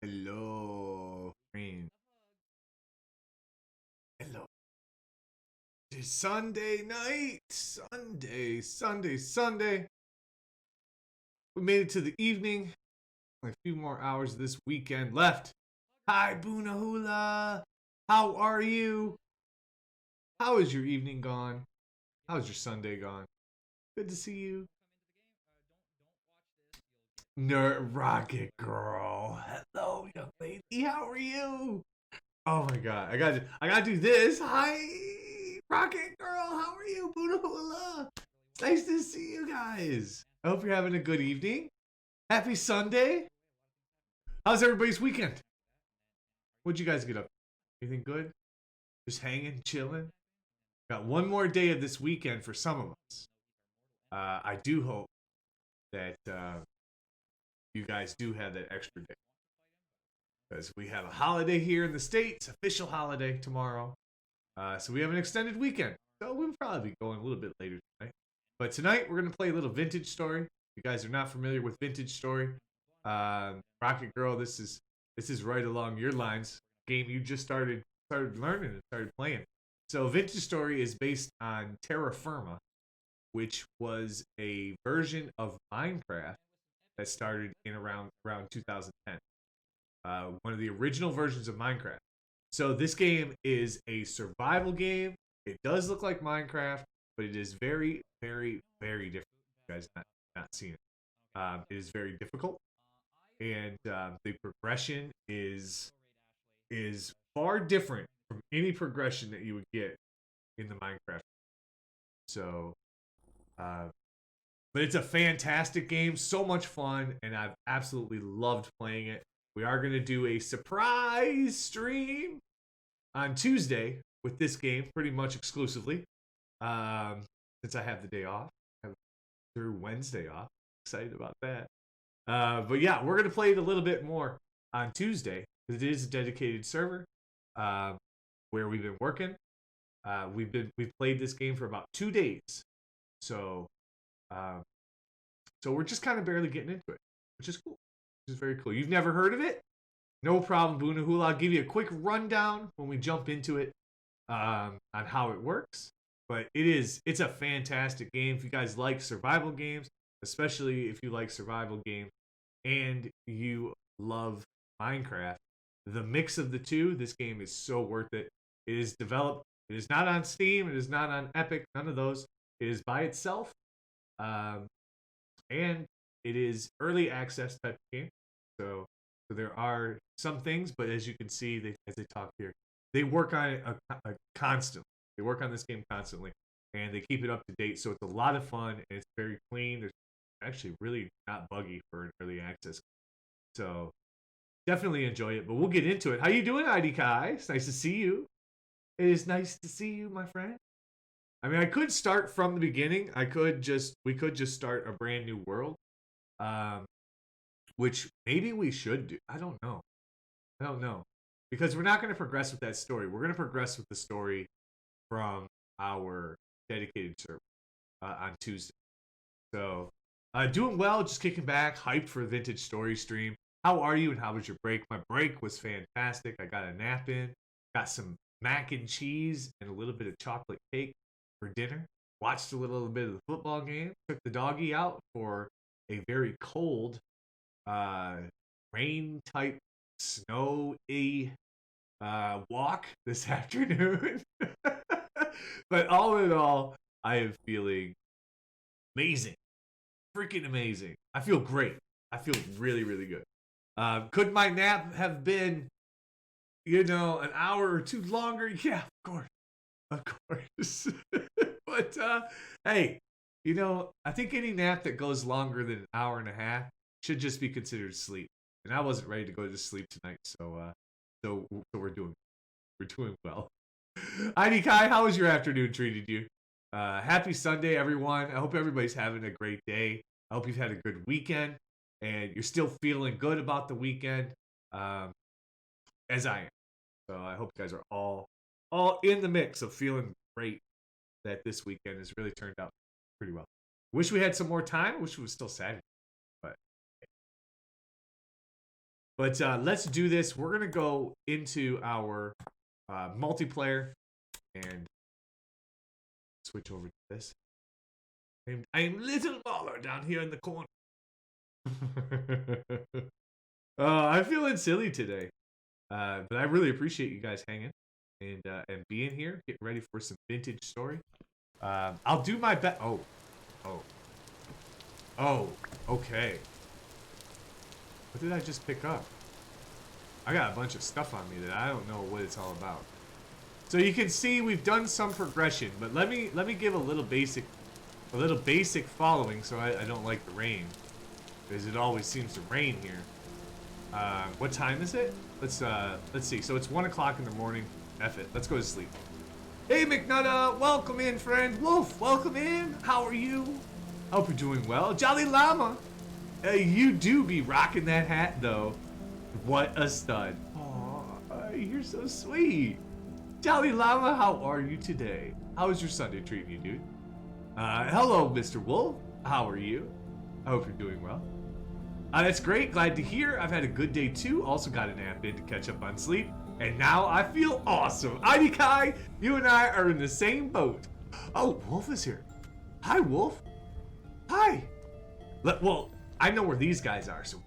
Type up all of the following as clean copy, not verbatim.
Hello, friend. Hello. It's Sunday night. Sunday. We made it to the evening. Only a few more hours of this weekend left. Hi, Boonahula. How are you? How is your evening gone? How's your Sunday gone? Good to see you. Nerd Rocket Girl. Hello, young lady. How are you? Oh my god. I gotta do this. Hi, Rocket Girl. How are you? Boonahula. It's nice to see you guys. I hope you're having a good evening. Happy Sunday. How's everybody's weekend? What'd you guys get up? Anything good? Just hanging, chilling? Got one more day of this weekend for some of us. I do hope that you guys do have that extra day. Because we have a holiday here in the States, official holiday tomorrow. So we have an extended weekend. So we'll probably be going a little bit later tonight. But tonight we're going to play a little Vintage Story. If you guys are not familiar with Vintage Story, Rocket Girl, this is right along your lines. Game you just started learning and started playing. So Vintage Story is based on Terra Firma, which was a version of Minecraft that started in around 2010. One of the original versions of Minecraft. So this game is a survival game. It does look like Minecraft, but it is very, very, very different. You guys not seen it. It is very difficult, and the progression is far different from any progression that you would get in the Minecraft. So, uh, but it's a fantastic game, so much fun, and I've absolutely loved playing it. We are going to do a surprise stream on Tuesday with this game, pretty much exclusively. Since I have the day off, I have through Wednesday off. Excited about that. But yeah, we're going to play it a little bit more on Tuesday. It is a dedicated server where we've been working. We've played this game for about 2 days, so so we're just kind of barely getting into it, which is cool. Which is very cool. You've never heard of it? No problem, Boonahula. I'll give you a quick rundown when we jump into it on how it works. But it's a fantastic game. If you guys like survival games, especially if you like survival games and you love Minecraft, the mix of the two, this game is so worth it. It is developed. It is not on Steam. It is not on Epic. None of those. It is by itself, um, and it is early access type of game. So there are some things, but as you can see, as they talk here, they work on it constantly. They work on this game constantly, and they keep it up to date. So it's a lot of fun, and it's very clean. There's actually really not buggy for an early access. So definitely enjoy it. But we'll get into it. How you doing, ID Kai? It's nice to see you. It is nice to see you, my friend. I mean, I could start from the beginning. We could just start a brand new world, um, which maybe we should do. I don't know. I don't know. Because we're not going to progress with that story. We're going to progress with the story from our dedicated server on Tuesday. So, doing well, just kicking back, hyped for a vintage story stream. How are you and how was your break? My break was fantastic. I got a nap in, got some mac and cheese and a little bit of chocolate cake for dinner. Watched a little bit of the football game. Took the doggy out for a very cold, uh, rain type, snowy walk this afternoon. But all in all, I am feeling amazing, freaking amazing. I feel great. I feel really, really good. Could my nap have been, an hour or two longer? Yeah, of course. But hey, I think any nap that goes longer than an hour and a half should just be considered sleep. And I wasn't ready to go to sleep tonight, so we're doing well. ID Kai, how was your afternoon treated you? Happy Sunday, everyone. I hope everybody's having a great day. I hope you've had a good weekend and you're still feeling good about the weekend, um, as I am. So I hope you guys are all in the mix of feeling great that this weekend has really turned out pretty well. Wish we had some more time. Wish it was still Saturday, but But let's do this. We're going to go into our multiplayer and switch over to this. I'm Little Baller down here in the corner. I'm feeling silly today. But I really appreciate you guys hanging and being here, getting ready for some vintage story. I'll do my best. Oh, okay. What did I just pick up? I got a bunch of stuff on me that I don't know what it's all about. So you can see we've done some progression, but let me give a little basic following so I don't like the rain, because it always seems to rain here. What time is it? Let's see. So it's 1 o'clock in the morning. F it. Let's go to sleep. Hey McNutta, welcome in, friend. Wolf, welcome in. How are you? Hope you're doing well. Jolly Llama, you do be rocking that hat though. What a stud. Aw, you're so sweet. Jolly Llama, how are you today? How is your Sunday treating you, dude? Hello, Mr. Wolf. How are you? I hope you're doing well. That's great. Glad to hear. I've had a good day too. Also got a nap in to catch up on sleep. And now I feel awesome. Ivy Kai, you and I are in the same boat. Oh, Wolf is here. Hi, Wolf. Hi. Well, I know where these guys are, so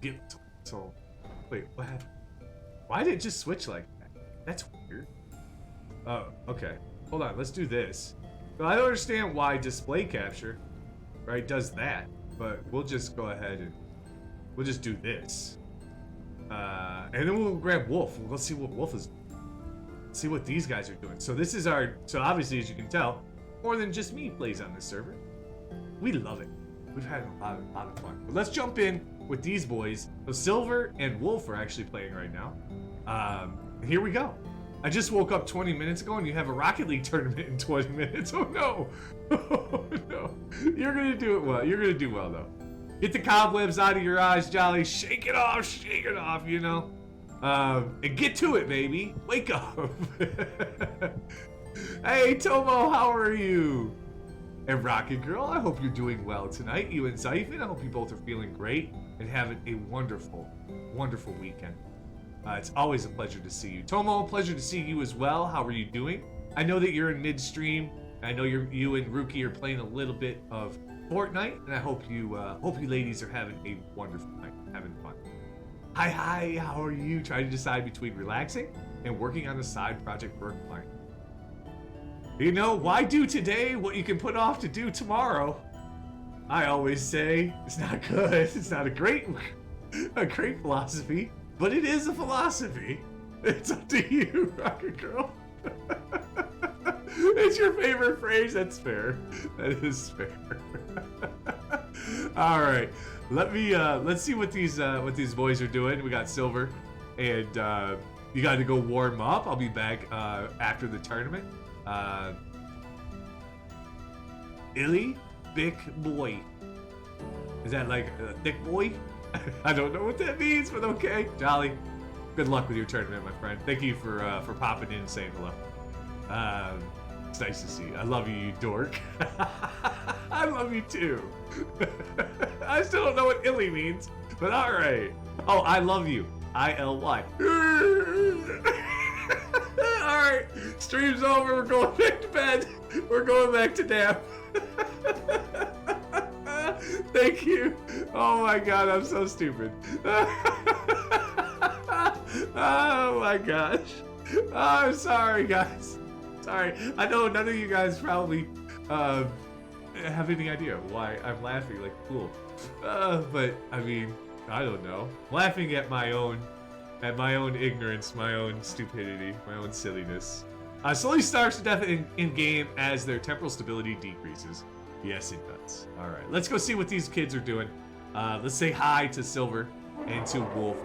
wait, what happened? Why did it just switch like that? That's weird. Oh, okay. Hold on, let's do this. Well, I don't understand why display capture, right, does that, but we'll just go ahead and we'll just do this. And then we'll grab Wolf. Let's see what Wolf is doing. See what these guys are doing. So this is so obviously, as you can tell, more than just me plays on this server. We love it. We've had a lot of fun. But let's jump in with these boys. So Silver and Wolf are actually playing right now. Here we go. I just woke up 20 minutes ago and you have a Rocket League tournament in 20 minutes. Oh no. Oh no. You're gonna do it well. You're gonna do well though. Get the cobwebs out of your eyes, Jolly. Shake it off, you know. And get to it, baby. Wake up. Hey, Tomo, how are you? And Rocket Girl, I hope you're doing well tonight. You and Zyphon, I hope you both are feeling great and having a wonderful, wonderful weekend. It's always a pleasure to see you. Tomo, pleasure to see you as well. How are you doing? I know that you're in midstream. I know you and Rookie are playing a little bit of Fortnite, and I hope you ladies are having a wonderful night, having fun. Hi, how are you? Trying to decide between relaxing and working on a side project for a client. You know, why do today what you can put off to do tomorrow? I always say it's not good. It's not a great philosophy, but it is a philosophy. It's up to you, Rocket Girl. It's your favorite phrase. That's fair. That is fair. All right, let's see what these boys are doing. We got Silver, and you got to go warm up. I'll be back after the tournament. Illy, big boy. Is that like a thick boy? I don't know what that means, but okay. Jolly, good luck with your tournament, my friend. Thank you for popping in and saying hello. It's nice to see you. I love you, you dork. I love you too. I still don't know what Illy means, but all right. Oh, I love you. I-L-Y. All right, stream's over. We're going back to bed. We're going back to nap. Thank you. Oh my God, I'm so stupid. Oh my gosh. Oh, I'm sorry, guys. Sorry. I know none of you guys probably have any idea why I'm laughing like a fool. But I mean, I don't know. I'm laughing at my own ignorance, my own stupidity, my own silliness. Slowly starves to death in game as their temporal stability decreases. Yes, it does. All right, let's go see what these kids are doing. Let's say hi to Silver and to Wolf.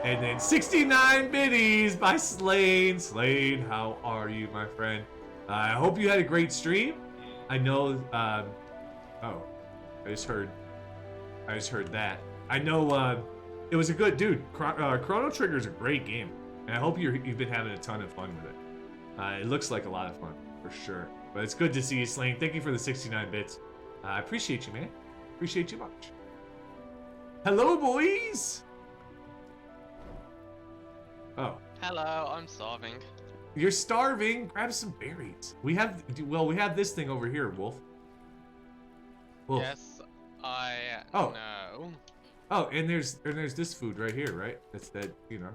And then 69 biddies by Slane. Slane, how are you, my friend? I hope you had a great stream. I know, oh, I just heard that. I know, it was a good, dude, Chrono Trigger is a great game. And I hope you've been having a ton of fun with it. It looks like a lot of fun, for sure. But it's good to see you, Slane. Thank you for the 69 bits. I appreciate you, man. Appreciate you much. Hello, boys! Oh, Hello, I'm starving. you're starving. Grab some berries. We have this thing over here, Wolf. Wolf. Yes, I Oh. know. Oh, and there's this food right here, right? That's that, you know.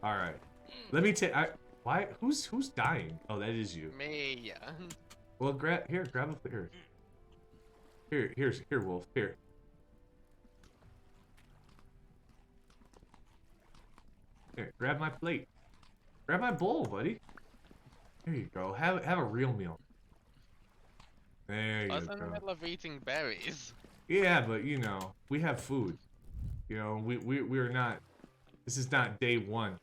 All right. Let me take. Why? Who's dying? Oh, that is you. Me. Well, grab a plate. Here, Wolf. Here. Here, grab my plate. Grab my bowl, buddy. There you go. Have a real meal. There you I was in the go. middle of eating berries. Yeah, but you know, we have food. You know, we're not. This is not day one.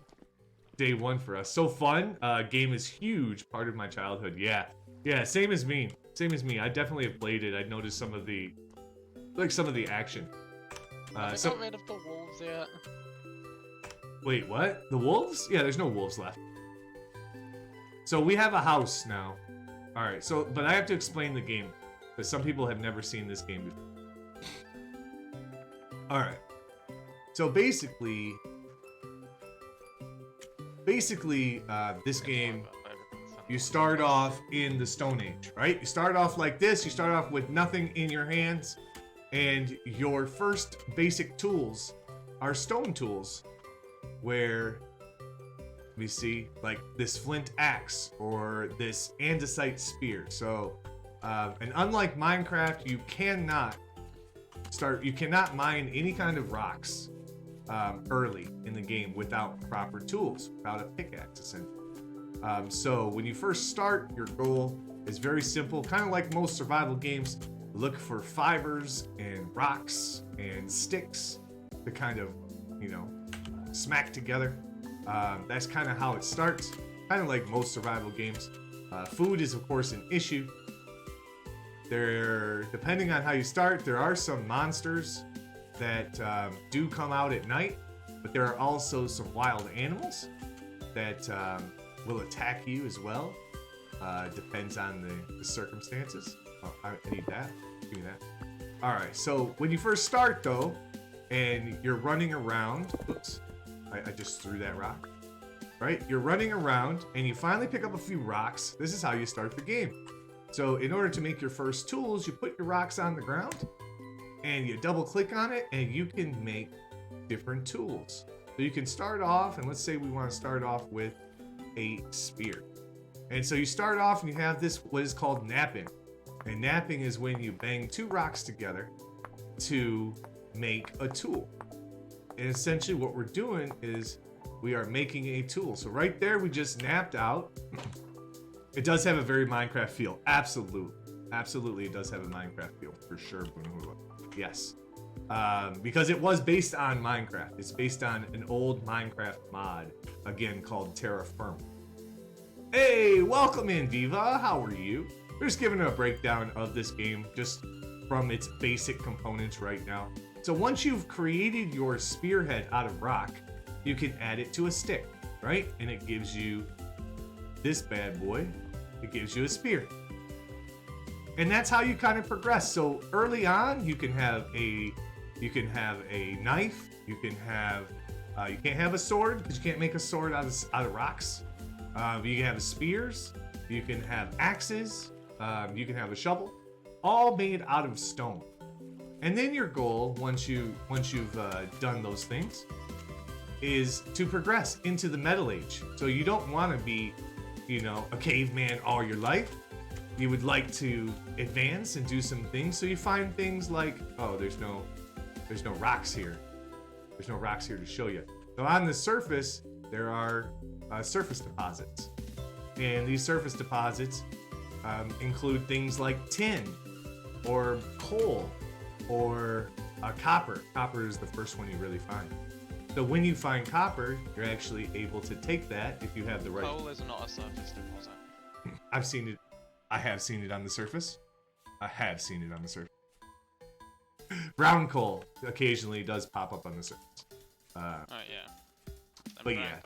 Day one for us. So fun. Game is huge part of my childhood. Yeah, same as me. I definitely have played it. I noticed some of the action. Have they got rid of the wolves yet? Wait, what? The wolves? Yeah, there's no wolves left. So we have a house now. All right. So, but I have to explain the game because some people have never seen this game before. All right. So basically, this game, you start off in the Stone Age, right? You start off like this. You start off with nothing in your hands, and your first basic tools are stone tools, where we see like this flint axe or this andesite spear. So, and unlike Minecraft, you cannot mine any kind of rocks early in the game without proper tools, without a pickaxe, essentially. So when you first start, your goal is very simple, kind of like most survival games. Look for fibers and rocks and sticks to kind of, you know, smack together. That's kind of how it starts, kind of like most survival games. Food is, of course, an issue. Depending on how you start, there are some monsters that do come out at night, but there are also some wild animals that will attack you as well. Depends on the circumstances. Oh, I need that. Give me that. All right. So when you first start, though, and you're running around, oops, I just threw that rock. Right? You're running around, and you finally pick up a few rocks. This is how you start the game. So in order to make your first tools, you put your rocks on the ground, and you double click on it, and you can make different tools. So you can start off, and let's say we want to start off with a spear. And so you start off and you have this, what is called napping. And napping is when you bang two rocks together to make a tool. And essentially what we're doing is we are making a tool. So right there, we just napped out. It does have a very Minecraft feel. Absolutely, it does have a Minecraft feel, for sure. Yes. Because it was based on Minecraft. It's based on an old Minecraft mod, again, called Terra Firma. Hey, welcome in, Viva. How are you? We're just giving a breakdown of this game, just from its basic components right now. So once you've created your spearhead out of rock, you can add it to a stick, right? And it gives you this bad boy. It gives you a spear. And that's how you kind of progress. So early on, you can have a knife. You can have you can't have a sword because you can't make a sword out of rocks. You can have spears. You can have axes. You can have a shovel, all made out of stone. And then your goal, once you've done those things, is to progress into the Metal Age. So you don't want to be, you know, a caveman all your life. You would like to advance and do some things. So you find things like, oh, there's no rocks here. There's no rocks here to show you. So on the surface, there are surface deposits. And these surface deposits include things like tin or coal or copper. Copper is the first one you really find. So when you find copper, you're actually able to take that if you have the right... Coal is not a surface deposit. I've seen it. I have seen it on the surface. I have seen it on the surface. Brown coal occasionally does pop up on the surface. Oh, yeah. But yeah.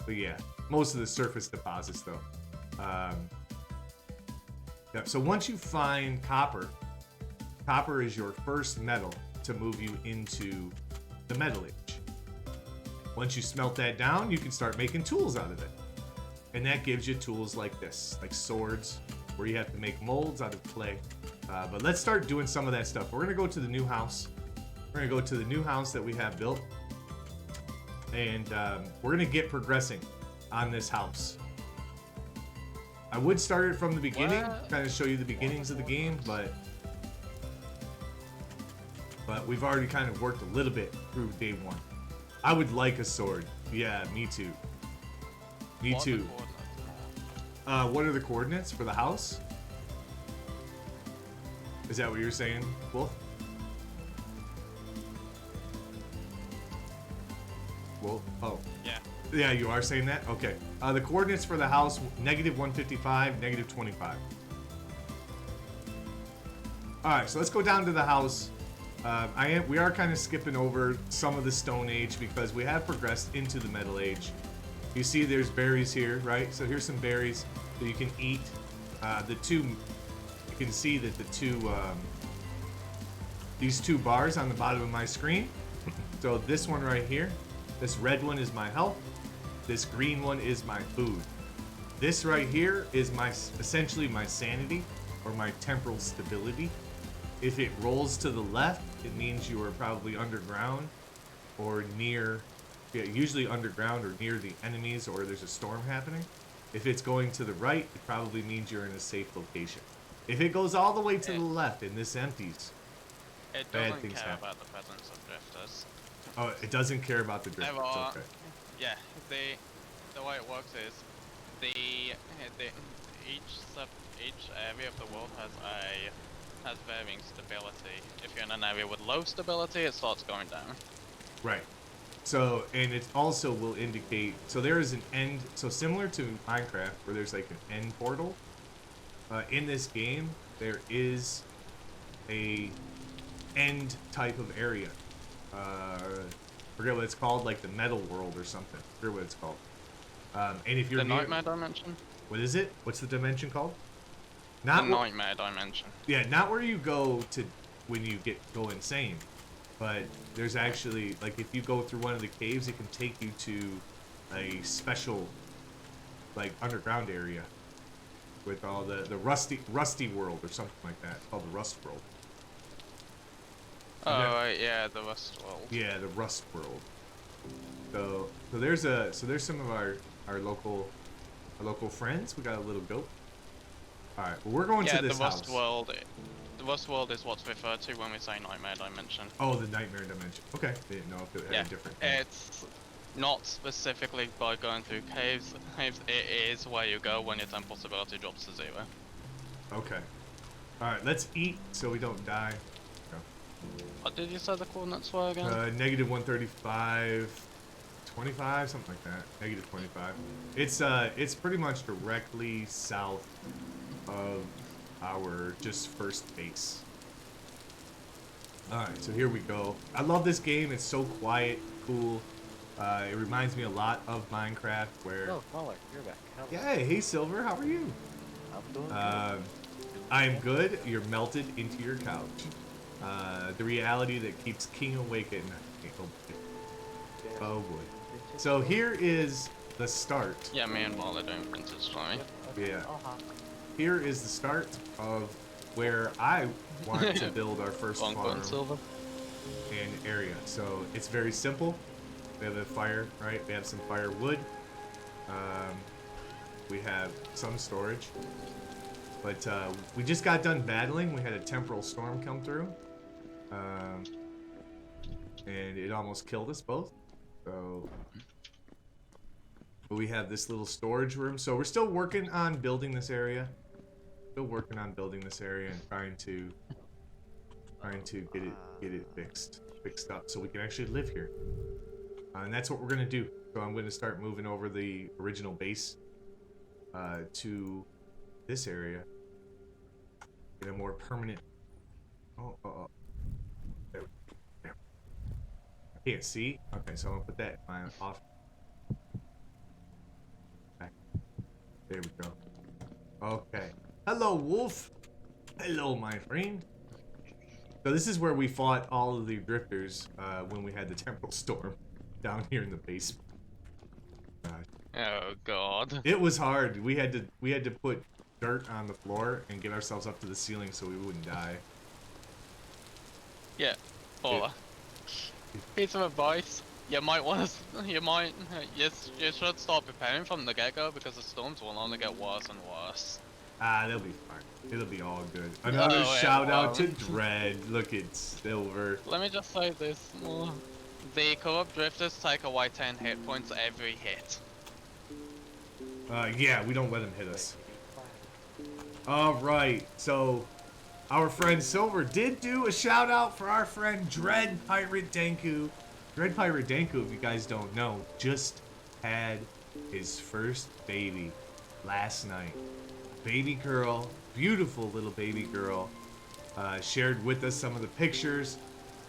But yeah, most of the surface deposits though. Yeah, so once you find copper, copper is your first metal to move you into the Metal Age. Once you smelt that down, you can start making tools out of it. And that gives you tools like this, like swords, where you have to make molds out of clay. But let's start doing some of that stuff. We're gonna go to the new house. We're gonna go to the new house that we have built. And we're gonna get progressing on this house. I would start it from the beginning, kind of show you the beginnings of the game, but we've already kind of worked a little bit through day one. I would like a sword. Yeah, me too. Me too. What are the coordinates for the house? Is that what you're saying, Wolf? Wolf? Oh. Yeah. Yeah, you are saying that? Okay. The coordinates for the house, -155, -25. Alright, so let's go down to the house. We are kind of skipping over some of the Stone Age because we have progressed into the Metal Age. You see there's berries here, right? So here's some berries that you can eat. You can see that these two bars on the bottom of my screen. So this one right here, this red one is my health. This green one is my food. This right here is essentially my sanity or my temporal stability. If it rolls to the left, it means you are probably underground or near, usually underground or near the enemies, or there's a storm happening. If it's going to the right, it probably means you're in a safe location. If it goes all the way to the left and this empties, it bad doesn't things care happen. about the presence of drifters. Oh, it doesn't care about the drifters. Okay. Yeah, the way it works is each area of the world has varying stability. If you're in an area with low stability, it starts going down. Right. So, and it also will indicate, so there is an end, so similar to Minecraft where there's like an end portal, in this game, there is a end type of area. Forget what it's called, like the metal world or something. Forget what it's called. And if you're the Nightmare Dimension? What is it? What's the dimension called? The Nightmare Dimension. Yeah, not where you go to when you go insane. But there's actually, like, if you go through one of the caves, it can take you to a special, like, underground area with all the rusty world or something like that, called the Rust World. Oh, right, yeah, the Rust World. Yeah, the Rust World. So there's some of our local friends. We got a little goat. All right, well, we're going to this house. The Rust World is what's referred to when we say Nightmare Dimension. Oh, the Nightmare Dimension. Okay, didn't know if it had a different name. It's not specifically by going through caves. It is where you go when your temple stability drops to 0. Okay. All right, let's eat so we don't die. What did you say the coordinates were again? -135, 25, something like that. -25. It's pretty much directly south of our just first base. Alright, so here we go. I love this game. It's so quiet, cool. It reminds me a lot of Minecraft where... Oh, Caller, you're back. Yeah, hey Silver, how are you? I'm doing good. I'm good. You're melted into your couch. The reality that keeps King awake at night. Oh boy. So here is the start. Yeah, me and Wall are doing Princess Story. Yeah. Here is the start of where I want to build our first farm and area. So it's very simple. We have a fire, right? We have some firewood. We have some storage. But we just got done battling. We had a temporal storm come through. And it almost killed us both. So, but we have this little storage room. So we're still working on building this area. Still working on building this area and trying to get it fixed up so we can actually live here. And that's what we're gonna do. So I'm gonna start moving over the original base to this area in a more permanent. Oh. There. I can't see. Okay, so I'm gonna put that off. There we go. Okay. Hello, Wolf. Hello, my friend. So this is where we fought all of the drifters when we had the temporal storm. down here in the basement. God. Oh god. It was hard. We had to put dirt on the floor and get ourselves up to the ceiling so we wouldn't die. Yeah, Paula. Piece of advice. You should start preparing from the get-go because the storms will only get worse and worse. Ah, they'll be fine. It'll be all good. Another shout out to Dread. Look at Silver. Let me just say this. The corrupt drifters take away 10 hit points every hit. Yeah, we don't let him hit us. Alright, so our friend Silver did do a shout out for our friend Dread Pirate Danku. Dread Pirate Danku, if you guys don't know, just had his first baby last night. Baby girl, beautiful little baby girl. Shared with us some of the pictures,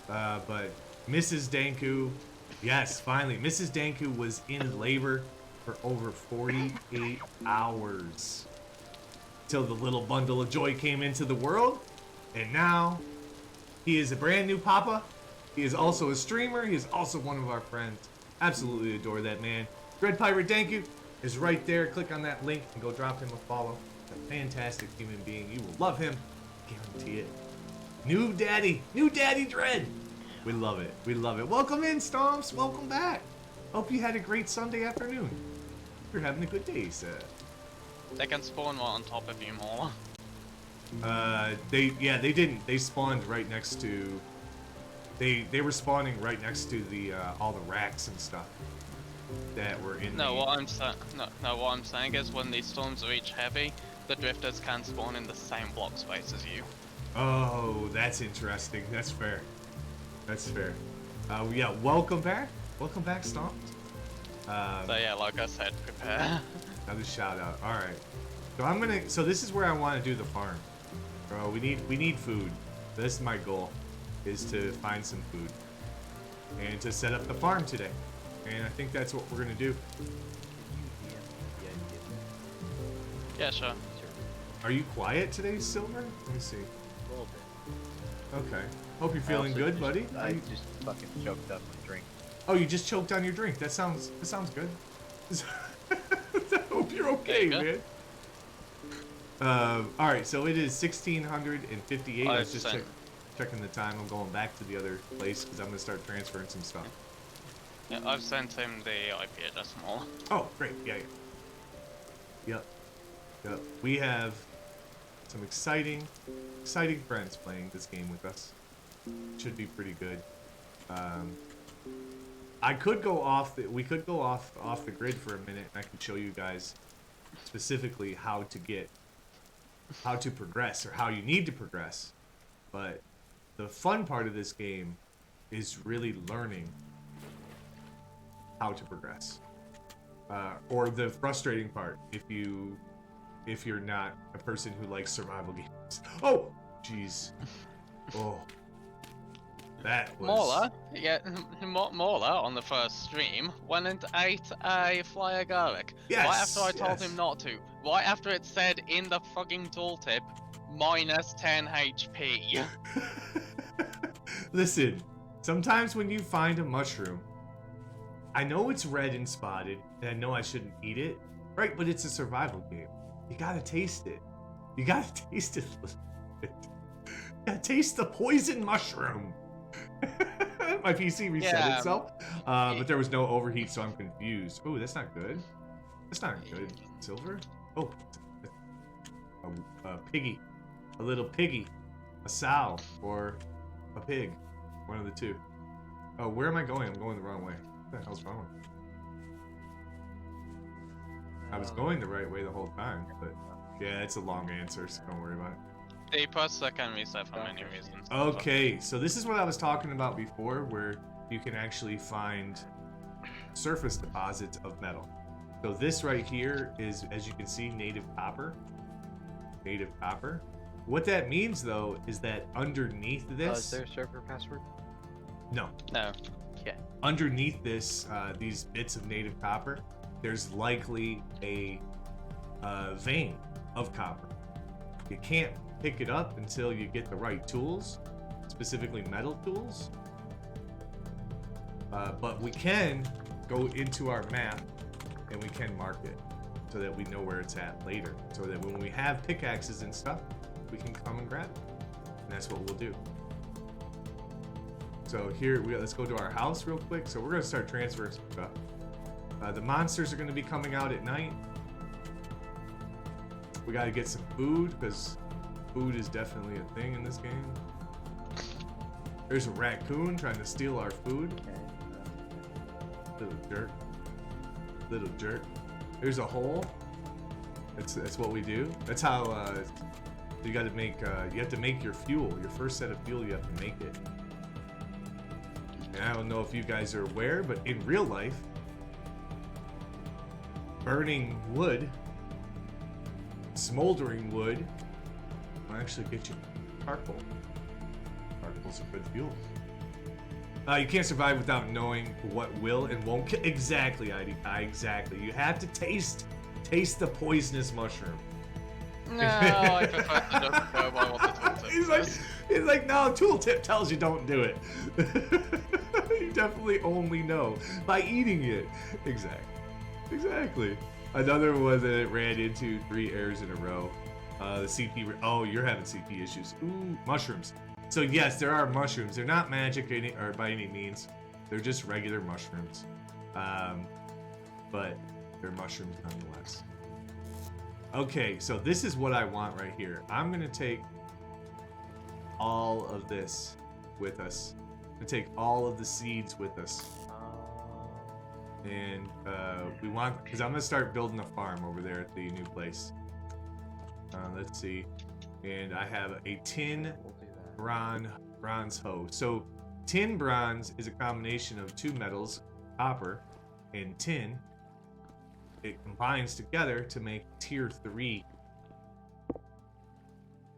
but Mrs. Danku, yes, finally, Mrs. Danku was in labor for over 48 hours till the little bundle of joy came into the world, and now he is a brand new papa. He is also a streamer. He is also one of our friends. Absolutely adore that man. Dread Pirate Danku is right there. Click on that link and go drop him a follow. He's a fantastic human being. You will love him. Guarantee it. New Daddy Dread. We love it. We love it. Welcome in, Stomps. Welcome back. Hope you had a great Sunday afternoon. You're having a good day, sir. They can spawn one on top of you more. They didn't. They spawned right next to. They were spawning right next to the all the racks and stuff that were in. What I'm saying is when these storms reach heavy, the drifters can spawn in the same block space as you. Oh, that's interesting. That's fair. That's fair. Yeah, welcome back. Welcome back, Stomp. So yeah, like I said, prepare. Another shout out. All right. So this is where I want to do the farm. Bro, we need food. This is my goal, is to find some food and to set up the farm today. And I think that's what we're gonna do. Yeah, sure. Are you quiet today, Silver? Let me see. A little bit. Okay. Hope you're feeling good, buddy. I just fucking choked up my drink. Oh, you just choked on your drink. That sounds good. I hope you're okay, man. All right, so it is 1658. I was just checking the time. I'm going back to the other place because I'm gonna start transferring some stuff. Yeah, I've sent him the IP address and all. Oh, great. Yeah. Yep. We have some exciting friends playing this game with us. Should be pretty good. We could go off the grid for a minute, and I can show you guys specifically how to progress or how you need to progress. But the fun part of this game is really learning how to progress. Or the frustrating part if you're not a person who likes survival games. Oh, jeez. Oh. That was... Mola on the first stream went and ate a fly agaric. Yes, right after I told him not to. Right after it said in the fucking tooltip, minus 10 HP. Listen, sometimes when you find a mushroom, I know it's red and spotted, and I know I shouldn't eat it, right? But it's a survival game. You gotta taste it. You gotta taste it a little bit. You gotta taste the poison mushroom. My PC reset itself, but there was no overheat, so I'm confused. Oh, that's not good. That's not good. Silver? Oh, a piggy. A little piggy. A sow or a pig. One of the two. Oh, where am I going? I'm going the wrong way. What the hell's wrong with me? I was going the right way the whole time, but yeah, it's a long answer, so don't worry about it. The processor can reset for many reasons. Okay, so this is what I was talking about before, where you can actually find surface deposits of metal. So this right here is, as you can see, native copper. Native copper. What that means, though, is that underneath this... Is there a server password? No. No. Okay. Underneath this, these bits of native copper, there's likely a vein of copper. You can't pick it up until you get the right tools, specifically metal tools. But we can go into our map and we can mark it so that we know where it's at later. So that when we have pickaxes and stuff, we can come and grab it. And that's what we'll do. So here, let's go to our house real quick. So we're gonna start transferring some stuff. The monsters are gonna be coming out at night. We gotta get some food, because food is definitely a thing in this game. There's a raccoon trying to steal our food. Little jerk. Little jerk. There's a hole. That's what we do. That's how you gotta make you have to make your fuel. Your first set of fuel, you have to make it. And I don't know if you guys are aware, but in real life, burning wood, smoldering wood, will actually get you charcoal. Charcoal's a good fuel. You can't survive without knowing what will and won't kill. Exactly, IDK, exactly. You have to taste the poisonous mushroom. No, I prefer to just go by what the tooltip says. He's like, no, tooltip tells you don't do it. You definitely only know by eating it. Exactly. Another one that ran into 3 errors in a row. The CP. Oh, you're having CP issues. Ooh, mushrooms. So yes, there are mushrooms. They're not magic or by any means. They're just regular mushrooms. But they're mushrooms nonetheless. Okay, so this is what I want right here. I'm gonna take all of this with us. I'm gonna take all of the seeds with us. And we want, because I'm gonna start building a farm over there at the new place. Let's see. And I have a tin bronze hoe. So tin bronze is a combination of 2 metals, copper and tin. It combines together to make tier 3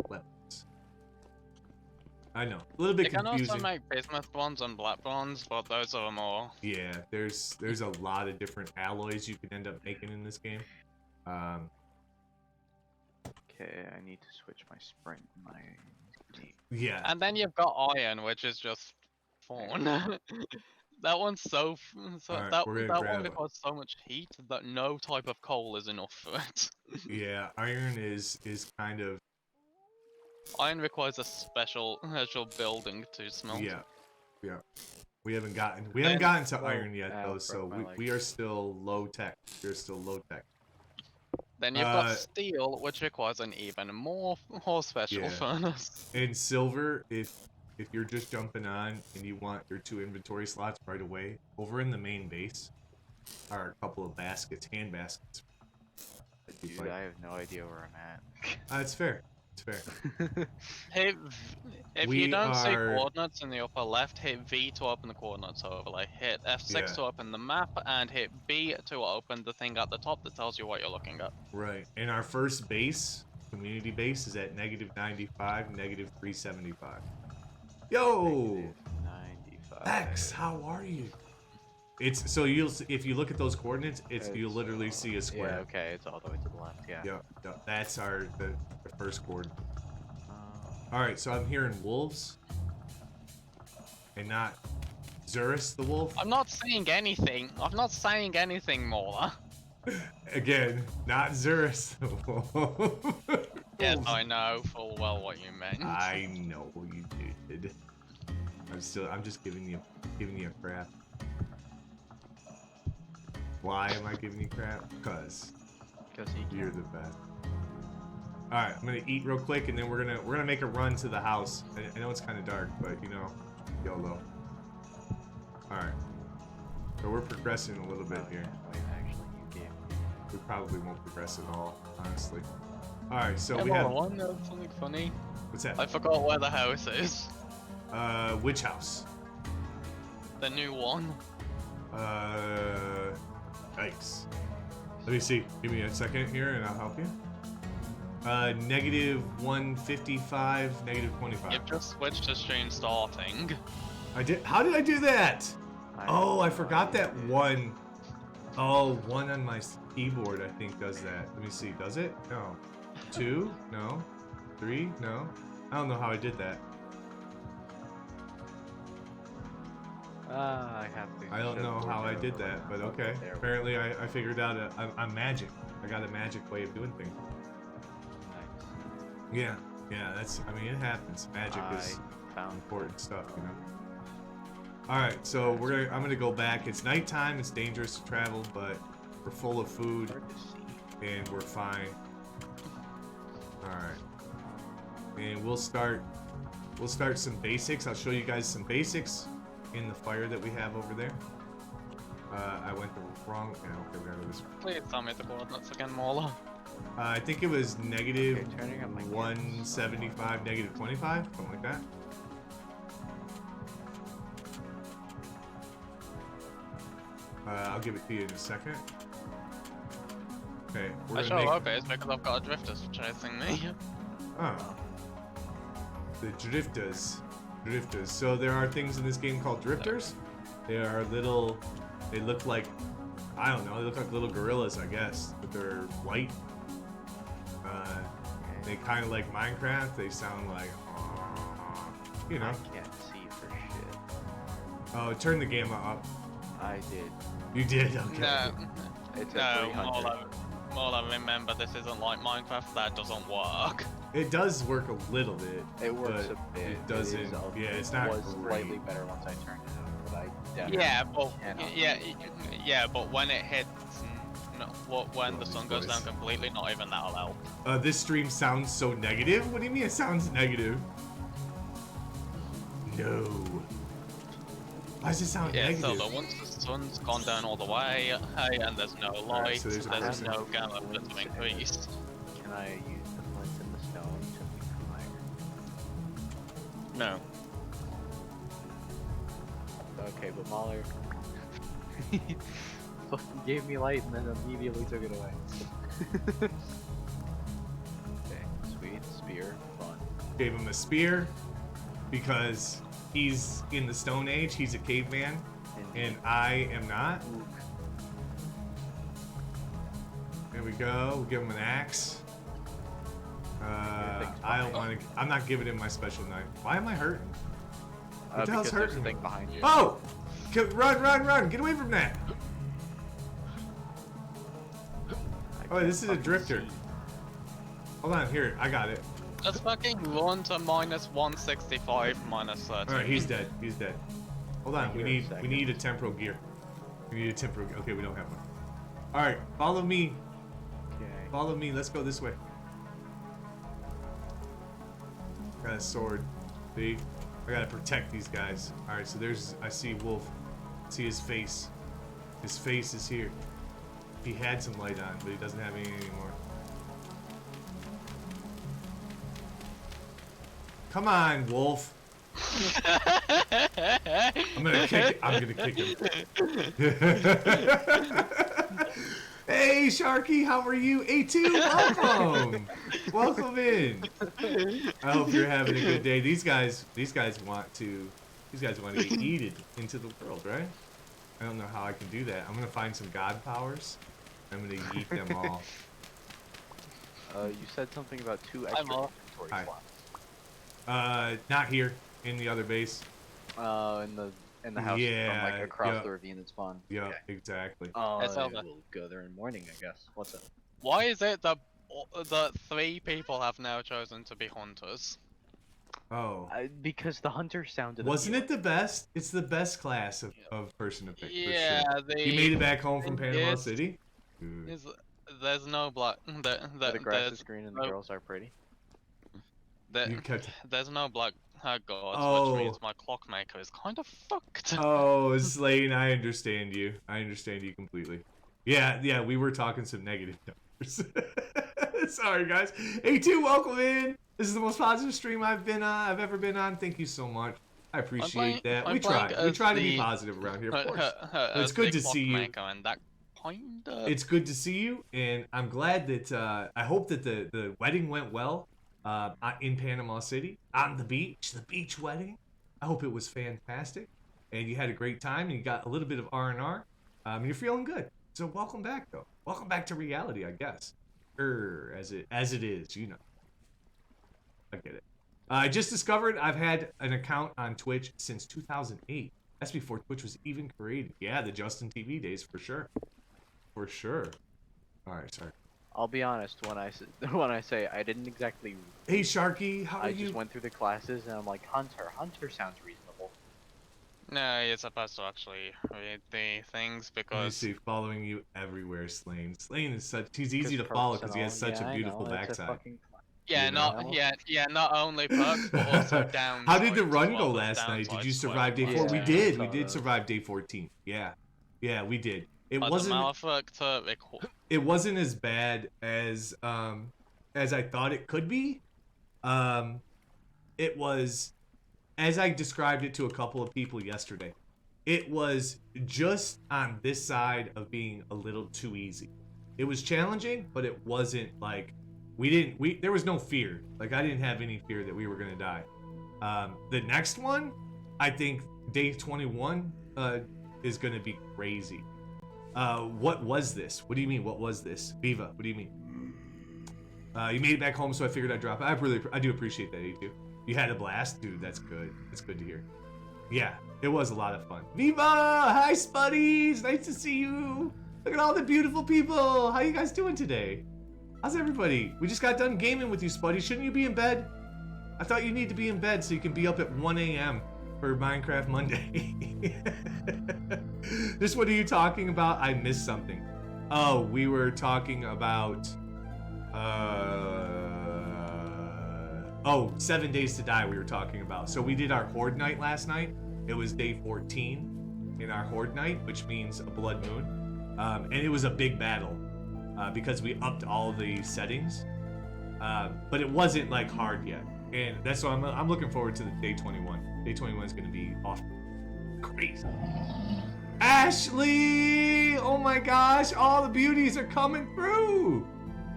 weapons. I know, a little bit confusing. You can also make bismuth bronze and black bronze, but those are more. Yeah, there's a lot of different alloys you can end up making in this game. Okay, I need to switch my sprint. Yeah. And then you've got iron, which is just fun. That one's so Alright, that we're gonna one grab it. requires so much heat that no type of coal is enough for it. Yeah, iron is kind of. Iron requires a special building to smelt. Yeah. We haven't gotten Then- to iron yet though, so we are still low tech. We're still low tech. Then you've got steel, which requires an even more special Yeah. furnace. In silver, if you're just jumping on and you want your 2 inventory slots right away, over in the main base are a couple of baskets, hand baskets. Dude, I have no idea where I'm at. It's fair. It's fair. If We you don't see are- coordinates in the upper left, hit V to open the coordinates overlay. Hit F6 Yeah. to open the map, and hit B to open the thing at the top that tells you what you're looking at. Right. And our first base, community base, is at -95, -375. Yo! -95. X, how are you? It's so if you look at those coordinates, you'll literally see a Yeah, square. okay, it's all the way to the left, yeah. Yep. That's the first coordinate. All right, so I'm hearing wolves, and not Zurus the wolf. I'm not saying anything. I'm not saying anything, Mola. Again, not Zurus the wolf. Yes, I know full well what you meant. I know you did. I'm just giving you crap. Why am I giving you crap? Because you're the best. All right, I'm gonna eat real quick, and then we're gonna make a run to the house. I know it's kind of dark, but you know, YOLO. All right, so we're progressing a little bit here. Wait, actually, you gave me. We probably won't progress at all, honestly. All right, so Hey, we Mola, have wanna know something funny? what's that? I forgot where the house is. Which house? The new one. Yikes. Let me see. Give me a second here, and I'll help you. -155, -25. You've just switched to stream starting. I did. How did I do that? Oh, I forgot that one. Oh, one on my keyboard, I think, does that. Let me see. Does it? No. 2? No. 3? No. I don't know how I did that. I have to. I don't shove know how I Georgia did over that, but now. okay. There we Apparently I figured out a magic. I got a magic way of doing things. go. Nice. Yeah, yeah, that's, I mean, it happens. Magic is I found important stuff, you know? Alright, so I'm gonna go back. It's nighttime, it's dangerous to travel, but we're full of food, hard to see. and we're fine. Alright. And we'll start some basics. I'll show you guys some basics in the fire that we have over there. I went the wrong, yeah, okay, we gotta go this way. Please tell me the coordinates again, Mauler. I think it was negative Okay, turning up my camera. 175, negative 25, something like that. I'll give it to you in a second. Okay, we're I gonna show make... up it's because I've got a drifters chasing me. Oh. The drifters. Drifters. So there are things in this game called drifters. They are little... They look like... I don't know, they look like little gorillas, I guess. But they're white. They kind of like Minecraft. They sound like... You know. I can't see for shit. Oh, turn the gamma up. I did. You did? Okay. No, It's no, at 300. Mauler, remember this isn't like Minecraft, that doesn't work. It does work a little bit. It works but a bit. It doesn't. is Yeah, it's not was great. slightly better once I turned it up, but I definitely Yeah, but cannot. yeah, but when it hits, no, when the these sun goes boys. down completely, not even that'll help. This stream sounds so negative? What do you mean it sounds negative? No. Why does it sound Yeah, negative? so once the sun's gone down all the way, hey, and there's no light, so there's a there's person. no gamma for it to increase. Can I use the flint and the stone to make fire? No. Okay, but Mahler fucking gave me light and then immediately took it away. Okay, sweet, spear, fun. Gave him a spear because he's in the Stone Age. He's a caveman, and I am not. There we go. We'll give him an axe. I don't want to. I'm not giving him my special knife. Why am I hurting? What the hell's because there's a hurting me? thing behind you. Oh! Run, run, run! Get away from that! I Oh, can't this is a fucking drifter. see. Hold on, here, I got it. Let's fucking run to minus 165, minus 30. Alright, he's dead. He's dead. Hold on, we Here a need second. a temporal gear. We need a temporal gear. Okay, we don't have one. Alright, follow me. Okay. Follow me, let's go this way. Got a sword. See? I gotta protect these guys. Alright, so there's, I see Wolf. See his face. His face is here. He had some light on, but he doesn't have any anymore. Come on, Wolf. I'm gonna kick him. Hey, Sharky, how are you? A2, welcome. Welcome in. I hope you're having a good day. These guys want to get yeeted into the world, right? I don't know how I can do that. I'm gonna find some god powers. I'm gonna yeet them all. You said something about 2 I'm extra off. inventory Hi. slots. Not here, in the other base. In the house Yeah, from like across yeah. the ravine that's spawned. Yeah, Okay. exactly. It's over. We'll go there in the morning, I guess. What's up? Why is it that the 3 people have now chosen to be hunters? Oh. Because the hunter sounded. Wasn't it the best? It's the best class of person to pick. For Yeah, sure. You made it back home from thing Panama is- City? Good. There's no black. The grass is green and the no- girls are pretty. You kept... There's no black gods, Oh. which means my clockmaker is kind of fucked. Oh, Slane, I understand you. I understand you completely. Yeah, we were talking some negative numbers. Sorry, guys. A2, welcome in. This is the most positive stream I've ever been on. Thank you so much. I appreciate that. We try to be positive around here, of course. It's good to see you. And that kind of... It's good to see you, and I'm glad that I hope that the wedding went well in Panama City on the beach wedding. I hope it was fantastic, and you had a great time, and you got a little bit of R&R, and you're feeling good. So welcome back, though. Welcome back to reality, I guess. As it is, you know. I get it. I just discovered I've had an account on Twitch since 2008. That's before Twitch was even created. Yeah, the Justin TV days for sure. For sure. All right, sorry. I'll be honest when I say I didn't exactly. Hey Sharky, how are I you? just went through the classes and I'm like Hunter. Hunter sounds reasonable. No, you're supposed to actually read the things Let me because see, following you everywhere, Slane. Slane is such, he's easy to follow because he has such a beautiful backside. yeah, you know? not only perks but also downsides. How did the run as go well. last night? Did you Downsides survive day well. 4? We Yeah, did. I We saw did those. survive day 14. Yeah. Yeah, we did. It But wasn't the Malefactor it wasn't as bad as I thought it could be. It was, as I described it to a couple of people yesterday, it was just on this side of being a little too easy. It was challenging, but it wasn't like there was no fear. Like I didn't have any fear that we were gonna die. The next one, I think day 21 is gonna be crazy. What was this? What do you mean? What was this? Viva, what do you mean? You made it back home, so I figured I'd drop it. I do appreciate that, A2. You had a blast? Dude, that's good. That's good to hear. Yeah, it was a lot of fun. Viva! Hi, Spuddies! Nice to see you! Look at all the beautiful people! How you guys doing today? How's everybody? We just got done gaming with you, Spuddy. Shouldn't you be in bed? I thought you need to be in bed so you can be up at 1 a.m. for Minecraft Monday. Just what are you talking about? I missed something. Oh, we were talking about 7 Days to Die we were talking about. So we did our Horde Night last night. It was day 14 in our Horde Night, which means a blood moon. And it was a big battle because we upped all the settings. But it wasn't like hard yet. And that's why I'm looking forward to the day 21. Day 21 is going to be off crazy. Ashley! Oh my gosh, all the beauties are coming through.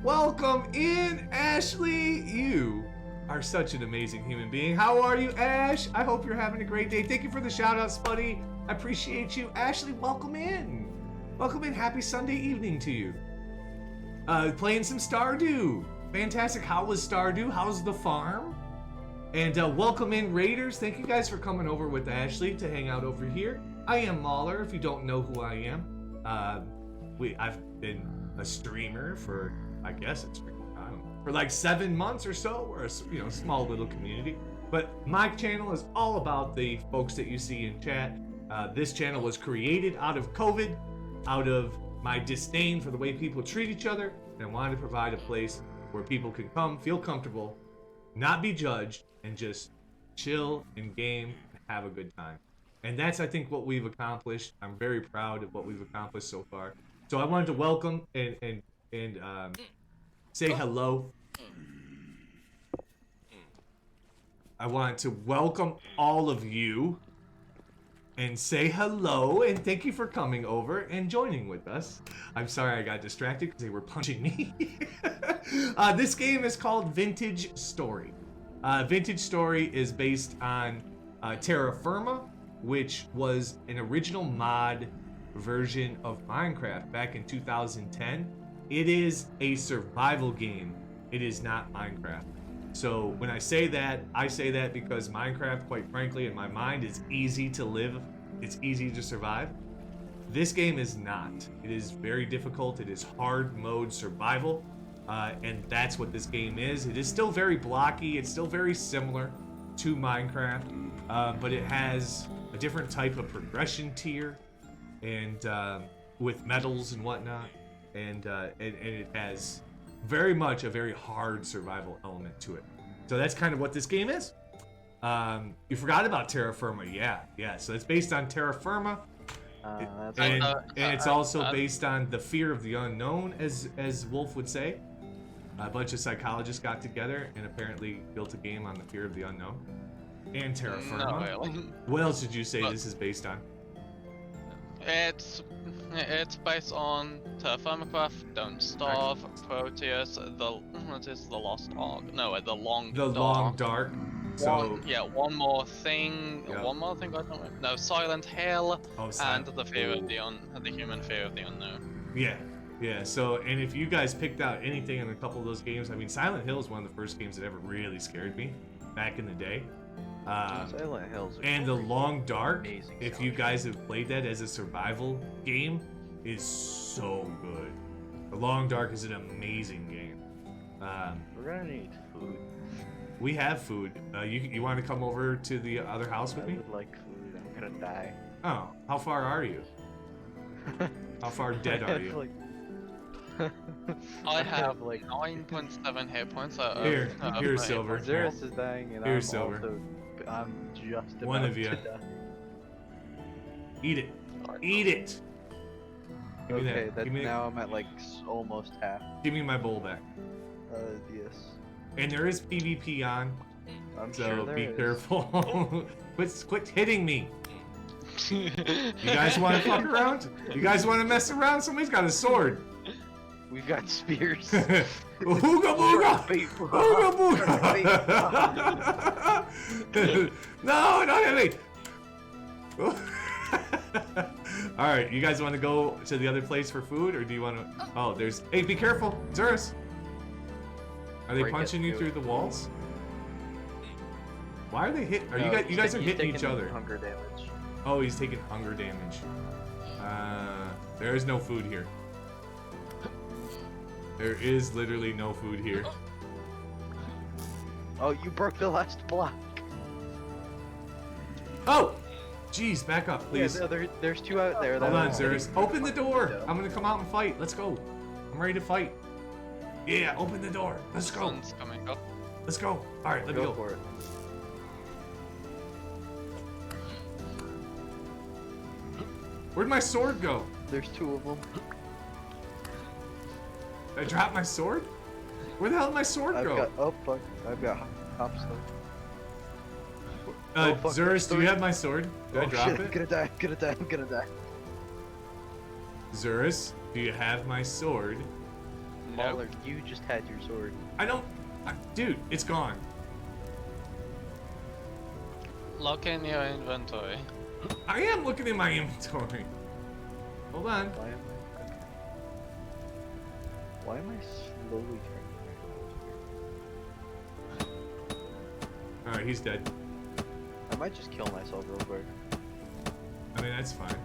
Welcome in, Ashley. You are such an amazing human being. How are you, Ash? I hope you're having a great day. Thank you for the shout out, Spuddy. I appreciate you. Ashley, welcome in. Welcome in. Happy Sunday evening to you. Playing some Stardew. Fantastic. How was Stardew? How's the farm? And welcome in, Raiders. Thank you guys for coming over with Ashley to hang out over here. I am Mauler, if you don't know who I am. I've been a streamer for, I guess it's, I don't know, for like 7 months or so. We're a small little community. But my channel is all about the folks that you see in chat. This channel was created out of COVID, out of my disdain for the way people treat each other, and I wanted to provide a place where people can come, feel comfortable, not be judged, and just chill and game and have a good time. And that's, I think, what we've accomplished. I'm very proud of what we've accomplished so far. So I wanted to welcome and say hello. I wanted to welcome all of you and say hello and thank you for coming over and joining with us. I'm sorry I got distracted because they were punching me. This game is called Vintage Story. Vintage Story is based on Terra Firma, which was an original mod version of Minecraft back in 2010. It is a survival game. It is not Minecraft. So when I say that because Minecraft, quite frankly, in my mind, is easy to live. It's easy to survive. This game is not. It is very difficult. It is hard mode survival. And that's what this game is. It is still very blocky. It's still very similar to Minecraft, but it has a different type of progression tier, and with metals and whatnot, and it has very much a very hard survival element to it. So that's kind of what this game is. You forgot about Terra Firma, yeah. So it's based on Terra Firma. And it's also based on the fear of the unknown, as Wolf would say. A bunch of psychologists got together and apparently built a game on the fear of the unknown and Terra Firma. No, really. What else did you say this is based on? It's based on Terra Firma, Don't Starve, Proteus, the Lost Ark. No, the Long The Dark. Long Dark. So One More Thing. Yeah. One More Thing. I don't know. No, Silent Hill. Oh, And the fear of the human fear of the unknown. Yeah. So, and if you guys picked out anything in a couple of those games, I mean, Silent Hill is one of the first games that ever really scared me back in the day. Silent Hills. Are And the Long Dark, amazing if you soundtrack. guys have played that as a survival game, is so good. The Long Dark is an amazing game. We're gonna need food. We have food. You want to come over to the other house with I me? would like food. I'm gonna die. Oh, how far are you? How far dead I are have, you? like- I have like 9.7 hit points out of Here, out of here's my hit silver. points. Zerus is dying, and Here's I'm silver. also. I'm just about One of you. to die. Eat it. Eat it. Give me Okay, that. that Give me, now I'm at like almost half. give me my bowl back. Yes. And there is PvP on, I'm so sure there be is. careful. quit hitting me. You guys want to fuck around? You guys want to mess around? Somebody's got a sword. We've got spears. Ooga booga! Bait. Ooga booga! No, don't hit me! Alright, you guys want to go to the other place for food, or do you want to... Oh, there's... Hey, be careful! Zerus! Are they Break it, punching you do through it. the walls? Why are they hit? Are No, you guys are he's hitting each taking other. Hunger damage. Oh, he's taking hunger damage. There is no food here. There is literally no food here. Oh, you broke the last block. Oh! Jeez, back up, please. Yeah, there's two out there. Hold that on, are- Zerus. Open the door! I'm gonna come out and fight. Let's go. I'm ready to fight. Yeah, open the door. Let's go. Sun's coming up. Let's go. Alright, let me Go go. for it. Where'd my sword go? There's two of them. Did I drop my sword? Where the hell did my sword I've go? got fuck. I've got hopstone. Uh, oh, fuck, Zerus, there's do you three. have my sword? Did I Oh drop shit! I'm it? gonna die. I'm gonna die. I'm gonna die. Zerus, do you have my sword? Mauler, you just had your sword. I don't... dude, it's gone. Look in your inventory. I am looking in my inventory. Hold on. Why am I slowly turning? Alright, he's dead. I might just kill myself real quick. I mean, that's fine.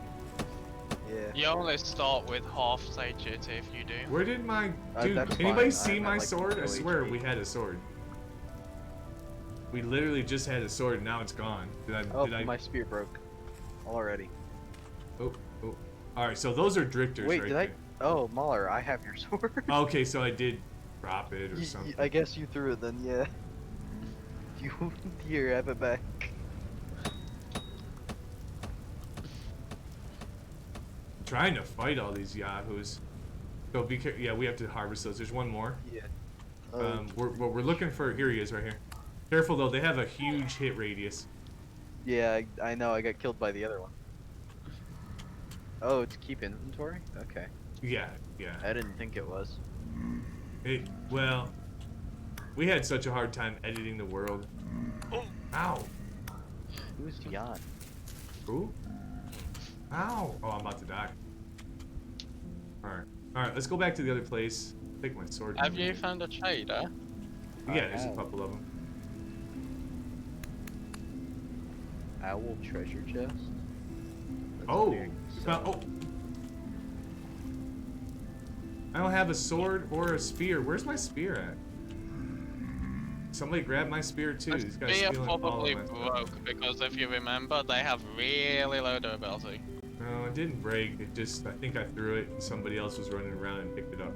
Yeah. You only start with half stage it if you do. Where did my... Dude, that's anybody fine. see I'm at, my like, sword? I no swear HP. we had a sword. We literally just had a sword and now it's gone. Oh, Did I... my spear broke. Already. Oh. Alright, so those are drifters Wait, right did there. Oh, Mauler, I have your sword. Okay, so I did drop it or something. I guess you threw it then, yeah. You here, have it back. I'm trying to fight all these yahoos. So be careful. Yeah, we have to harvest those. There's one more. Yeah. We're looking for... Here he is right here. Careful though, they have a huge hit radius. Yeah, I know. I got killed by the other one. Oh, it's keep inventory. Okay. Yeah. I didn't think it was. Well, we had such a hard time editing the world. Oh, ow. Who's Jan? Who? Ow. Oh, I'm about to die. Alright, let's go back to the other place. Take my sword. Have you found a trader? Yeah, there's a have. couple of them. Owl treasure chest. That's Oh, weird. you found, oh. I don't have a sword or a spear. Where's my spear at? Somebody grab my spear too. These guys Spear stealing all probably of my stuff. broke because if you remember, they have really low durability. No, it didn't break. It just, I think I threw it and somebody else was running around and picked it up.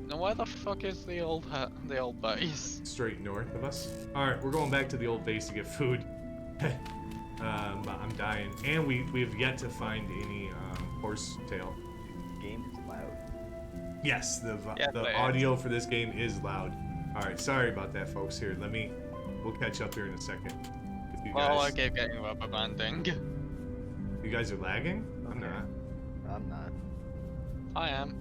Now where the fuck is the old base? Straight north of us. Alright, we're going back to the old base to get food. I'm dying. And we've yet to find any horse tail. Game is loud. Yes, the Yeah, they are. audio for this game is loud. Alright, sorry about that, folks. Here, we'll catch up here in a second. If you Well, I guys, keep getting rubber banding. you guys are lagging? I'm Okay. not. I'm not. I am.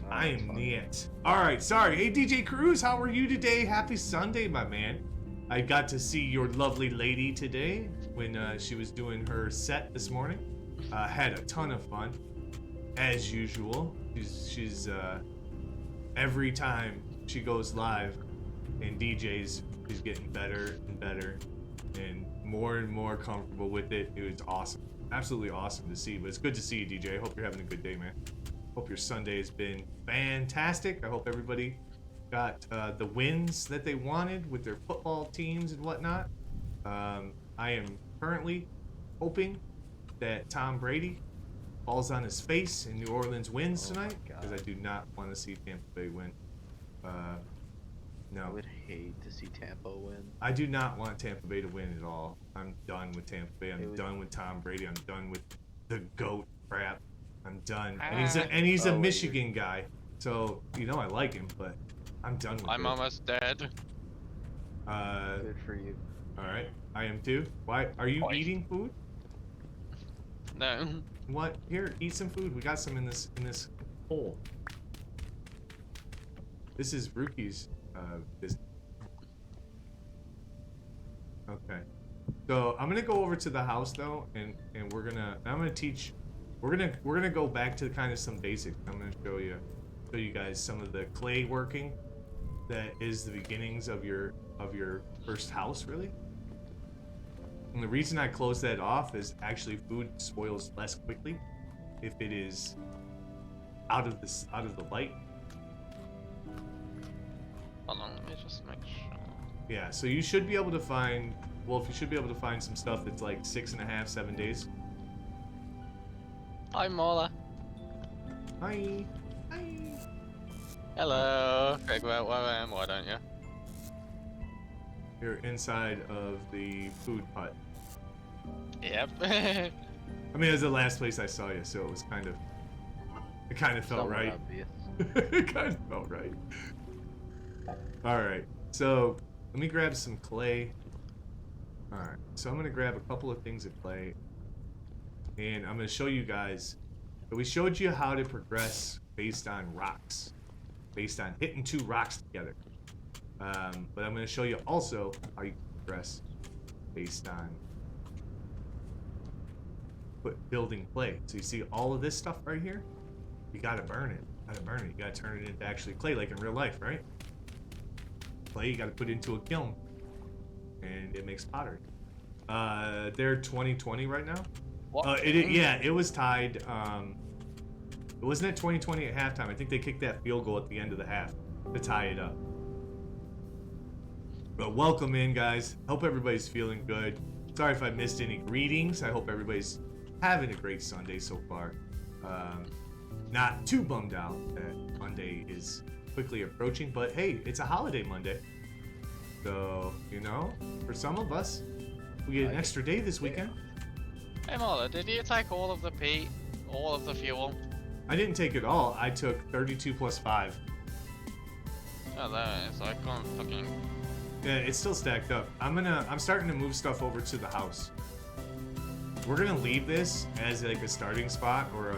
Oh, I that's am fun. not. Alright, sorry. Hey, DJ Cruz, how are you today? Happy Sunday, my man. I got to see your lovely lady today when she was doing her set this morning. Had a ton of fun, as usual. She's every time she goes live and DJs, He's getting better and better and more comfortable with it. It was awesome. Absolutely awesome to see. But it's good to see you, DJ. I hope you're having a good day, man. Hope your Sunday has been fantastic. I hope everybody got the wins that they wanted with their football teams and whatnot. I am currently hoping that Tom Brady falls on his face and New Orleans wins tonight, because I do not want to see Tampa Bay win. I No, would hate to see Tampa win. I do not want Tampa Bay to win at all. I'm done with Tampa Bay. I'm It would- done with Tom Brady. I'm done with the GOAT crap. I'm done. And he's a Oh, Michigan guy, so you know I like him, but I'm done with I'm it. almost dead. Good for you. All right, I am too. Why are you Boy. eating food? No. What? Here, eat some food. We got some in this hole. This is Ruki's business. Okay. So I'm gonna go over to the house though, and I'm gonna teach. We're gonna go back to kind of some basics. I'm gonna show you guys some of the clay working that is the beginnings of your first house, really. And the reason I close that off is actually food spoils less quickly if it is out of the light. Hold on, let me just make sure. Yeah, so you should be able to find, Wolf, you should be able to find some stuff that's like 6.5, 7 days. Hi, Mola. Hi. Hi. Hello. Figure out where I am, why don't you? You're inside of the food hut. Yep. I mean, it was the last place I saw you, so it was kind of felt Somewhat right. obvious. It kind of felt right. Alright, so let me grab some clay. Alright, so I'm going to grab a couple of things of clay. And I'm going to show you guys. So we showed you how to progress based on rocks. Based on hitting 2 rocks together. But I'm going to show you also how you progress based on building clay. So you see all of this stuff right here? You got to burn it. You got to turn it into actually clay like in real life, right? Clay you got to put into a kiln, and it makes pottery. They're 2020 right now. What? Yeah, it was tied. It wasn't at 2020 at halftime. I think they kicked that field goal at the end of the half to tie it up. But welcome in, guys. Hope everybody's feeling good. Sorry if I missed any greetings. I hope everybody's having a great Sunday so far. Not too bummed out that Monday is quickly approaching, but hey, it's a holiday Monday. So, you know, for some of us, we get an extra day this weekend. Hey, Mola, did you take all of the peat? All of the fuel? I didn't take it all. I took 32 plus 5. Oh, there it is. I can't fucking... Yeah, it's still stacked up. I'm starting to move stuff over to the house. We're gonna leave this as like a starting spot or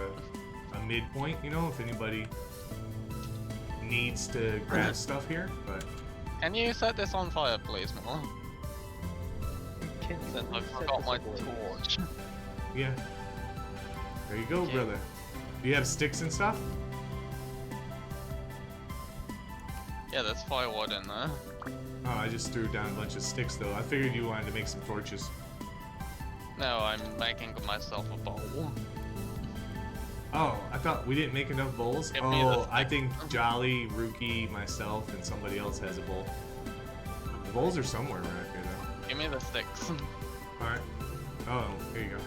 a midpoint, you know, if anybody needs to grab stuff here, but Can you set this on fire, please, Mola? Can you Since I set forgot this my aboard? torch. yeah. There you go, Okay. brother. Do you have sticks and stuff? Yeah, there's firewood in there. Oh, I just threw down a bunch of sticks though. I figured you wanted to make some torches. No, I'm making myself a bowl. Oh, I thought we didn't make enough bowls. Give me the Oh, I stick. think Jolly, Rookie, myself, and somebody else has a bowl. The bowls are somewhere around here though. Give me the sticks. Alright. Oh, here you go.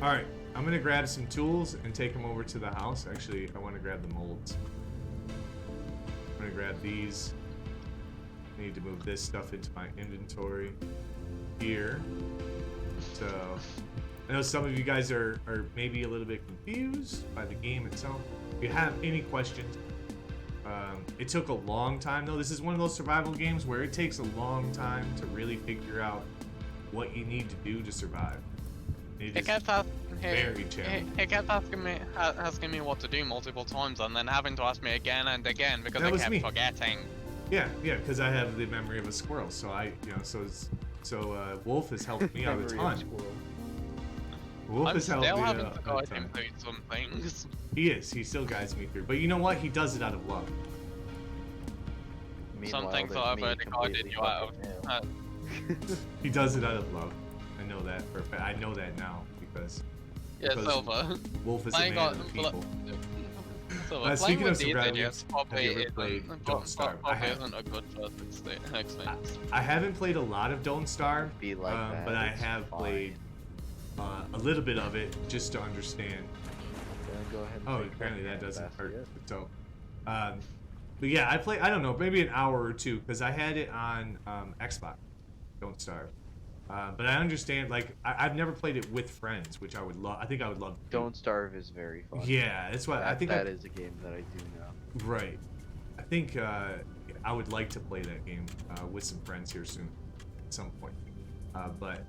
Alright, I'm gonna grab some tools and take them over to the house. Actually, I want to grab the molds. I'm gonna grab these. I need to move this stuff into my inventory here. So, I know some of you guys are maybe a little bit confused by the game itself. If you have any questions, it took a long time though. This is one of those survival games where it takes a long time to really figure out what you need to do to survive. It He is kept asking, very challenging. he kept asking me what to do multiple times, and then having to ask me again and again because That I was kept me. forgetting. Yeah, because I have the memory of a squirrel, so Wolf has helped me out a Memory of ton. squirrel. Wolf I'm has helped still me having a to guide ton. him through some things. He is. He still guides me through. But you know what? He does it out of love. Meanwhile, Things there's I've me already guided completely you out of. fucking him. He does it out of love. I know that for a fact. I know that now because Yeah, Because Silver. Wolf is a Playing man on- of the people. Silver, Speaking playing of with some these rally idiots games, have probably you ever isn't, played Don't Starve? I probably have. isn't a good first experience. I haven't played a lot of Don't Starve, Be like that. but I it's have fine. played a little bit of it just to understand. Then go ahead and Oh, take apparently that doesn't basket. hurt. So, but yeah, I play. I don't know, maybe an hour or two because I had it on Xbox. Don't Starve. But I understand. Like, I've never played it with friends, which I would love. I think I would love. To do. Don't Starve is very fun. Yeah, that's what I think. That is a game that I do know. Right. I think I would like to play that game with some friends here soon, at some point. But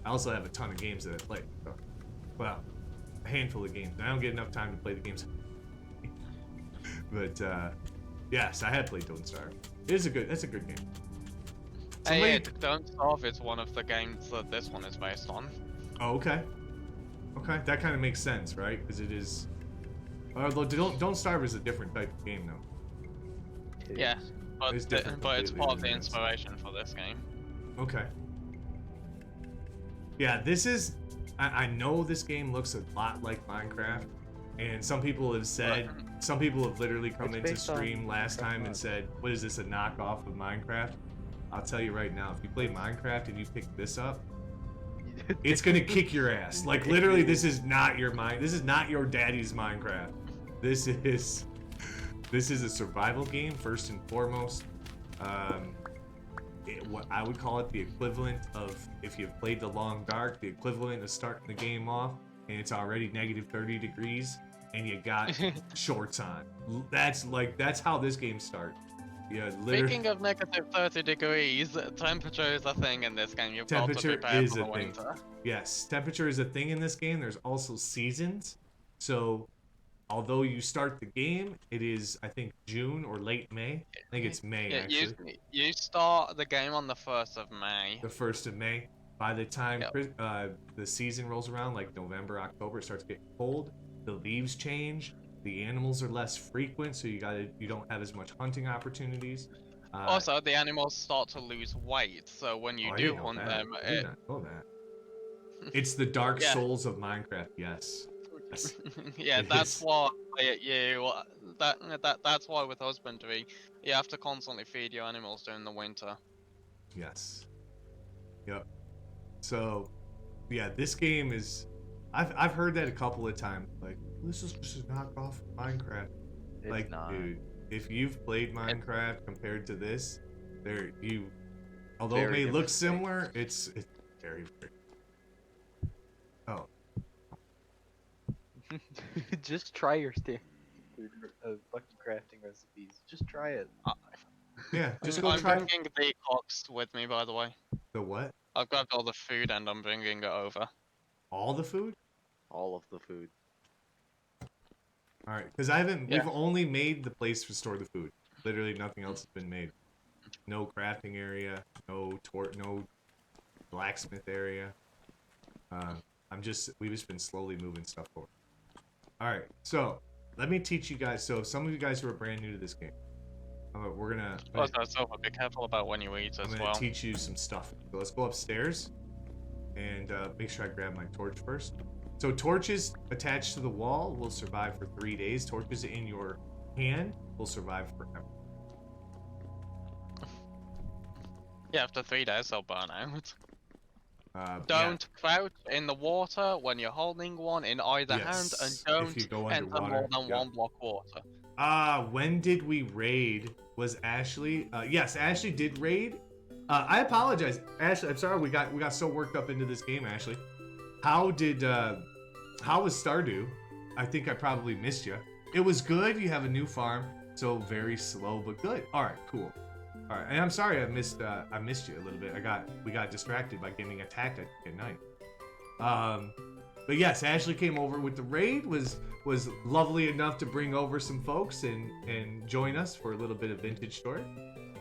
I also have a ton of games that I play. So, well, a handful of games. I don't get enough time to play the games. But yes, I have played Don't Starve. That's a good game. Hey, Don't Starve is one of the games that this one is based on. Oh, okay. Okay, that kind of makes sense, right? Because it is. Although Don't Starve is a different type of game, though. It Yeah, is. but, It's different it's completely part of the than this. inspiration for this game. Okay. Yeah, this is. I know this game looks a lot like Minecraft, and some people have said. Some people have literally come It's into based on stream last Minecraft time and mods. said, "What is this? A knockoff of Minecraft?" I'll tell you right now, if you play Minecraft and you pick this up, it's gonna kick your ass. Like literally, this is not your mind. This is not your daddy's Minecraft. This is a survival game first and foremost. What I would call it the equivalent of if you've played The Long Dark, the equivalent of starting the game off and it's already negative 30 degrees and you got shorts on. That's how this game starts. Yeah, literally. Speaking of negative 30 degrees, temperature is a thing in this game. You've got to Temperature prepare is for the a thing. winter. Yes, temperature is a thing in this game. There's also seasons. So, although you start the game, it is, I think, June or late May. I think it's May, Yeah, actually. you start the game on the 1st of May. The 1st of May. By the time Yep. the season rolls around, like November, October, it starts getting cold. The leaves change. The animals are less frequent, so you don't have as much hunting opportunities. Also, the animals start to lose weight, so when you I do didn't know hunt that. them, I did not know that. It's the Dark Yeah. Souls of Minecraft. Yes. Yes. yeah, It that's is. why that's why with husbandry, you have to constantly feed your animals during the winter. Yes. Yep. So, yeah, this game is. I've heard that a couple of times. Like, this is just a knockoff of Minecraft. It's Like, not. dude, if you've played Minecraft compared to this, although it Very may look different similar, it's very. Oh, Just try your standard fucking crafting recipes. Just try it. yeah. Just go I'm try bringing the clocks with me, by the way. the what? I've grabbed all the food and I'm bringing it over. All the food? All of the food. All right, because I haven't. Yeah. We've only made the place to store the food. Literally nothing else has been made. No crafting area. No blacksmith area. We've just been slowly moving stuff forward. All right, so let me teach you guys. So some of you guys who are brand new to this game, we're gonna. Also, Silver, be careful about when you eat I'm as gonna well. teach you some stuff. So let's go upstairs and make sure I grab my torch first. So torches attached to the wall will survive for 3 days. Torches in your hand will survive forever. Yeah, after 3 days they'll burn out. Yeah. Don't crouch in the water when you're holding one in either hand, Yes, and if don't you go enter underwater, more than yeah. 1 block water. When did we raid? Was Ashley? Yes, Ashley did raid. I apologize, Ashley. I'm sorry we got so worked up into this game, Ashley. How was Stardew? I think I probably missed you. It was good. You have a new farm, so very slow but good. All right, cool. All right, and I'm sorry I missed you a little bit. We got distracted by getting attacked at night. But yes, Ashley came over with the raid. Was lovely enough to bring over some folks and join us for a little bit of vintage story.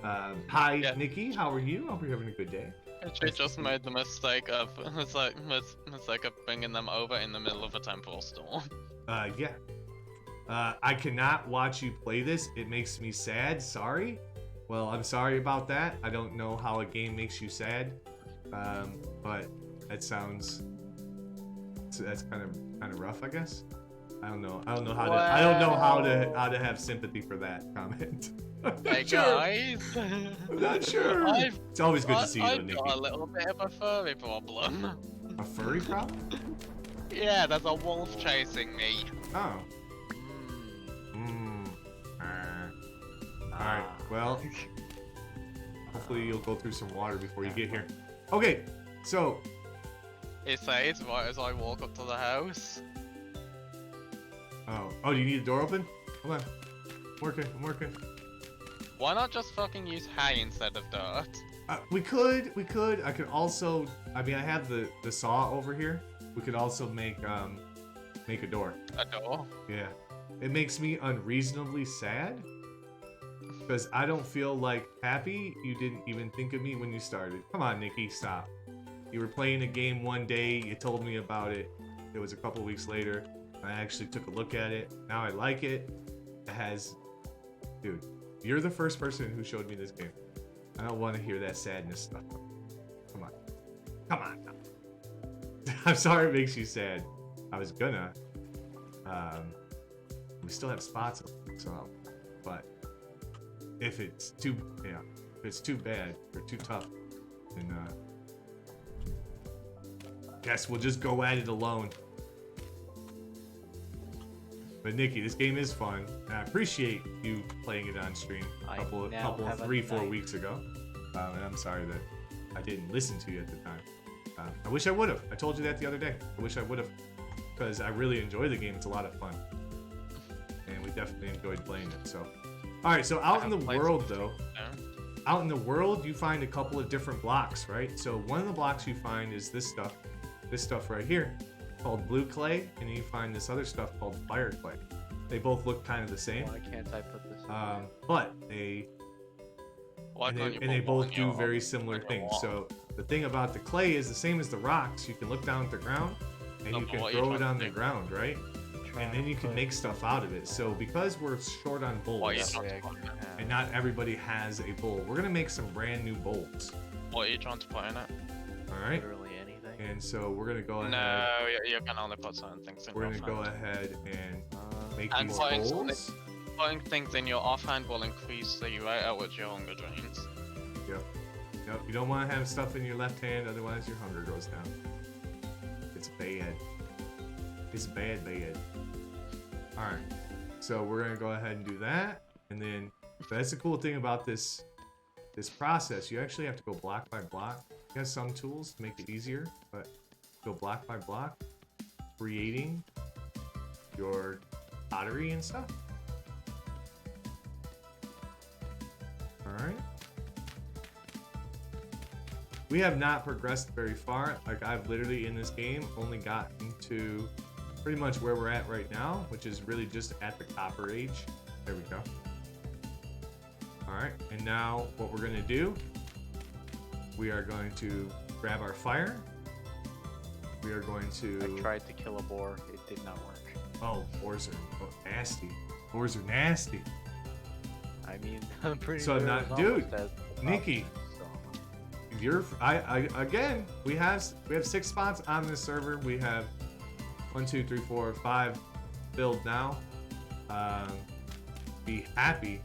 Hi, Yeah. Nikki. How are you? Hope you're having a good day. She just made the mistake of mistake of bringing them over in the middle of a temporal storm. Yeah. I cannot watch you play this. It makes me sad. Sorry. Well, I'm sorry about that. I don't know how a game makes you sad, but that sounds. That's kind of rough, I guess. I don't know how to. I don't know how to have sympathy for that comment. I'm not Hey sure. guys, I'm not sure. It's always good to see you, though, I've Nikki. got a little bit of a furry problem. A furry problem? Yeah, there's a wolf chasing me. Oh. Alright, well, hopefully you'll go through some water before you get here. Okay, so, It says right as I walk up to the house. oh, do you need the door open? Hold on. I'm working. Why not just fucking use hay instead of dirt? We could. I could also, I mean, I have the saw over here. We could also make a door. A door? Yeah. It makes me unreasonably sad. Because I don't feel like happy. You didn't even think of me when you started. Come on, Nikki, stop. You were playing a game one day, you told me about it. It was a couple weeks later. I actually took a look at it. Now I like it. It has... Dude, you're the first person who showed me this game. I don't want to hear that sadness stuff. Come on now. I'm sorry it makes you sad. I was gonna. We still have spots open, so... But... If it's too bad or too tough, then guess we'll just go at it alone. But Nikki, this game is fun, and I appreciate you playing it on stream a couple, 3-4 weeks ago. And I'm sorry that I didn't listen to you at the time. I wish I would have. I told you that the other day. I wish I would have, because I really enjoy the game. It's a lot of fun, and we definitely enjoyed playing it. So. All right, so out in the world, though, out in the world, you find a couple of different blocks, right? So one of the blocks you find is this stuff right here, called blue clay, and you find this other stuff called fire clay. They both look kind of the same. Why can't I put this in? But they both do very similar things. So the thing about the clay is the same as the rocks. You can look down at the ground, and you can throw it on the ground, right? And then you can make stuff out of it. So because we're short on bowls, and not everybody has a bowl, we're gonna make some brand new bowls. What are you trying to put in it? All right. Literally anything. And so we're gonna go ahead. No, you can only put certain things in We're your gonna go offhand. ahead and make And these putting bowls. Putting things in your offhand will increase the rate at which your hunger drains. Yep. You don't want to have stuff in your left hand, otherwise your hunger goes down. It's bad. It's bad. Alright, so we're gonna go ahead and do that, and then that's the cool thing about this process. You actually have to go block by block. You have some tools to make it easier, but go block by block, creating your pottery and stuff. Alright. We have not progressed very far. Like, I've literally in this game only gotten to pretty much where we're at right now, which is really just at the copper age. There we go. Alright, and now what we're gonna do, we are going to grab our fire. We are going to... I tried to kill a boar. It did not work. Oh, boars are nasty. Boars are nasty. I mean, I'm pretty So sure not- it's dude, almost as Nikki. so. Again, we have 6 spots on this server. We have 1, 2, 3, 4, 5 filled now. Be happy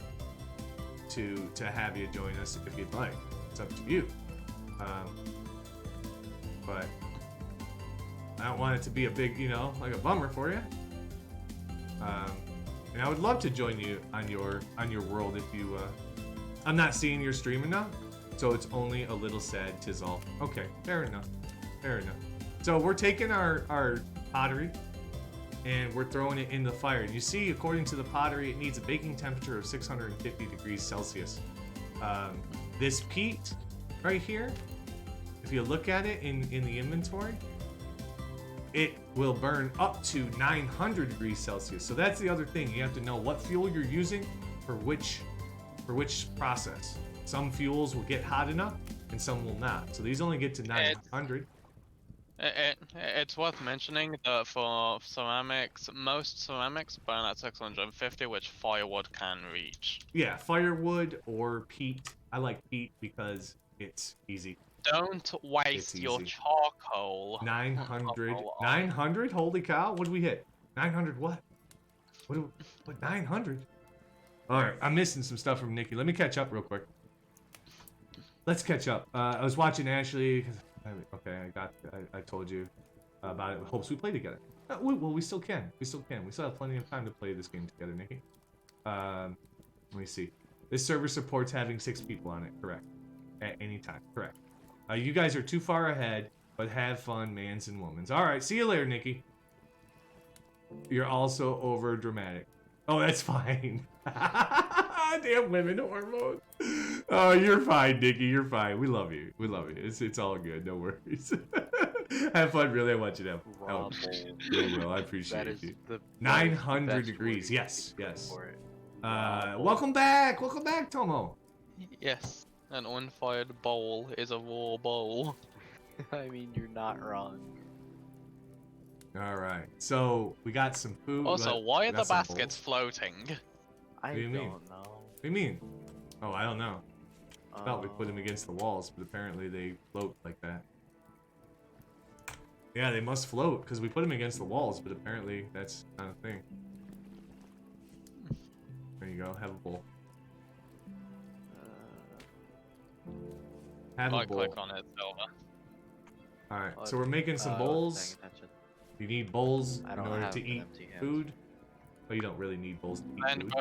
to have you join us if you'd like. It's up to you. But I don't want it to be a big, like a bummer for you. And I would love to join you on your world if you. I'm not seeing your stream enough, so it's only a little sad. 'Tis all. Okay, fair enough. So we're taking our pottery and we're throwing it in the fire. And you see, according to the pottery, it needs a baking temperature of 650 degrees Celsius. This peat right here, if you look at it in the inventory, it will burn up to 900 degrees Celsius. So that's the other thing. You have to know what fuel you're using for which process. Some fuels will get hot enough, and some will not. So these only get to 900. It's worth mentioning that for ceramics, most ceramics burn at 650, which firewood can reach. Yeah, firewood or peat. I like peat because it's easy. Don't waste your easy. charcoal. 900. on- 900? Holy cow! What did we hit? 900 what? What 900? Alright, I'm missing some stuff from Nikki. Let me catch up real quick. Let's catch up. I was watching Ashley. Okay, I told you about it. Hopes we play together. Well, we still can. We still have plenty of time to play this game together, Nikki. Let me see. This server supports having 6 people on it. Correct. At any time. Correct. You guys are too far ahead, but have fun, mans and womans. All right. See you later, Nikki. You're also over dramatic. Oh, that's fine. Damn women hormones. Oh, you're fine, Nikki. You're fine. We love you. We love you. It's all good. No worries. Have fun, really. I want you to have fun. You will. I appreciate you. 900 degrees. Yes, yes. Welcome back. Welcome back, Tomo. Yes, an unfired bowl is a raw bowl. I mean, you're not wrong. All right. So we got some food. Also, why are the baskets floating? I do you mean? don't know. What do you mean? Oh, I don't know. I thought we put them against the walls, but apparently they float like that. Yeah, they must float, because we put them against the walls, but apparently that's not a thing. There you go, have a bowl. Have a bowl. Click on it, Silver. Alright, so we're making some bowls. You need bowls in order to eat food. Well, you don't really need bowls to eat food.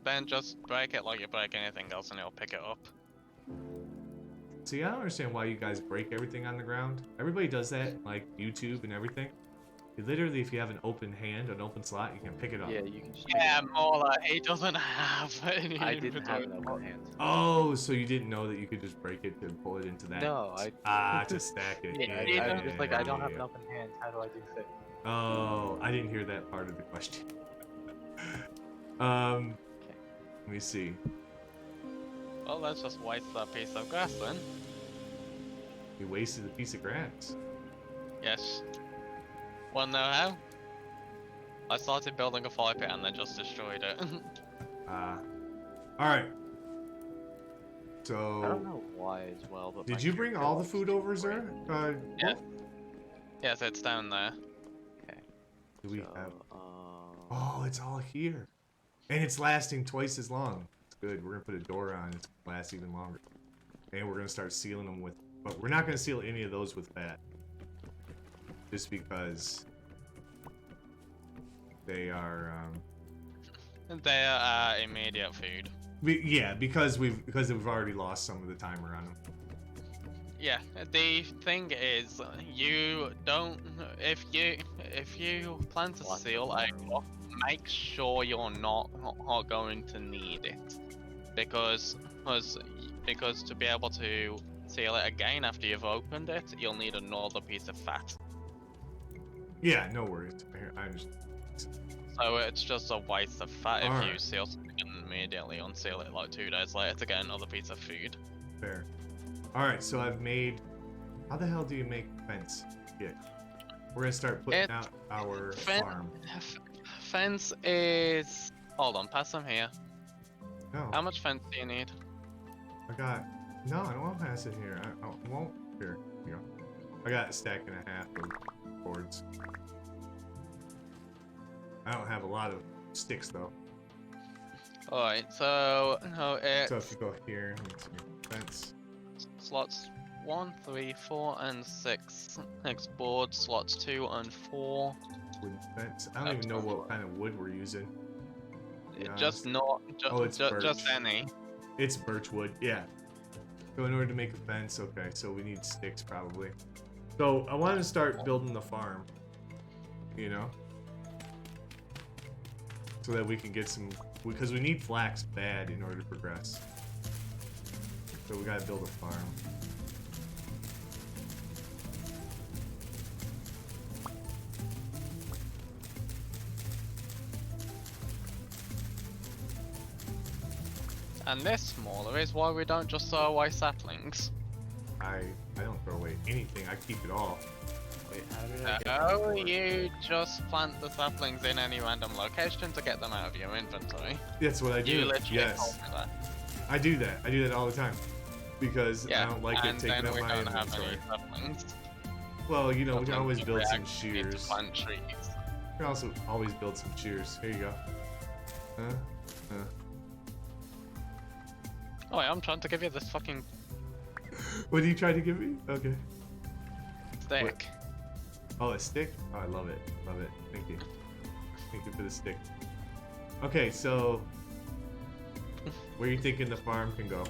Then just break it like you break anything else and it'll pick it up. See, I don't understand why you guys break everything on the ground. Everybody does that, like YouTube and everything. You literally, if you have an open hand, an open slot, you can pick it up. Yeah, you can just Mola, he doesn't have any I didn't have an open hand. Oh, so you didn't know that you could just break it to pull it into that? No, to stack it. I was like, I don't have an open hand. How do I do things? Oh, I didn't hear that part of the question. Let me see. Well, let's just waste that piece of grass then. You wasted a piece of grass. Yes. Wanna know how? I started building a fire pit and then just destroyed it. Alright. I So... don't know why as well, but Did you bring all the food over, Zer? Yeah. Yes, it's down there. Okay. Do we have... Oh, it's all here. And it's lasting twice as long. It's good. We're gonna put a door on. It's gonna last even longer. And we're gonna start sealing them with... But we're not gonna seal any of those with fat. Just because... They are, They are immediate food. Yeah, because we've already lost some of the timer on them. Yeah, the thing is, you don't. If you plan to seal a block, make sure you're not going to need it, because to be able to seal it again after you've opened it, you'll need another piece of fat. Yeah, no worries. I understand. So it's just a waste of fat if you Alright. seal something and immediately unseal it like 2 days later to get another piece of food. Fair. Alright, so I've made... How the hell do you make fence? Yeah. We're gonna start putting out our farm. Fence is... Hold on, pass them here. No. How much fence do you need? I got... No, I don't want to pass it here. I won't... Here. Here you go. I got a stack and a half of boards. I don't have a lot of sticks, though. Alright, so... No, it's... So if you go here, let's see, fence. Slots 1, 3, 4, and 6. Next board, slots 2 and 4. Wooden fence. I don't even know what kind of wood we're using. Just not... just any. It's birch wood, yeah. So in order to make a fence, okay, so we need sticks probably. So I want to start building the farm, you know? So that we can get some, because we need flax bad in order to progress. So we gotta build a farm. and this smaller is why we don't just throw away saplings. I don't throw away anything. I keep it all. Wait, how did I get Oh, that? you just plant the saplings in any random location to get them out of your inventory. That's what I do. You literally Yes, told me that. I do that. I do that all the time because I Yeah, don't like it and taking then up we my don't have inventory. any saplings. Well, you know, we can Saplings always that build we some actually need to shears. plant trees. We can also always build some shears. Here you go. Huh? Oh, wait, I'm trying to give you this fucking What did you try to give me? Okay. stick. Oh, a stick? Oh, I love it. Love it. Thank you. Thank you for the stick. Okay, so where you thinking the farm can go?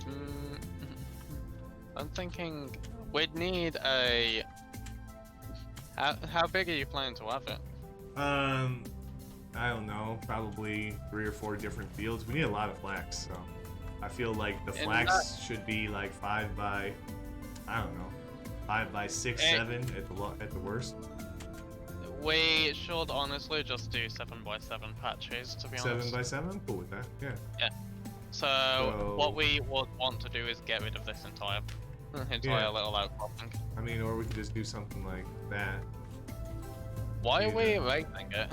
Mm, I'm thinking we'd need a. How big are you planning to have it? I don't know, probably 3 or 4 different fields. We need a lot of flax, so I feel like the And flax should be like 5 by, I don't know, 5 by 6, Eh. 7 at the worst. We should honestly just do 7x7 patches, to be 7 honest. by 7. I'm cool with that. Yeah. So what we would want to do is get rid of this entire Yeah. little outcropping. I mean, or we could just do something like that. Why are we Yeah. raising it?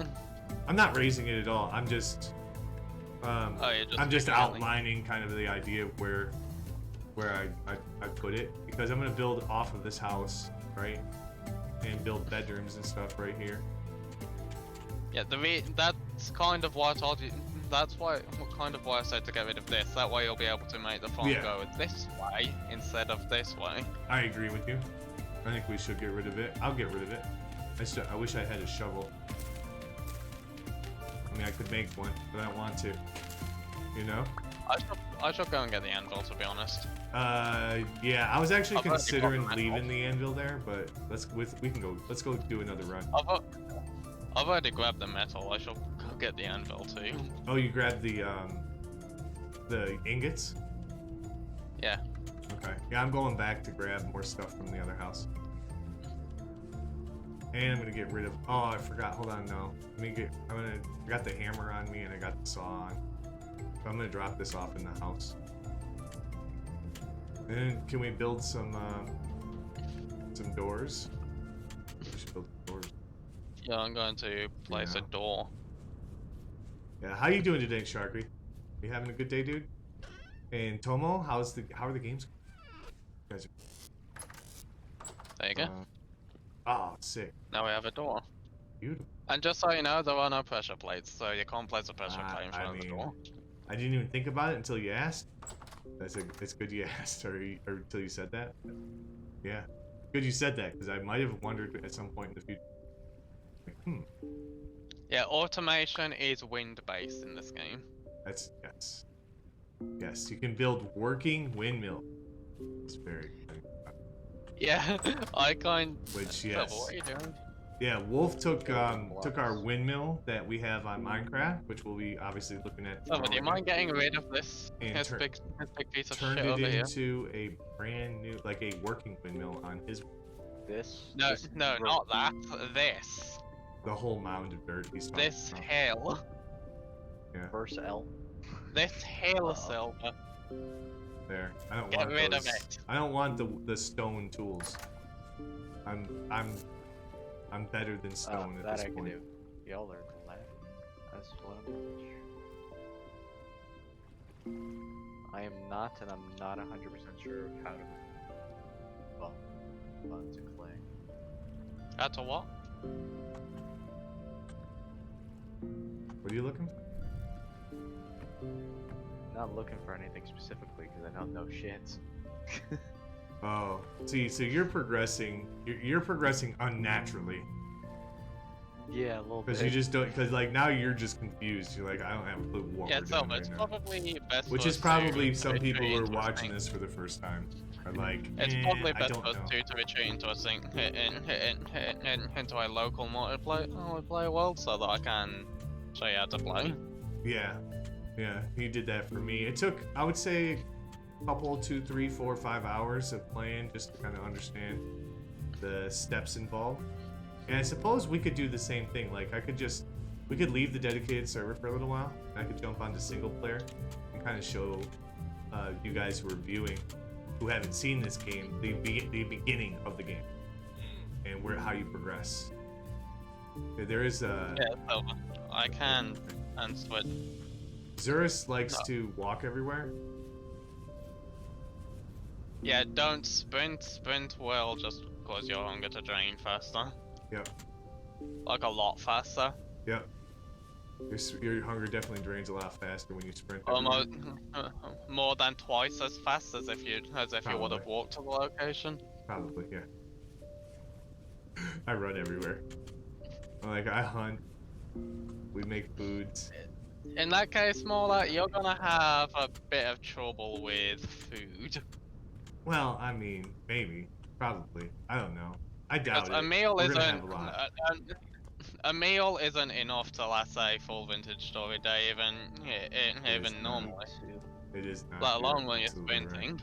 I'm not raising it at all. I'm just, Oh, you're just I'm just making it like- outlining kind of the idea of where I put it, because I'm gonna build off of this house, right, and build bedrooms and stuff right here. Yeah, that's kind of why I told you. That's why kind of why I said to get rid of this. That way you'll be able to make the farm Yeah. go this way instead of this way. I agree with you. I think we should get rid of it. I'll get rid of it. I wish I had a shovel. I mean, I could make one, but I don't want to. You know? I should go and get the anvil, to be honest. Yeah. I was actually I've already got considering the leaving anvil. the anvil there, but we can go. Let's go do another run. I've already grabbed the metal. I shall go get the anvil too. Oh, you grabbed the ingots? Yeah. Okay. Yeah, I'm going back to grab more stuff from the other house. And I'm gonna get rid of. Oh, I forgot. Hold on, no. I got the hammer on me and I got the saw on. So I'm gonna drop this off in the house. And then can we build some doors? We should build doors. Yeah, I'm going to place Yeah. a door. Yeah. How you doing today, Sharky? You having a good day, dude? And Tomo, how are the games? You guys There you go. oh, sick. Now we have a door. Beautiful. And just so you know, there are no pressure plates, so you can't place a pressure plate in I front of the mean, door. I didn't even think about it until you asked. It's good you asked, or until you said that. Yeah, good you said that, because I might have wondered at some point in the future. Like, Yeah, automation is wind-based in this game. that's yes. You can build working windmill. It's very exciting. Yeah, I kind. Which Trouble, yes, what are you doing? yeah. Wolf took our blocks. windmill that we have on Minecraft, which we'll be obviously looking at. So, do you tomorrow mind getting rid of this? And This turn- big piece of turned shit it over here. into a brand new, like a working windmill on his. This? No, this no, ro- not that. This. The whole mound of dirt he's talking This about. hill. Verse L. This hill, Uh-oh. Silver. There. I don't Get want rid those. of it. I don't want the stone tools. I'm better than stone at that this I can point. do. Y'all are glad. That's what I am not, and I'm not 100% sure of how to bond to clay. That's a what? What are you looking for? Not looking for anything specifically because I don't know shit. Oh, see, so you're progressing. You're progressing unnaturally Yeah, a little bit. because you just don't. Because like now you're just confused. You're like, I don't have a clue what Yeah, we're Silver. doing It's right now. probably best. Which for is us probably to some people retreat who are into a watching thing. this for the first time are like, It's probably I best don't for us know. to retreat into a thing into a local multiplayer world so that I can show you how to play. Yeah, he did that for me. It took, I would say, a couple, 2, 3, 4, 5 hours of playing just to kind of understand the steps involved. And I suppose we could do the same thing. Like, I could just we could leave the dedicated server for a little while. And I could jump onto single player and kind of show you guys who are viewing, who haven't seen this game, the beginning of the game and how you progress. There is a. Yeah, so I can and switch. Zurus likes to walk everywhere. Yeah, don't sprint. Sprint will just cause your hunger to drain faster. Yep. Like a lot faster. Yep. Your hunger definitely drains a lot faster when you sprint. everywhere. Almost more than twice as fast as if you would have Probably. walked to the location. Probably, yeah. I run everywhere. Like, I hunt. We make foods. In that case, Mola, you're gonna have a bit of trouble with food. Well, I mean, maybe. Probably. I don't know. I doubt it. A meal We're gonna isn't have a lot. a meal isn't enough to last a full vintage story day, even not. normally. It is not. Let alone when you're absolutely right. sprinting.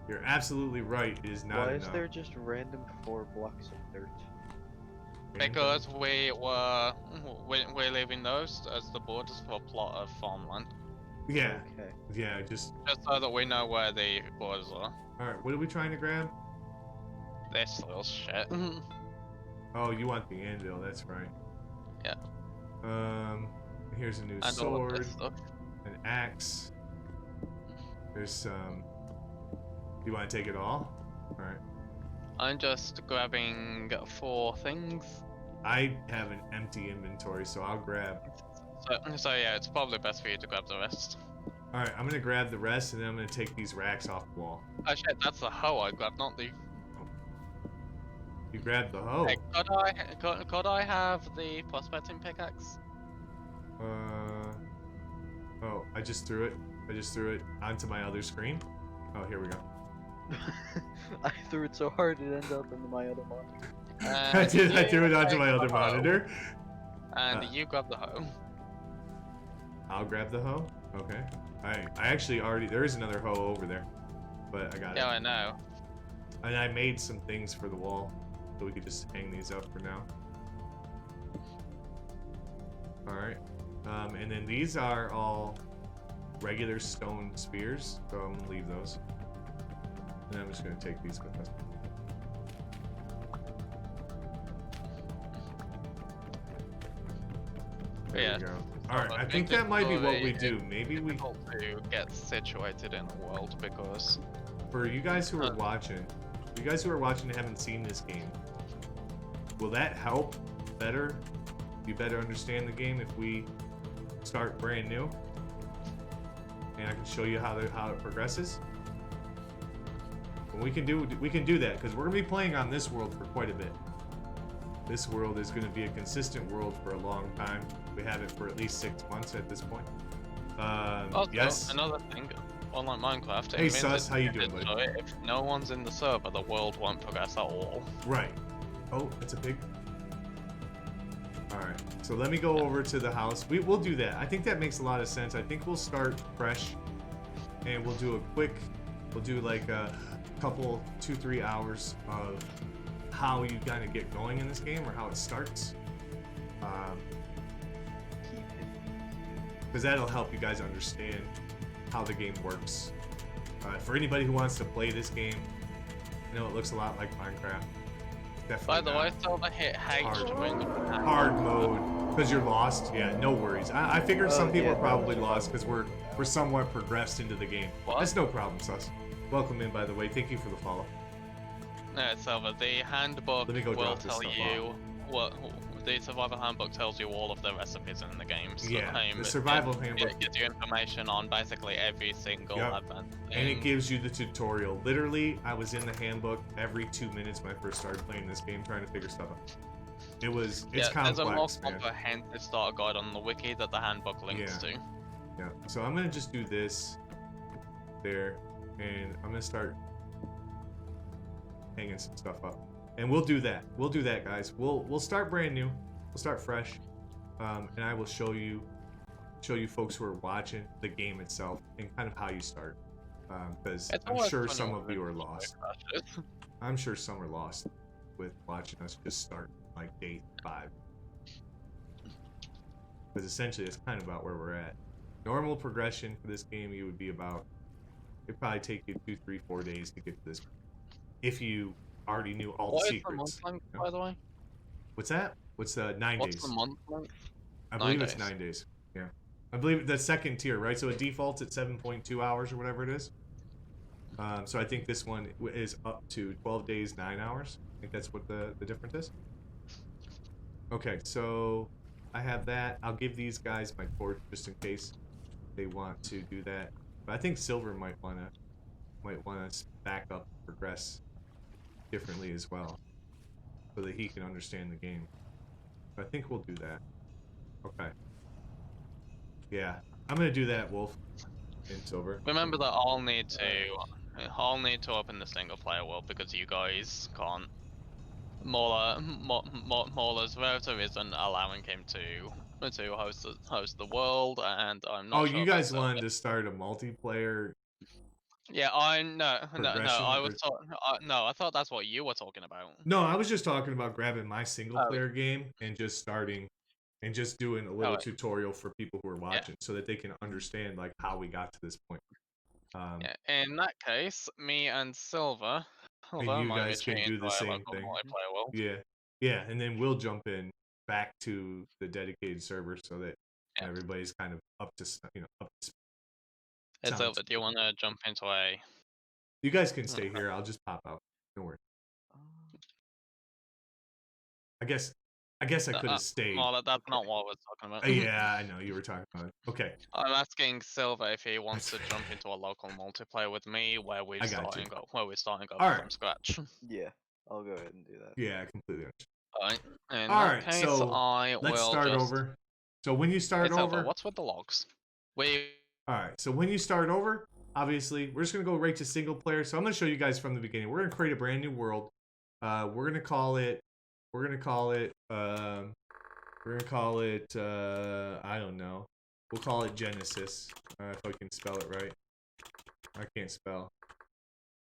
You're absolutely right. It is not Why enough. is there just random 4 blocks of dirt? Because we're leaving those as the borders for a plot of farmland, Yeah. Okay. Yeah, just... just so that we know where the borders are. Alright, what are we trying to grab? This little shit. Oh, you want the anvil, that's right. Yeah. Here's a new And all of sword, this stuff. an axe. There's some... You want to take it all? Alright. I'm just grabbing 4 things. I have an empty inventory, so I'll grab... So yeah, it's probably best for you to grab the rest. Alright, I'm gonna grab the rest, and then I'm gonna take these racks off the wall. Oh shit, that's the hoe I grabbed, not the... You grabbed the hoe. Hey, could I have the prospecting pickaxe? Oh, I just threw it. I just threw it onto my other screen. Oh, here we go. I threw it so hard it ended up in my other monitor. I threw it onto take my other the hoe, monitor. And Uh. you grab the hoe. I'll grab the hoe. Okay. I actually already... There is another hoe over there. But I got Yeah, it. I know. And I made some things for the wall. So we could just hang these up for now. Alright. And then these are all regular stone spears. So I'm gonna leave those. And I'm just gonna take these with us. There Yeah. we go. Alright, I think think that might be what we it's do. Maybe we... Difficult to get situated in the world because For you guys who are watching, you guys who are watching and haven't seen this game, will that help better? You better understand the game if we start brand new, and I can show you how it progresses. And we can do that because we're gonna be playing on this world for quite a bit. This world is gonna be a consistent world for a long time. We have it for at least 6 months at this point. also Yes. another thing, unlike Minecraft, it Hey, means Sus, that how you doing, buddy? if no one's in the server, the world won't progress at all. Right. Oh, it's a pig. Alright, so let me go over to the house. We'll do that. I think that makes a lot of sense. I think we'll start fresh. And we'll do like a couple, 2-3 hours of how you kind of get going in this game or how it starts. Because that'll help you guys understand how the game works. For anybody who wants to play this game, I know it looks a lot like Minecraft. Definitely By the not. way, Silver hit H Hard. during the Hard mode because you're lost. Yeah, no worries. I figured some Oh, people yeah, are probably no, lost because we're somewhat progressed into the game. What? That's no problem, Sus. Welcome in, by the way. Thank you for the follow. No, Silver, the handbook Let me go will drop this tell stuff you what the survival handbook tells you all of the recipes in the game. So, Yeah, the it- survival handbook. It gives you information on basically every single Yep. event. And it gives you the tutorial. Literally, I was in the handbook every 2 minutes when I first started playing this game, trying to figure stuff out. It's There's a more complex, man. comprehensive starter guide on the wiki that the handbook links to. Yeah. So I'm gonna just do this there, and I'm gonna start hanging some stuff up, and we'll do that. We'll do that, guys. We'll start brand new. We'll start fresh, and I will show you folks who are watching the game itself and kind of how you start. Because It's I'm always sure fun some when of you are people lost. crashes. I'm sure some are lost with watching us just start like day 5. Because essentially, that's kind of about where we're at. Normal progression for this game, you would be about. It'd probably take you 2, 3, 4 days to get to this. If you already knew all the What is the month secrets. length, you know? by the way? What's that? What's 9 What's days? the month length? I 9 believe it's days. 9 days. Yeah. I believe the second tier, right? So it defaults at 7.2 hours or whatever it is. So I think this one is up to 12 days, 9 hours. I think that's what the difference is. Okay, so I have that. I'll give these guys my torch just in case they want to do that. But I think Silver might wanna back up, progress differently as well, so that he can understand the game. But I think we'll do that. Okay. Yeah, I'm gonna do that, Wolf and Silver. Remember that I'll need to open the single player world because you guys can't. Mauler's router isn't allowing him to host the world, and I'm not Oh, sure you about guys Silver. wanted to start a multiplayer? Yeah, no. Progression I or- was talking. No, I thought that's what you were talking about. No, I was just talking about grabbing my single player game and just starting and just doing a little Oh, tutorial for people who are watching so that they can understand like how we got to this point. Yeah, in that case, me and Silver, although you might guys can change do the our same local thing. multiplayer world. Yeah, and then we'll jump in back to the dedicated server so that Yeah. everybody's kind of up to up to Hey, sounds Silver, do you want to jump into a? You guys can stay here. I'll just pop out. Don't worry. I guess I could have stayed. Well, that's not what I was talking about. Yeah, I know you were talking about it. Okay. I'm asking Silver if he wants to jump into a local multiplayer with me, where we're I got starting you. over Alright. from scratch. Yeah, I'll go ahead and do that. Yeah, I completely understand. Alright. In All that right, case, so I let's will start just... over. So when you start Hey, Silver, over, what's with the logs? all right. So when you start over, obviously we're just gonna go right to single player. So I'm gonna show you guys from the beginning. We're gonna create a brand new world. We're gonna call it. I don't know. We'll call it Genesis. If I can spell it right. I can't spell.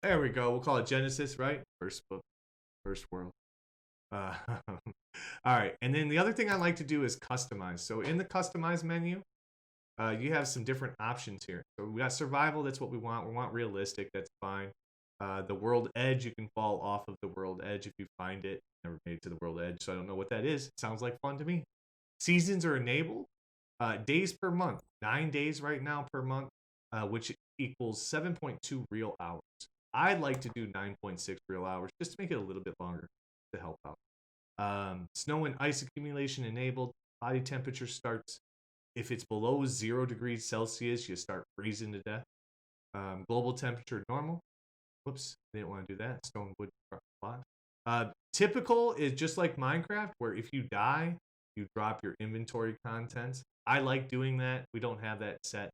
There we go. We'll call it Genesis, right? First book, first world. All right, and then the other thing I like to do is customize. So in the customize menu, you have some different options here. So we got survival. That's what we want. We want realistic. That's fine. The world edge, you can fall off of the world edge if you find it. Never made it to the world edge, so I don't know what that is. It sounds like fun to me. Seasons are enabled. Days per month, 9 days right now per month, which equals 7.2 real hours. I'd like to do 9.6 real hours just to make it a little bit longer to help out. Snow and ice accumulation enabled. Body temperature starts. If it's below 0 degrees Celsius, you start freezing to death. Global temperature normal. Whoops, I didn't want to do that. Stone, wood, block. Typical is just like Minecraft, where if you die, you drop your inventory contents. I like doing that. We don't have that set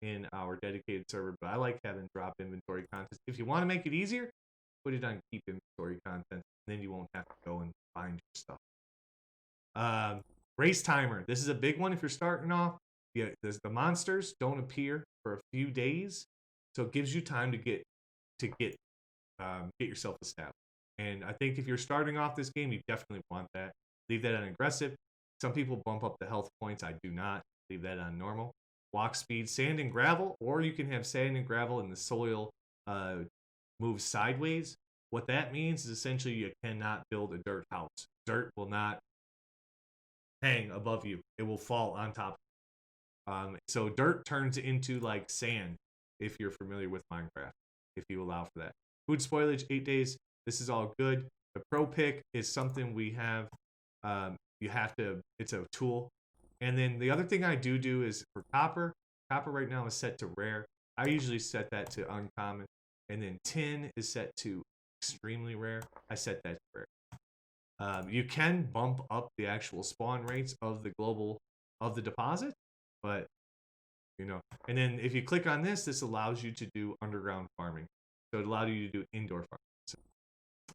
in our dedicated server, but I like having drop inventory contents. If you want to make it easier, put it on keep inventory contents, and then you won't have to go and find your stuff. Race timer. This is a big one if you're starting off. Yeah, the monsters don't appear for a few days, so it gives you time to get yourself established. And I think if you're starting off this game, you definitely want that. Leave that on aggressive. Some people bump up the health points. I do not. Leave that on normal. Walk speed, sand and gravel, or you can have sand and gravel and the soil moves sideways. What that means is essentially you cannot build a dirt house. Dirt will not hang above you. It will fall on top. So dirt turns into like sand if you're familiar with Minecraft, if you allow for that. Food spoilage, 8 days. This is all good. The pro pick is something we have. You have to, it's a tool. And then the other thing I do is for copper. Copper right now is set to rare. I usually set that to uncommon. And then tin is set to extremely rare. I set that to rare. You can bump up the actual spawn rates of the deposit, but and then if you click on this allows you to do underground farming. So it allows you to do indoor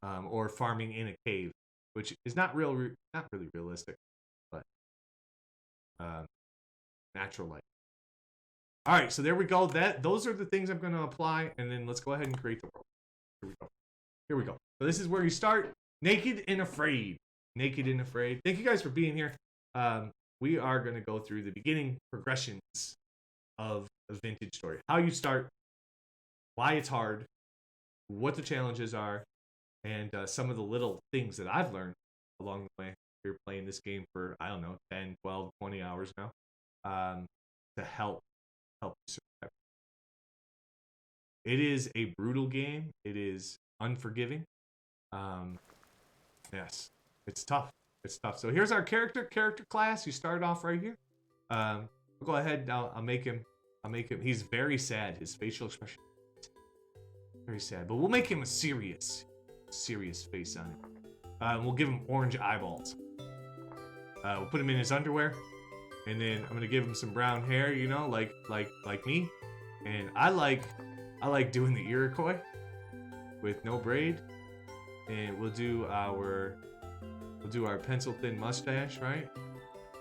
farming, or farming in a cave, which is not really realistic, but natural light. All right, so there we go. Those are the things I'm going to apply, and then let's go ahead and create the world. Here we go. So this is where you start. Naked and afraid. Naked and afraid. Thank you guys for being here. we are going to go through the beginning progressions of a vintage story. How you start, why it's hard, what the challenges are, and some of the little things that I've learned along the way. You're playing this game for, I don't know, 10, 12, 20 hours now, to help you survive. It is a brutal game. It is unforgiving. Yes, it's tough. It's tough. So here's our character class. You start off right here. We'll go ahead. I'll make him. He's very sad. His facial expression, very sad. But we'll make him a serious face on it. We'll give him orange eyeballs. We'll put him in his underwear, and then I'm gonna give him some brown hair. You know, like me. And I like doing the Iroquois with no braid. And we'll do our pencil thin mustache, right?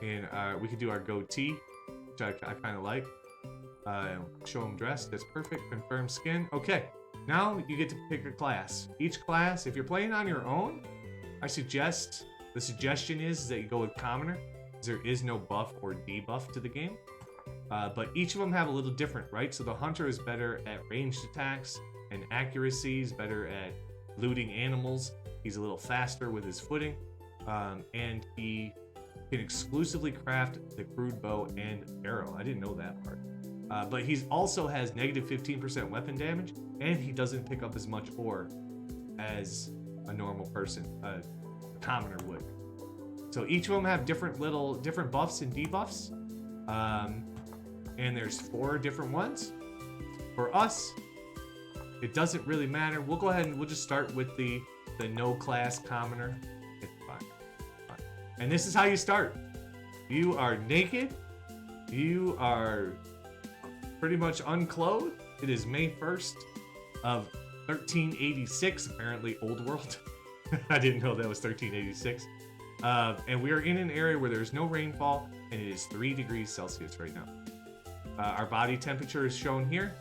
And we could do our goatee, which I kind of like. Show him dressed. That's perfect. Confirm skin. Okay. Now you get to pick a class. Each class, if you're playing on your own, the suggestion is that you go with commoner, because there is no buff or debuff to the game. But each of them have a little different, right? So the hunter is better at ranged attacks and accuracy. He's better at looting animals. He's a little faster with his footing, and he can exclusively craft the crude bow and arrow. I didn't know that part. But he also has negative 15% weapon damage, and he doesn't pick up as much ore as a normal person, a commoner would. So each of them have different buffs and debuffs, and there's 4 different ones. For us, it doesn't really matter. We'll go ahead and we'll just start with the no class commoner. It's fine. And this is how you start. You are naked. You are pretty much unclothed. It is May 1st of 1386, apparently old world. I didn't know that was 1386. And we are in an area where there's no rainfall, and it is 3 degrees Celsius right now. Our body temperature is shown here.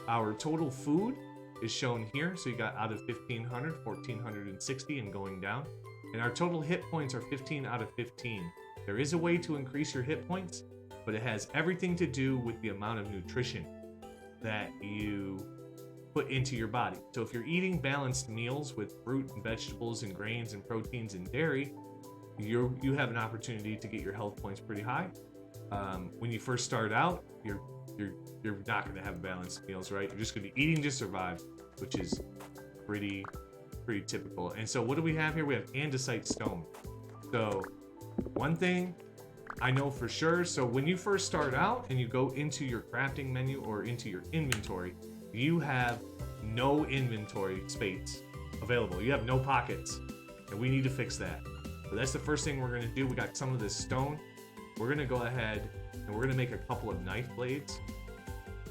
Our total food is shown here. So you got out of 1500, 1460 and going down. And our total hit points are 15 out of 15. There is a way to increase your hit points, but it has everything to do with the amount of nutrition that you put into your body. So if you're eating balanced meals with fruit and vegetables and grains and proteins and dairy, you have an opportunity to get your health points pretty high. When you first start out, you're not going to have balanced meals, right? You're just going to be eating to survive, which is pretty typical. And so what do we have here? We have andesite stone. So one thing I know for sure, so when you first start out and you go into your crafting menu or into your inventory, you have no inventory space available. You have no pockets, and we need to fix that. So that's the first thing we're going to do. We got some of this stone. We're going to go ahead and we're going to make a couple of knife blades.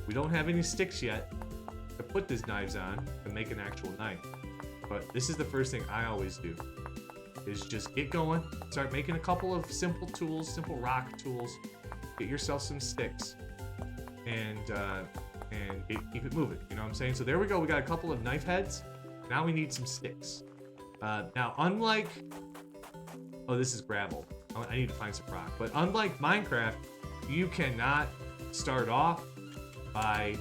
We don't have any sticks yet to put these knives on to make an actual knife. But this is the first thing I always do, is just get going, start making a couple of simple tools, simple rock tools, get yourself some sticks, and keep it moving. You know what I'm saying? So there we go. We got a couple of knife heads. Now we need some sticks. Now, unlike... Oh, this is gravel. I need to find some rock. But unlike Minecraft, you cannot start off by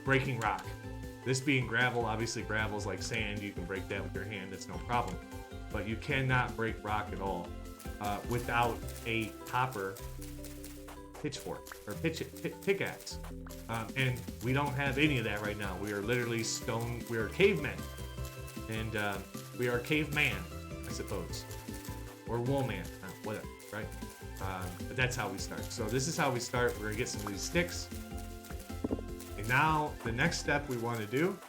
breaking rock. This being gravel, obviously gravel's like sand. You can break that with your hand. That's no problem. But you cannot break rock at all without a copper pitchfork or pickaxe. And we don't have any of that right now. We are literally stone. We are cavemen. And we are caveman, I suppose. Or woolman, whatever, right? But that's how we start. So this is how we start. We're gonna get some of these sticks. And now the next step we want to do,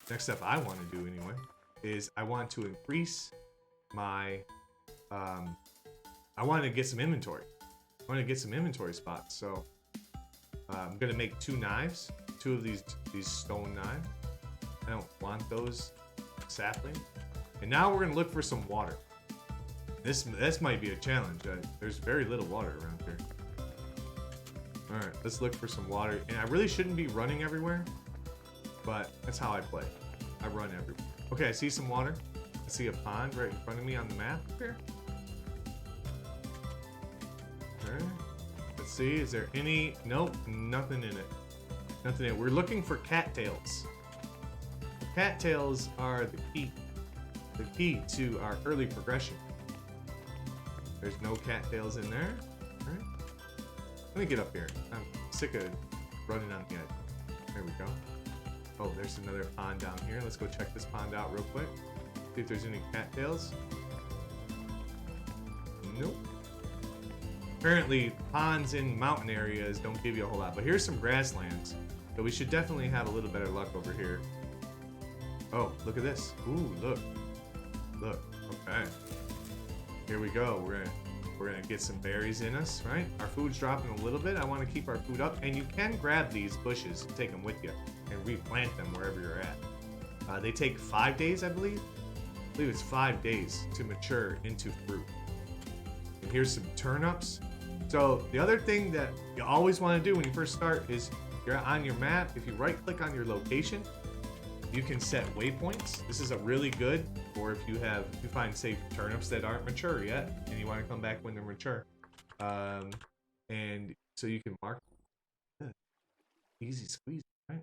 next step I want to do anyway, is I want to increase my, I want to get some inventory. I want to get some inventory spots. So I'm gonna make 2 knives, 2 of these stone knives. I don't want those sapling. And now we're gonna look for some water. This might be a challenge. There's very little water around here. All right, let's look for some water. And I really shouldn't be running everywhere, but that's how I play. I run everywhere. Okay, I see some water. I see a pond right in front of me on the map here. see. Is there any? Nope, nothing in it. Nothing in it. We're looking for cattails. Cattails are the key to our early progression. There's no cattails in there. All right. Let me get up here. I'm sick of running on the edge. There we go. Oh, there's another pond down here. Let's go check this pond out real quick. See if there's any cattails. Nope. Apparently, ponds in mountain areas don't give you a whole lot. But here's some grasslands. So we should definitely have a little better luck over here. Oh, look at this. Ooh, look. Look. Okay. Here we go. We're gonna get some berries in us, right? Our food's dropping a little bit. I want to keep our food up. And you can grab these bushes and take them with you and replant them wherever you're at. They take 5 days, I believe. I believe it's 5 days to mature into fruit. And here's some turnips. So the other thing that you always want to do when you first start is you're on your map. If you right click on your location, you can set waypoints. This is a really good for if you find say turnips that aren't mature yet and you want to come back when they're mature. And so you can mark easy squeeze, right?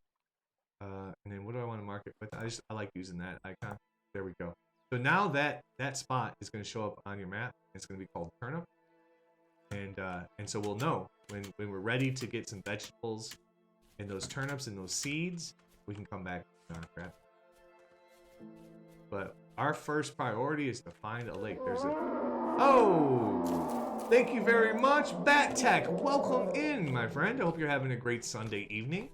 And then what do I want to mark it with? I like using that icon. There we go. So now that spot is going to show up on your map. It's going to be called turnip. And so we'll know when we're ready to get some vegetables and those turnips and those seeds, we can come back and grab it. But our first priority is to find a lake. There's a... Oh! Thank you very much, Bat Tech. Welcome in, my friend. I hope you're having a great Sunday evening.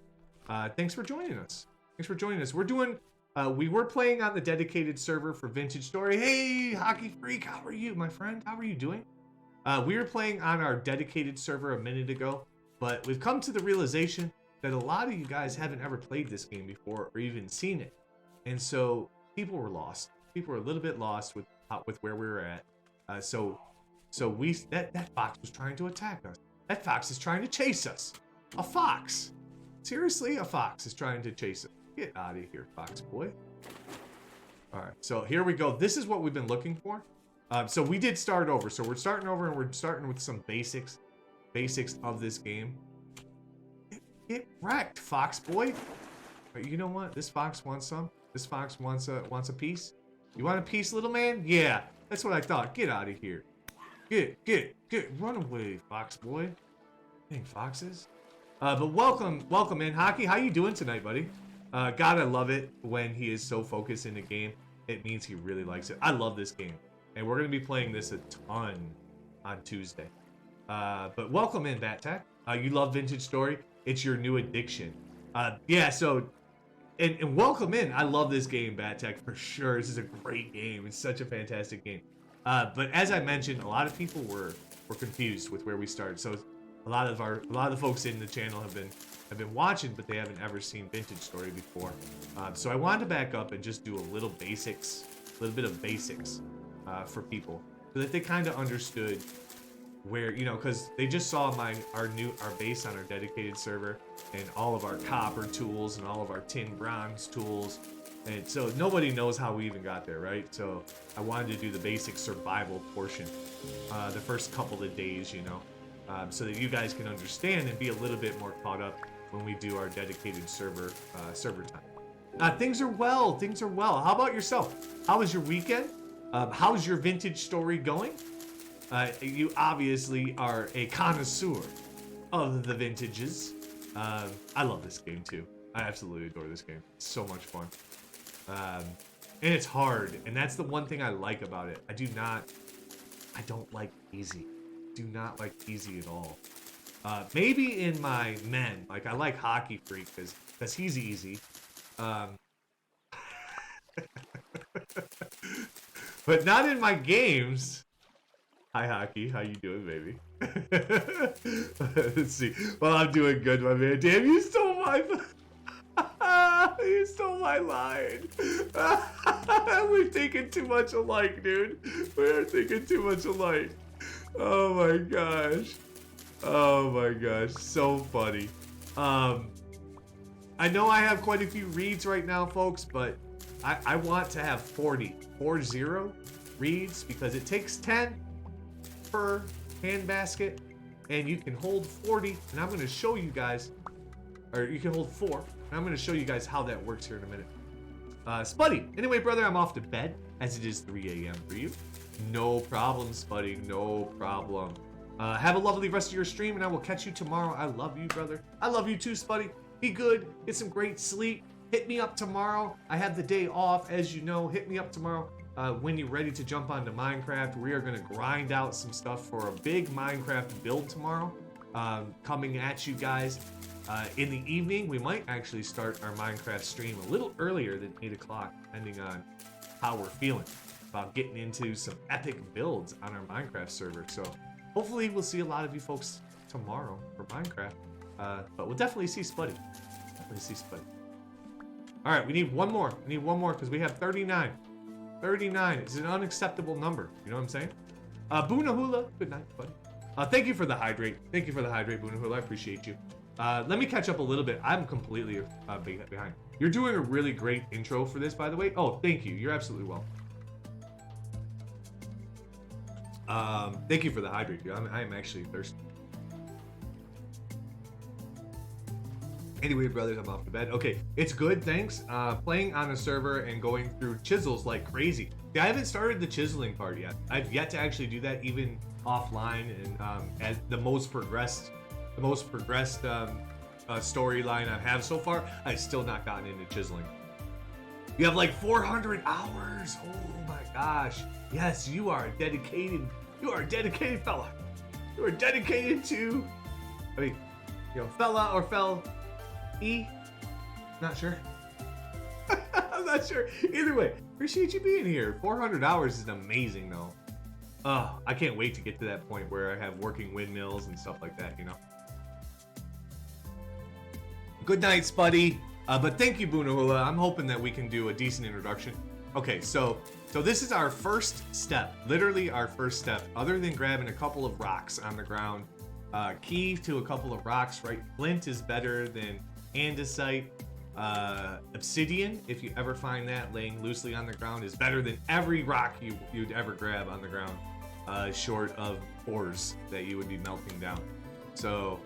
Thanks for joining us. We're doing... we were playing on the dedicated server for Vintage Story. Hey, Hockey Freak, how are you, my friend? How are you doing? We were playing on our dedicated server a minute ago, but we've come to the realization that a lot of you guys haven't ever played this game before or even seen it. And so people were lost. People were a little bit lost with where we were at. So that fox was trying to attack us. That fox is trying to chase us. A fox. Seriously, a fox is trying to chase us. Get out of here, fox boy. All right, so here we go. This is what we've been looking for. So we did start over. So we're starting over and we're starting with some basics of this game. Get wrecked, fox boy. You know what? This fox wants some. This fox wants a piece. You want a piece, little man? Yeah, that's what I thought. Get out of here. Get. Run away, fox boy. Dang foxes. But welcome in. Hockey, how you doing tonight, buddy? God, I love it when he is so focused in the game. It means he really likes it. I love this game. And we're going to be playing this a ton on Tuesday. But welcome in, Bat Tech. You love Vintage Story. It's your new addiction. Yeah, so... And welcome in. I love this game, Bat Tech, for sure. This is a great game. It's such a fantastic game. But as I mentioned, a lot of people were confused with where we started. So a lot of the folks in the channel have been watching, but they haven't ever seen Vintage Story before. So I wanted to back up and just do a little bit of basics for people, so that they kind of understood where, you know, because they just saw our base on our dedicated server and all of our copper tools and all of our tin bronze tools, and so nobody knows how we even got there, right? So I wanted to do the basic survival portion the first couple of days, you know, so that you guys can understand and be a little bit more caught up when we do our dedicated server time. Things are well. How about yourself? How was your weekend? How's your Vintage Story going? You obviously are a connoisseur of the vintages. I love this game too. I absolutely adore this game. It's so much fun. And it's hard, and that's the one thing I like about it. I don't like easy. Do not like easy at all. Maybe in my men, like I like Hockey Freak because he's easy. But not in my games. Hi, Hockey. How you doing, baby? Let's see. Well, I'm doing good, my man. Damn, you stole my... You stole my line. We're thinking too much alike, dude. We're thinking too much alike. Oh, my gosh. Oh, my gosh. So funny. I know I have quite a few reads right now, folks, but I want to have 40 reads because it takes 10 per hand basket. and you can hold 40, and I'm going to show you guys, or you can hold 4, and I'm going to show you guys how that works here in a minute. Spuddy, anyway, brother, I'm off to bed, as it is 3 a.m. for you. No problem, Spuddy, no problem. Have a lovely rest of your stream, and I will catch you tomorrow. I love you, brother. I love you too, Spuddy. Be good, get some great sleep. Hit me up tomorrow. I have the day off, as you know. Hit me up tomorrow when you're ready to jump onto Minecraft. We are going to grind out some stuff for a big Minecraft build tomorrow. Coming at you guys in the evening. We might actually start our Minecraft stream a little earlier than 8 o'clock, depending on how we're feeling about getting into some epic builds on our Minecraft server. So hopefully we'll see a lot of you folks tomorrow for Minecraft. But we'll definitely see Spuddy. Definitely see Spuddy. All right, we need one more. We need one more because we have 39. 39 is an unacceptable number. You know what I'm saying? Boonahula, good night, buddy. Thank you for the hydrate. Thank you for the hydrate, Boonahula. I appreciate you. Let me catch up a little bit. I'm completely behind. You're doing a really great intro for this, by the way. Oh, thank you. You're absolutely welcome. Thank you for the hydrate, dude. I am actually thirsty. Anyway, brothers, I'm off to bed. Okay, it's good, thanks. Playing on a server and going through chisels like crazy. See, I haven't started the chiseling part yet. I've yet to actually do that, even offline. And as the most progressed storyline I have so far, I've still not gotten into chiseling. You have like 400 hours. Oh my gosh. Yes, you are dedicated. You are a dedicated fella. You are dedicated to, I mean, you know, fella or fell. Not sure. I'm not sure. Either way, appreciate you being here. 400 hours is amazing, though. I can't wait to get to that point where I have working windmills and stuff like that, you know. Good night, Spuddy. But thank you, Boonahula. I'm hoping that we can do a decent introduction. Okay, so this is our first step. Literally our first step, other than grabbing a couple of rocks on the ground. Key to a couple of rocks, right? Flint is better than andesite. Obsidian, if you ever find that laying loosely on the ground, is better than every rock you'd ever grab on the ground, short of ores that you would be melting down. So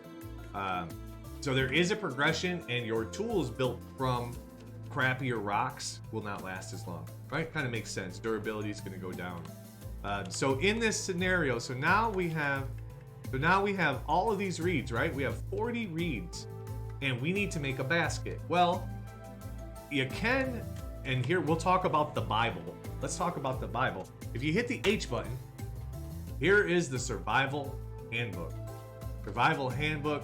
there is a progression, and your tools built from crappier rocks will not last as long, right? Kind of makes sense. Durability is going to go down. So in this scenario, so now we have all of these reeds, right? We have 40 reeds. And we need to make a basket. Well, you can, and here we'll talk about the Bible. Let's talk about the Bible. If you hit the H button, here is the Survival Handbook. Survival Handbook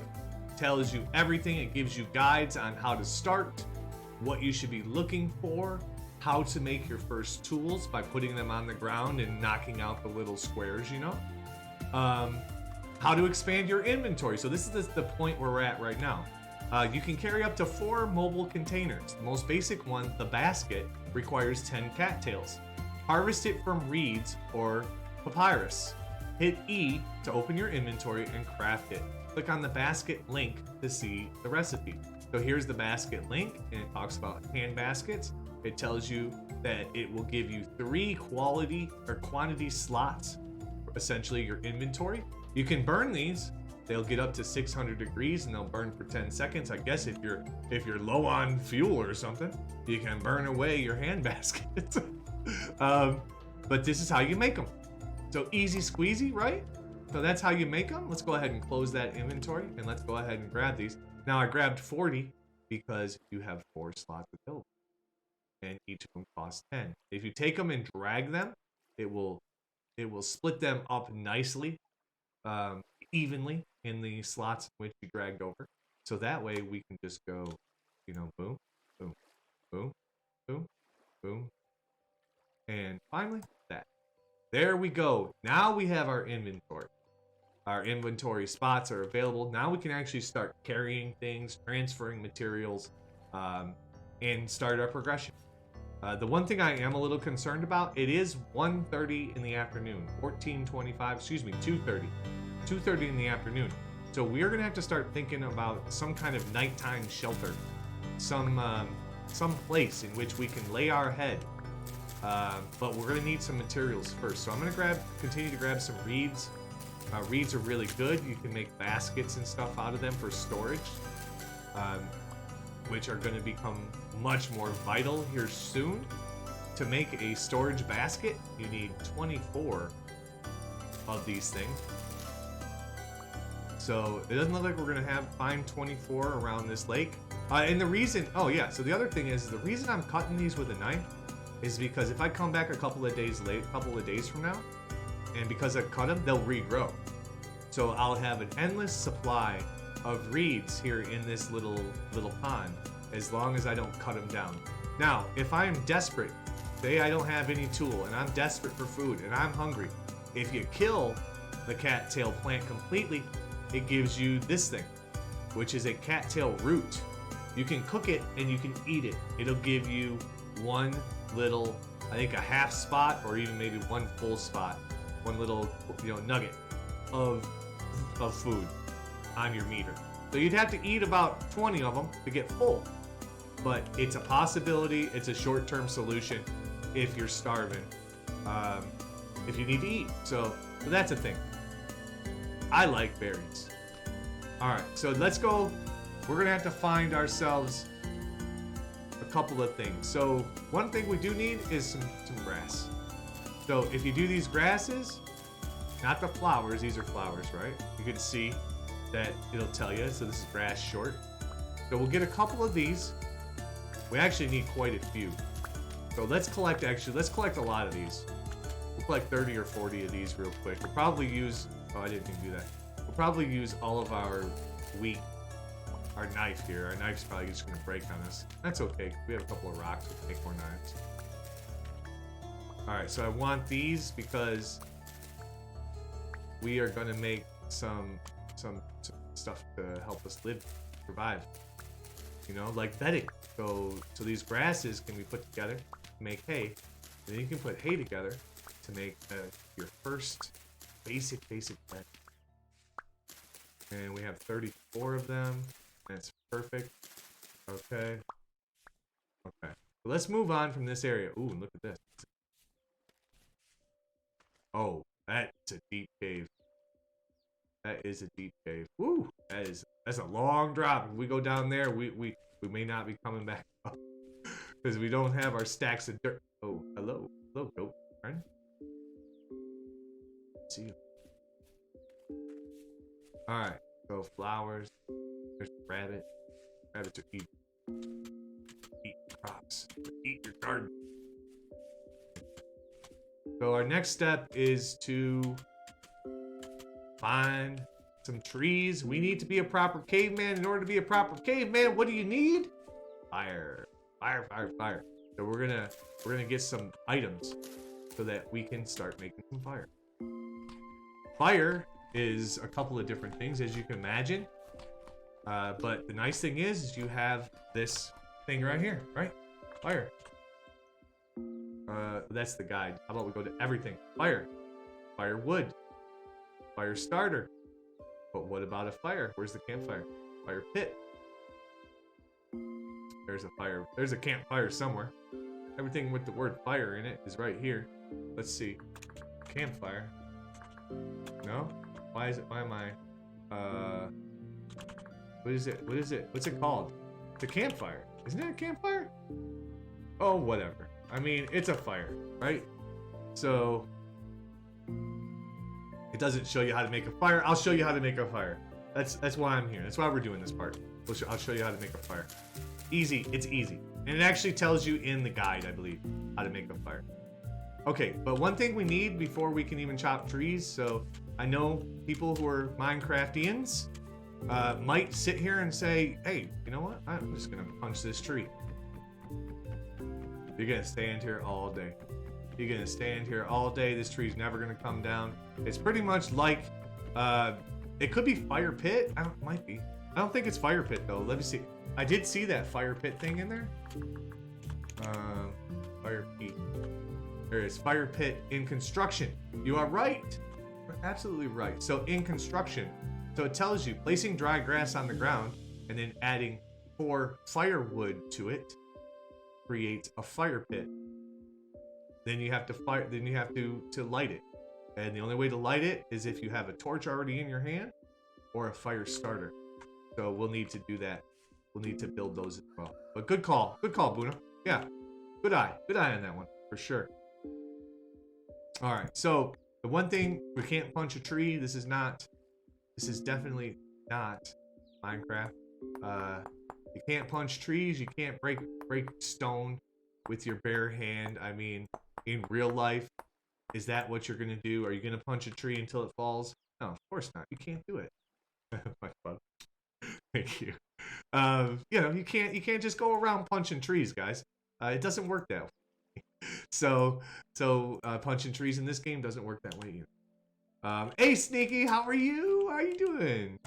tells you everything. It gives you guides on how to start, what you should be looking for, how to make your first tools by putting them on the ground and knocking out the little squares, you know? How to expand your inventory. So this is the point where we're at right now. You can carry up to 4 mobile containers. The most basic one, the basket, requires 10 cattails. Harvest it from reeds or papyrus. Hit E to open your inventory and craft it. Click on the basket link to see the recipe. So here's the basket link, and it talks about hand baskets. It tells you that it will give you 3 quantity slots, essentially your inventory. You can burn these. They'll get up to 600 degrees and they'll burn for 10 seconds. I guess if you're low on fuel or something, you can burn away your hand baskets. But this is how you make them. So easy squeezy, right? So that's how you make them. Let's go ahead and close that inventory and let's go ahead and grab these. Now I grabbed 40 because you have 4 slots available and each of them costs 10. If you take them and drag them, it will split them up nicely, evenly in the slots in which you dragged over. So that way we can just go, you know, boom, boom, boom, boom, boom. And finally, that. There we go. Now we have our inventory. Our inventory spots are available. Now we can actually start carrying things, transferring materials, and start our progression. The one thing I am a little concerned about, it is 1:30 in the afternoon, 2:30 in the afternoon. So we are gonna have to start thinking about some kind of nighttime shelter, some place in which we can lay our head. But we're gonna need some materials first. So I'm gonna continue to grab some reeds Reeds are really good. You can make baskets and stuff out of them for storage, which are going to become much more vital here soon. To make a storage basket, you need 24 of these things. So it doesn't look like we're gonna find 24 around this lake. And the reason, oh yeah, so the other thing is the reason I'm cutting these with a knife is because if I come back a couple of days from now, and because I cut them, they'll regrow. So I'll have an endless supply of reeds here in this little pond, as long as I don't cut them down. Now, if I'm desperate, say I don't have any tool, and I'm desperate for food, and I'm hungry, if you kill the cattail plant completely, it gives you this thing, which is a cattail root. You can cook it and you can eat it. It'll give you one little, I think a half spot, or even maybe one full spot, one little, nugget of food on your meter. So you'd have to eat about 20 of them to get full, but it's a possibility. It's a short-term solution if you're starving, if you need to eat. So that's a thing. I like berries. All right, so let's go. We're gonna have to find ourselves a couple of things. So one thing we do need is some grass. So if you do these grasses, not the flowers, these are flowers, right? You can see that it'll tell you. So this is grass short. So we'll get a couple of these. We actually need quite a few. So let's collect a lot of these. We'll collect 30 or 40 of these real quick. We'll probably use, oh, I didn't even do that. We'll probably use all of our our knife here. Our knife's probably just gonna break on us. That's okay. We have a couple of rocks. We'll make more knives. All right, so I want these because we are gonna make some stuff to help us survive. Like bedding. So these grasses can be put together to make hay. And then you can put hay together to make your first basic bed. And we have 34 of them. That's perfect. Okay. So let's move on from this area. Ooh, look at this. Oh, that's a deep cave. That is a deep cave. Woo! That's a long drop. If we go down there, we may not be coming back up because we don't have our stacks of dirt. Oh, hello, goat friend. See you. All right. So flowers. There's a rabbit. Rabbits are eat crops. Eat your garden. So our next step is to find some trees. We need to be a proper caveman. In order to be a proper caveman, what do you need? Fire. So we're gonna get some items so that we can start making some fire. Fire is a couple of different things, as you can imagine. But the nice thing is you have this thing right here, right? Fire. That's the guide. How about we go to everything? Fire. Firewood. Fire starter. But what about a fire? Where's the campfire? Fire pit. There's a fire. There's a campfire somewhere. Everything with the word fire in it is right here. Let's see. Campfire. No? Why am I? What is it? What's it called? It's a campfire. Isn't it a campfire? Oh, whatever. I mean, it's a fire, right? So it doesn't show you how to make a fire. I'll show you how to make a fire. That's why I'm here. That's why we're doing this part. I'll show you how to make a fire. Easy. It's easy. And it actually tells you in the guide, I believe, how to make a fire. Okay, but one thing we need before we can even chop trees, so I know people who are Minecraftians might sit here and say, hey, you know what? I'm just gonna punch this tree. You're gonna stand here all day. You're gonna stand here all day. This tree's never gonna come down. It's pretty much like, it could be fire pit. It might be. I don't think it's fire pit though. Let me see. I did see that fire pit thing in there. Fire pit. There is fire pit in construction. You are right. You're absolutely right. So in construction, so it tells you placing dry grass on the ground and then adding 4 firewood to it creates a fire pit. Then you have to light it. And the only way to light it is if you have a torch already in your hand or a fire starter. So we'll need to do that. We'll need to build those as well. But good call. Good call, Buna. Yeah. Good eye. Good eye on that one, for sure. All right. So the one thing, we can't punch a tree. This is definitely not Minecraft. You can't punch trees. You can't break stone with your bare hand. I mean, in real life, is that what you're going to do? Are you going to punch a tree until it falls? No, of course not. You can't do it. My fun. Thank you. You know, you can't just go around punching trees, guys. It doesn't work that way. So punching trees in this game doesn't work that way either. Hey, Sneaky, how are you? How are you doing?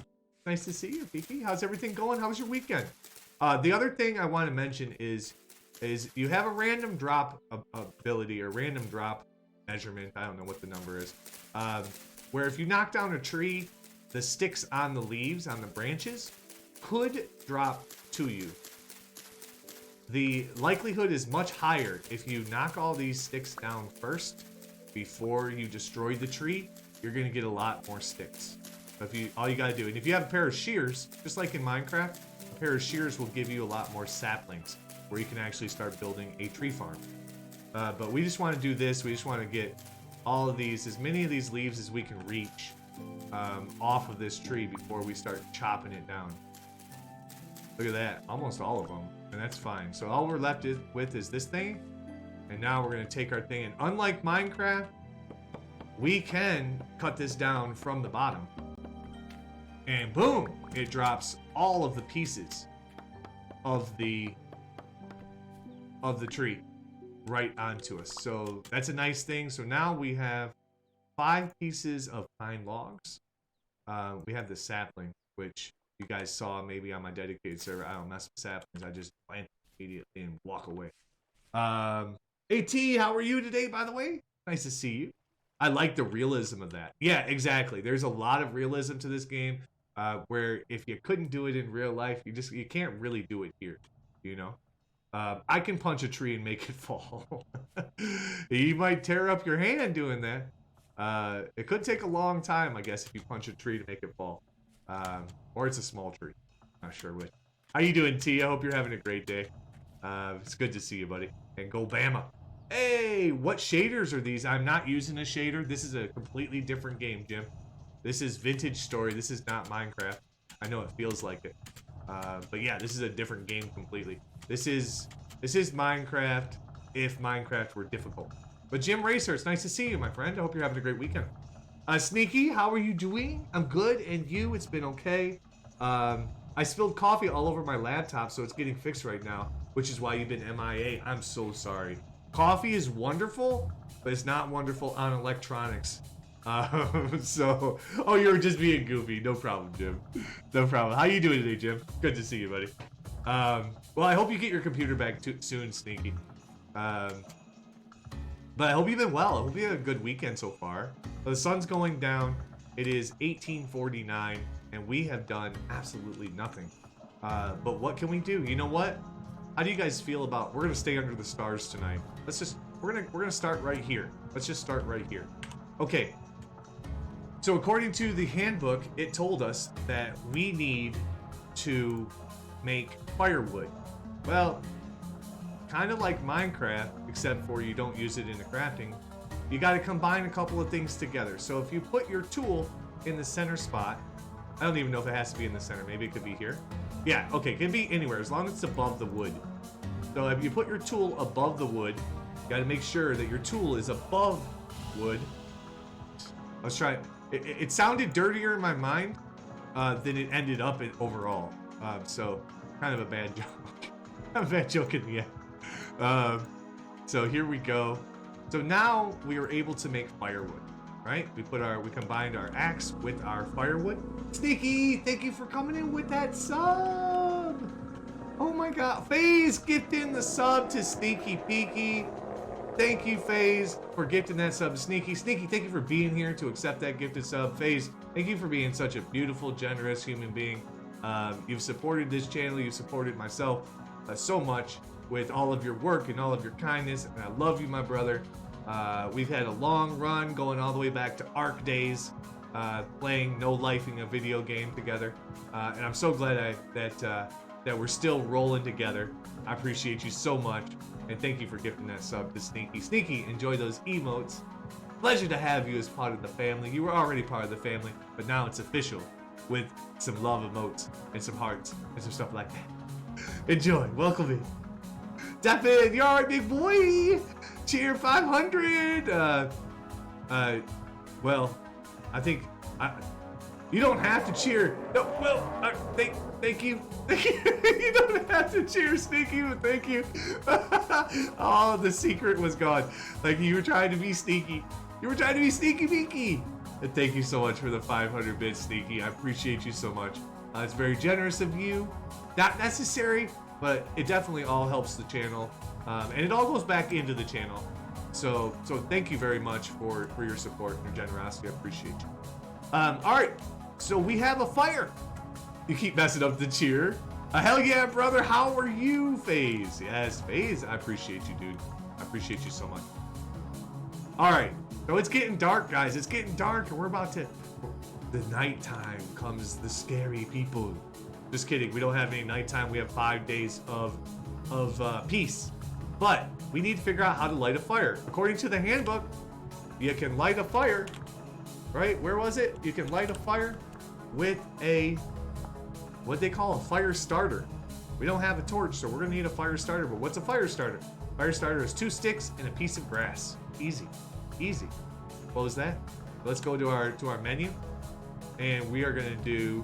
Nice to see you, Kiki. How's everything going? How was your weekend? The other thing I want to mention is you have a random drop ability or random drop measurement. I don't know what the number is. Where if you knock down a tree, the sticks on the leaves, on the branches, could drop to you. The likelihood is much higher if you knock all these sticks down first before you destroy the tree. You're gonna get a lot more sticks. So all you gotta do, and if you have a pair of shears, just like in Minecraft, a pair of shears will give you a lot more saplings, where you can actually start building a tree farm. But we just want to do this. We just want to get all of these, as many of these leaves as we can reach, off of this tree before we start chopping it down. Look at that, almost all of them, and that's fine. So all we're left with is this thing, and now we're gonna take our thing, and unlike Minecraft, we can cut this down from the bottom, and boom, it drops all of the pieces of the tree right onto us. So that's a nice thing. So now we have 5 pieces of pine logs. We have the sapling, which you guys saw maybe on my dedicated server. I don't mess with saplings. I just plant immediately and walk away. Hey T, how are you today, by the way? Nice to see you. I like the realism of that. Yeah, exactly. There's a lot of realism to this game, where if you couldn't do it in real life, you can't really do it here, you know? I can punch a tree and make it fall. You might tear up your hand doing that. It could take a long time, I guess, if you punch a tree to make it fall. Or it's a small tree. Not sure which. How you doing, T? I hope you're having a great day. It's good to see you, buddy. And go Bama. Hey, what shaders are these? I'm not using a shader. This is a completely different game, Jim. This is Vintage Story. This is not Minecraft. I know it feels like it. But yeah, this is a different game completely. This is Minecraft if Minecraft were difficult. But Jim Racer, it's nice to see you, my friend. I hope you're having a great weekend. Sneaky, how are you doing? I'm good, and you? It's been okay. I spilled coffee all over my laptop, so it's getting fixed right now, which is why you've been MIA. I'm so sorry. Coffee is wonderful, but it's not wonderful on electronics. So, oh, you're just being goofy. No problem, Jim. No problem. How you doing today, Jim? Good to see you, buddy. Well, I hope you get your computer back soon, Sneaky. But I hope you've been well. I hope you had a good weekend so far. The sun's going down. It is 18:49, and we have done absolutely nothing. But what can we do? You know what? How do you guys feel about? We're gonna stay under the stars tonight. We're gonna start right here. Let's just start right here. Okay. So according to the handbook, it told us that we need to make firewood. Well, kind of like Minecraft, except for you don't use it in the crafting. You got to combine a couple of things together. So if you put your tool in the center spot, I don't even know if it has to be in the center. Maybe it could be here. Yeah, okay, it can be anywhere as long as it's above the wood. So if you put your tool above the wood, you got to make sure that your tool is above wood. Let's try it. It sounded dirtier in my mind than it ended up in overall. So kind of a bad joke. A bad joke in the end. So here we go. So now we are able to make firewood, right? We combined our axe with our firewood. Sneaky, thank you for coming in with that sub. Oh my God, FaZe gifting the sub to Sneaky Peaky. Thank you, FaZe, for gifting that sub to Sneaky. Sneaky, thank you for being here to accept that gifted sub. FaZe, thank you for being such a beautiful, generous human being. You've supported this channel, you've supported myself so much with all of your work and all of your kindness, and I love you, my brother. We've had a long run going all the way back to ARC days, playing No Lifing, a video game together. And I'm so glad that we're still rolling together. I appreciate you so much. And thank you for gifting that sub to Sneaky. Sneaky, enjoy those emotes. Pleasure to have you as part of the family. You were already part of the family, but now it's official with some love emotes and some hearts and some stuff like that. Enjoy. Welcome in. Devin, you alright, big boy? Cheer 500. Well, I think you don't have to cheer. No, well, thank you. Thank you. You don't have to cheer, Sneaky, but thank you. Oh, the secret was gone. Like you were trying to be sneaky. You were trying to be sneaky beaky. And thank you so much for the 500 bits, Sneaky. I appreciate you so much. It's very generous of you. Not necessary, but it definitely all helps the channel. And it all goes back into the channel. So thank you very much for your support and your generosity. I appreciate you. All right, so we have a fire. You keep messing up the cheer. Hell yeah, brother. How are you, FaZe? Yes, FaZe. I appreciate you, dude. I appreciate you so much. All right, so it's getting dark, guys. It's getting dark, and we're about to. The nighttime comes the scary people. Just kidding. We don't have any nighttime. We have 5 days of peace. But we need to figure out how to light a fire. According to the handbook, you can light a fire. Right? Where was it? You can light a fire with a what they call a fire starter. We don't have a torch, so we're gonna need a fire starter. But what's a fire starter? Fire starter is 2 sticks and a piece of grass. Easy, easy. What was that? Let's go to our menu, and we are gonna do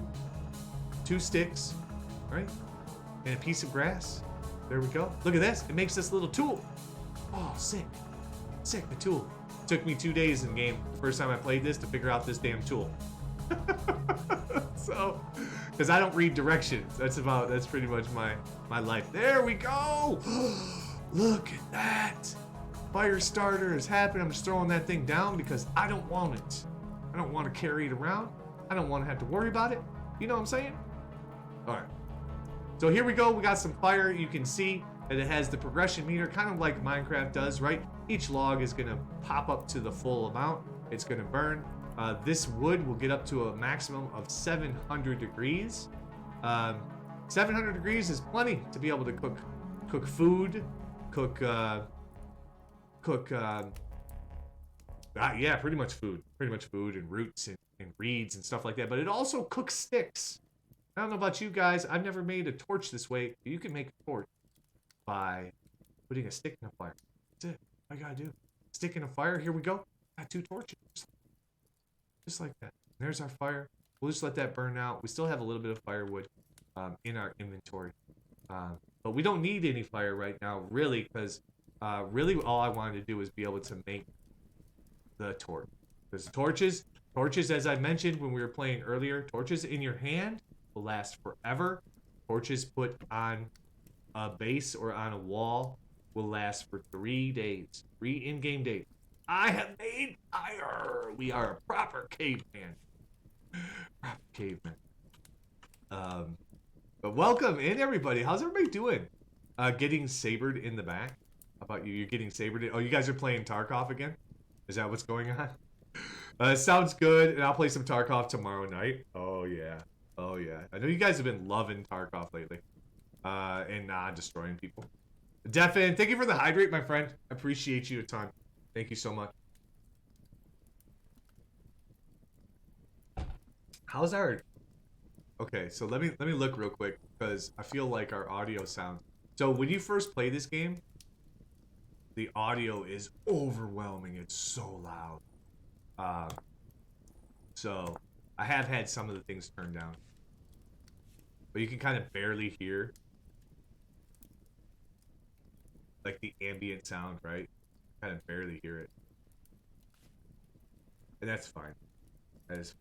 2 sticks, right, and a piece of grass. There we go. Look at this. It makes this little tool. Oh, sick, sick. The tool. Took me 2 days in game, first time I played this, to figure out this damn tool. So, because I don't read directions. That's pretty much my life. There we go. Look at that. Fire starter is happening. I'm just throwing that thing down because I don't want it. I don't want to carry it around. I don't want to have to worry about it. You know what I'm saying? All right. So here we go. We got some fire. You can see that it has the progression meter, kind of like Minecraft does, right? Each log is going to pop up to the full amount. It's going to burn. This wood will get up to a maximum of 700 degrees. 700 degrees is plenty to be able to cook food, yeah, pretty much food and roots and reeds and stuff like that. But it also cooks sticks. I don't know about you guys. I've never made a torch this way. You can make a torch by putting a stick in a fire. That's it. All you gotta do. Stick in a fire. Here we go. Got 2 torches. Just like that. And there's our fire. We'll just let that burn out. We still have a little bit of firewood in our inventory. But we don't need any fire right now, really, because really all I wanted to do was be able to make the torch. Because torches, as I mentioned when we were playing earlier, torches in your hand will last forever. Torches put on a base or on a wall will last for 3 days. 3 in-game days. I have made fire. We are a proper caveman. Proper caveman. But welcome in, everybody. How's everybody doing? Getting sabered in the back. How about you? You're getting sabered. Oh, you guys are playing Tarkov again? Is that what's going on? Sounds good. And I'll play some Tarkov tomorrow night. Oh yeah. Oh yeah. I know you guys have been loving Tarkov lately. And destroying people. Defin, thank you for the hydrate, my friend. I appreciate you a ton. Thank you so much. How's our... Okay, so let me look real quick, because I feel like our audio sounds... So when you first play this game, the audio is overwhelming. It's so loud. So I have had some of the things turned down. But you can kind of barely hear like the ambient sound, right? Kind of barely hear it. And that's fine. That is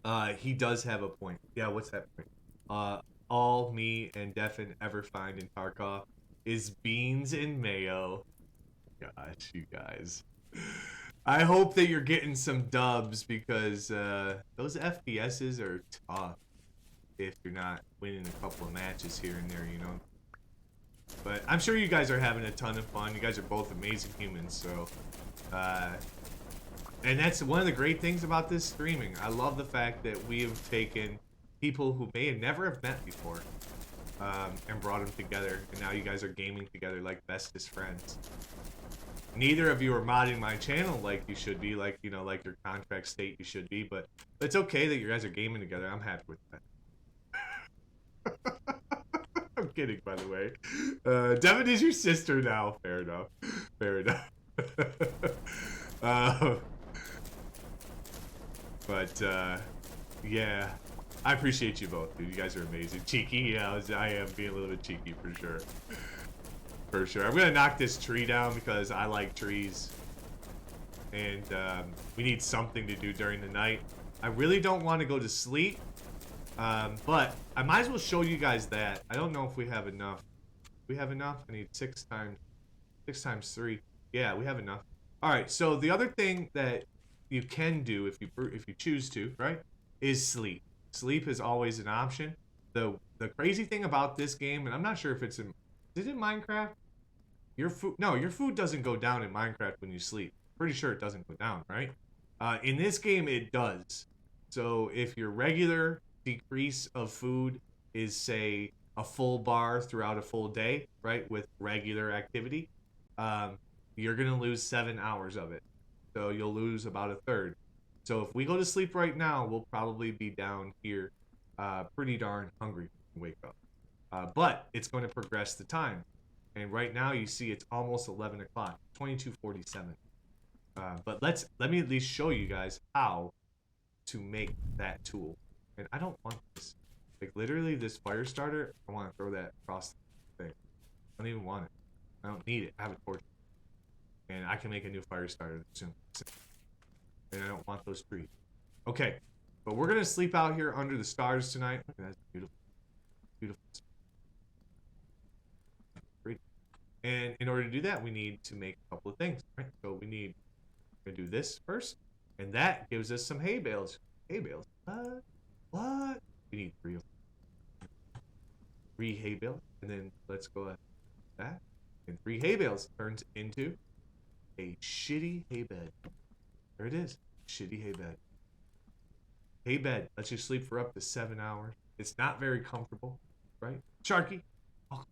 fine. He does have a point. Yeah, what's that point? All me and Defin ever find in Tarkov is beans and mayo. Gosh, you guys. I hope that you're getting some dubs, because those FPSs are tough if you're not winning a couple of matches here and there, you know? But I'm sure you guys are having a ton of fun. You guys are both amazing humans, so and that's one of the great things about this streaming. I love the fact that we have taken people who may have never have met before and brought them together, and now you guys are gaming together like bestest friends. Neither of you are modding my channel like you should be, like, you know, like your contract state you should be, but it's okay that you guys are gaming together. I'm happy with that. I'm kidding, by the way. Devin is your sister now. Fair enough. Fair enough. Yeah. I appreciate you both, dude. You guys are amazing. Cheeky, yeah, I am being a little bit cheeky for sure. For sure. I'm gonna knock this tree down because I like trees. And we need something to do during the night. I really don't want to go to sleep. But I might as well show you guys that. I don't know if we have enough. We have enough? I need 6 times 3. Yeah, we have enough. Alright, so the other thing that you can do if you choose to, right, is sleep. Sleep is always an option. The crazy thing about this game, and I'm not sure if it's in... Is it in Minecraft? Your food doesn't go down in Minecraft when you sleep. Pretty sure it doesn't go down, right? In this game, it does. So if your regular decrease of food is, say, a full bar throughout a full day, right, with regular activity, you're going to lose 7 hours of it. So you'll lose about a third. So if we go to sleep right now, we'll probably be down here pretty darn hungry when we wake up. But it's going to progress the time. And right now you see it's almost 11 o'clock, 22:47. But let me at least show you guys how to make that tool. And I don't want this. Like, literally, this fire starter, I want to throw that across the thing. I don't even want it. I don't need it. I have a torch. And I can make a new fire starter soon. And I don't want those trees. Okay. But we're going to sleep out here under the stars tonight. Look at that. Beautiful. Beautiful. Great. And in order to do that, we need to make a couple of things. Right? So we're going to do this first. And that gives us some hay bales. Hay bales. What? We need 3 of them. 3 hay bales. And then let's go like that. And 3 hay bales turns into a shitty hay bed. There it is. Shitty hay bed. Hay bed lets you sleep for up to 7 hours. It's not very comfortable, right? Sharky. Oh,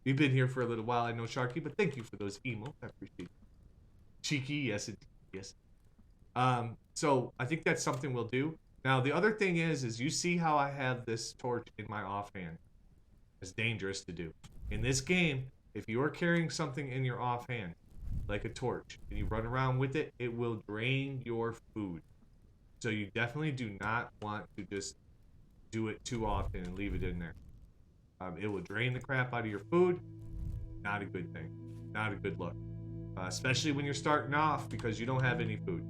you've been here for a little while, I know, Sharky, but thank you for those emotes. I appreciate it. Cheeky, yes, it, yes. So I think that's something we'll do. Now, the other thing is you see how I have this torch in my offhand. It's dangerous to do. In this game, if you are carrying something in your offhand, like a torch, and you run around with it, it will drain your food. So you definitely do not want to just do it too often and leave it in there. It will drain the crap out of your food. Not a good thing. Not a good look. Especially when you're starting off because you don't have any food.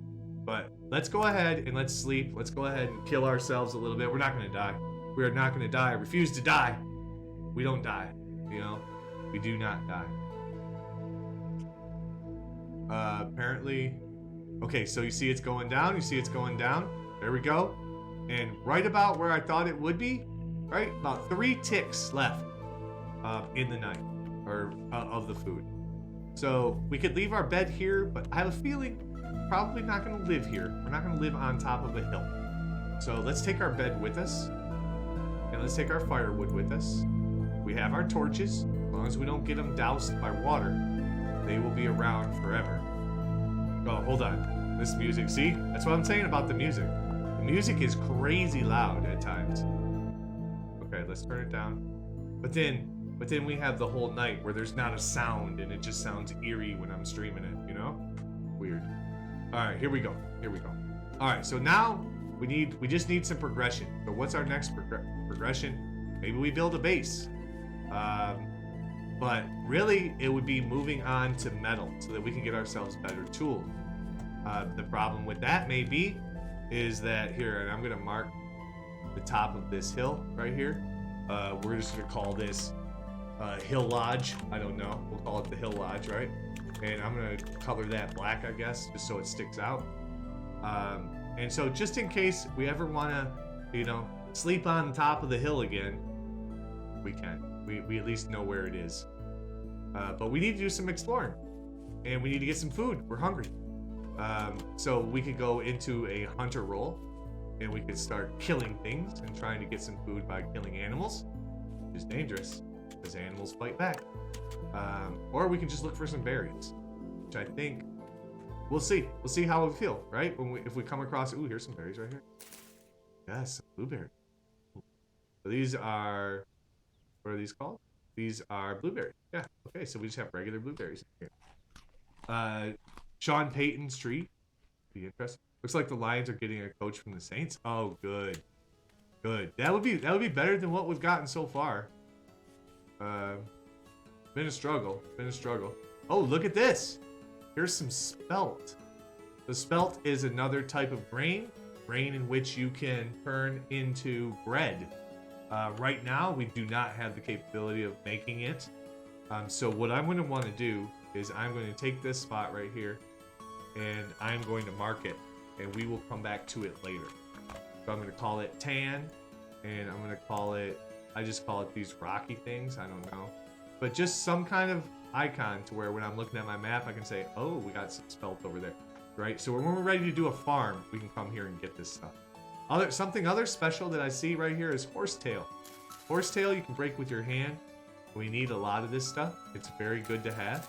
But let's go ahead and let's sleep. Let's go ahead and kill ourselves a little bit. We're not going to die. We are not going to die. I refuse to die. We don't die. You know? We do not die. Apparently... Okay, so you see it's going down. You see it's going down. There we go. And right about where I thought it would be, right? About 3 ticks left in the night, or of the food. So we could leave our bed here, but I have a feeling we're probably not going to live here. We're not going to live on top of a hill. So let's take our bed with us, and let's take our firewood with us. We have our torches. As long as we don't get them doused by water, they will be around forever. Oh, hold on. This music, see? That's what I'm saying about the music. The music is crazy loud at times. Okay, let's turn it down. But then we have the whole night where there's not a sound and it just sounds eerie when I'm streaming it, you know? Weird. Alright, here we go. Here we go. Alright, so now we just need some progression. So what's our next progression? Maybe we build a base. But really, it would be moving on to metal so that we can get ourselves better tools. The problem with that maybe is that here, and I'm going to mark the top of this hill right here. We're just going to call this Hill Lodge. I don't know. We'll call it the Hill Lodge, right? And I'm going to color that black, I guess, just so it sticks out. And so just in case we ever want to, you know, sleep on top of the hill again, we can. We at least know where it is. But we need to do some exploring, and we need to get some food. We're hungry. So we could go into a hunter role, and we could start killing things and trying to get some food by killing animals, which is dangerous because animals fight back. Or we can just look for some berries, which I think we'll see. We'll see how we feel, right? If we come across, ooh, here's some berries right here. Yes, some blueberries. So these are, what are these called? These are blueberries. Yeah. Okay, so we just have regular blueberries in here. Sean Payton Street. Be interesting. Looks like the Lions are getting a coach from the Saints. Oh, good. Good. That would be better than what we've gotten so far. Been a struggle. Been a struggle. Oh, look at this. Here's some spelt. The spelt is another type of grain in which you can turn into bread. Right now, we do not have the capability of making it. So what I'm going to want to do is I'm going to take this spot right here, and I'm going to mark it, and we will come back to it later. So I'm going to call it tan, and I'm going to call it, I just call it these rocky things, I don't know. But just some kind of icon to where when I'm looking at my map, I can say, oh, we got some spelt over there, right? So when we're ready to do a farm, we can come here and get this stuff. Something other special that I see right here is horsetail. Horsetail you can break with your hand. We need a lot of this stuff. It's very good to have.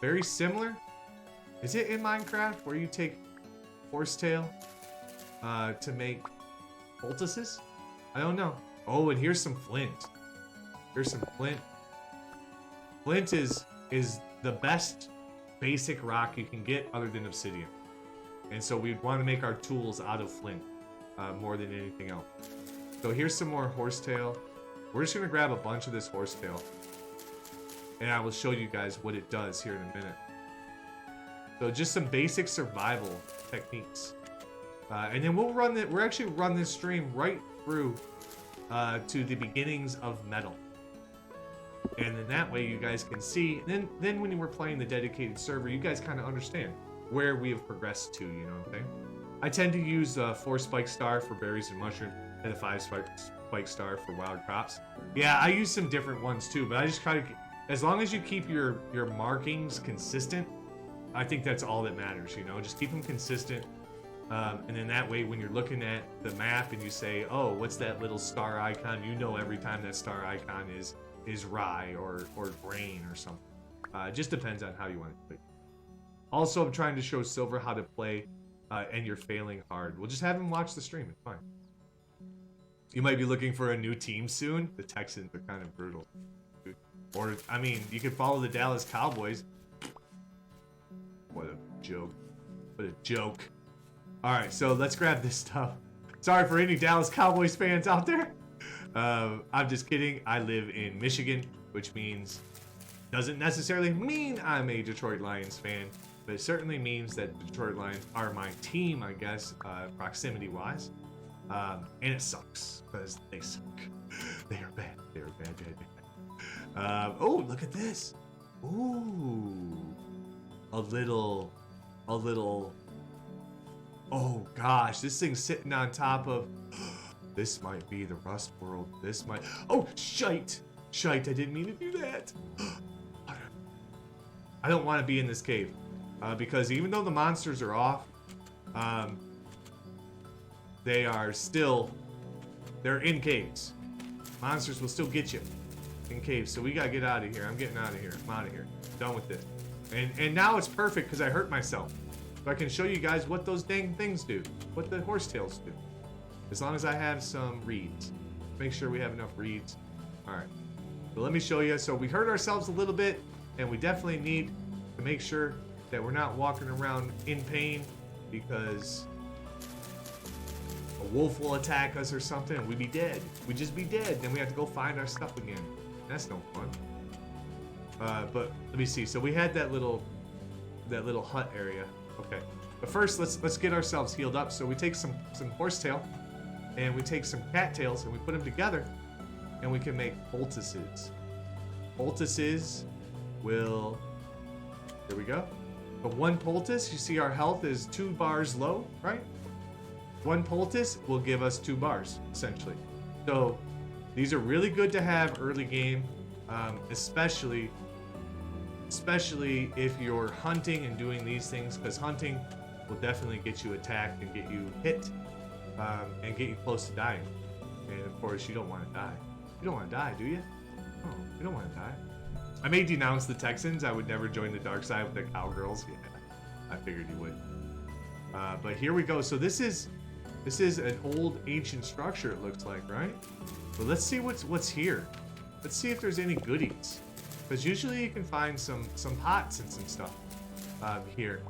Very similar. Is it in Minecraft where you take horsetail to make poultices? I don't know. Oh, and here's some flint. Here's some flint. Flint is the best basic rock you can get other than obsidian. And so we'd want to make our tools out of flint more than anything else. So here's some more horsetail. We're just going to grab a bunch of this horsetail, and I will show you guys what it does here in a minute. So just some basic survival techniques. And then we'll actually run this stream right through to the beginnings of metal. And then that way you guys can see, then when we're playing the dedicated server, you guys kind of understand where we have progressed to, you know what I'm saying? I tend to use 4 spike star for berries and mushrooms, and a 5 spike star for wild crops. Yeah, I use some different ones too, but I just try to, as long as you keep your markings consistent, I think that's all that matters, you know? Just keep them consistent. And then that way when you're looking at the map and you say, oh, what's that little star icon? You know every time that star icon is rye or grain or something. It just depends on how you want to play. Also, I'm trying to show Silver how to play, and you're failing hard. We'll just have him watch the stream. It's fine. You might be looking for a new team soon. The Texans are kind of brutal. Or, I mean, you could follow the Dallas Cowboys. What a joke. What a joke. Alright, so let's grab this stuff. Sorry for any Dallas Cowboys fans out there. I'm just kidding. I live in Michigan, which means, doesn't necessarily mean I'm a Detroit Lions fan, but it certainly means that the Detroit Lions are my team, I guess, proximity-wise. And it sucks, because they suck. They are bad. They are bad, bad, bad. Oh, look at this. Ooh. A little, oh gosh, this thing's sitting on top of, this might be the Rust World. This might, oh, shite. Shite, I didn't mean to do that. I don't want to be in this cave, because even though the monsters are off, they are still, they're in caves. Monsters will still get you in caves, so we gotta get out of here. I'm getting out of here. I'm out of here. Done with this. And now it's perfect because I hurt myself. So I can show you guys what those dang things do, what the horsetails do. As long as I have some reeds. Make sure we have enough reeds. Alright. So let me show you. So we hurt ourselves a little bit, and we definitely need to make sure that we're not walking around in pain, because a wolf will attack us or something and we'd be dead. We'd just be dead. Then we have to go find our stuff again. That's no fun. But let me see. So we had that little hut area. Okay. But first, let's get ourselves healed up. So we take some horsetail, and we take some cattails, and we put them together, and we can make poultices. Poultices will. There we go. But one poultice, you see our health is 2 bars low, right? One poultice will give us 2 bars, essentially. So these are really good to have early game, especially especially if you're hunting and doing these things, because hunting will definitely get you attacked and get you hit, and get you close to dying. And of course, you don't want to die. You don't want to die, do you? Oh, you don't want to die. I may denounce the Texans. I would never join the dark side with the cowgirls. Yeah, I figured you would. But here we go. So this is an old ancient structure, it looks like, right? But let's see what's here. Let's see if there's any goodies. Because usually you can find some pots and some stuff here.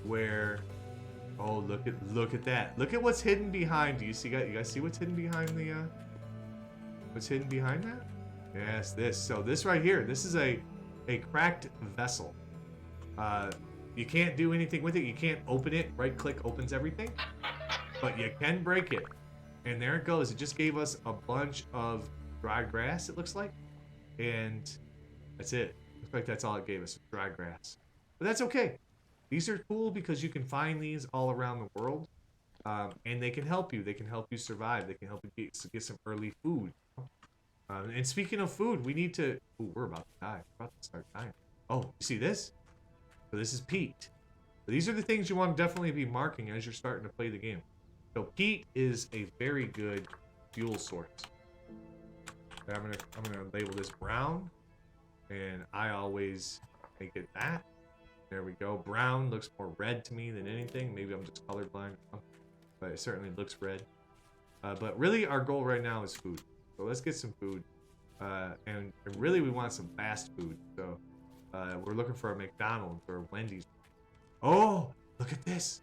Where, oh, look at that. Look at what's hidden behind. Do you guys see what's hidden behind the what's hidden behind that? Yes, this. So this right here, this is a cracked vessel. You can't do anything with it. You can't open it. Right click opens everything. But you can break it. And there it goes. It just gave us a bunch of dry grass, it looks like. And that's it. Looks like that's all it gave us, dry grass. But that's okay. These are cool because you can find these all around the world. And they can help you. They can help you survive. They can help you get some early food. And speaking of food, we need to... Ooh, we're about to die. We're about to start dying. Oh, you see this? So this is peat. So these are the things you want to definitely be marking as you're starting to play the game. So peat is a very good fuel source. And I'm gonna label this brown, and I always make it that. There we go. Brown looks more red to me than anything. Maybe I'm just colorblind, but it certainly looks red. But really, our goal right now is food. So let's get some food, and really we want some fast food. So we're looking for a McDonald's or a Wendy's. Oh, look at this!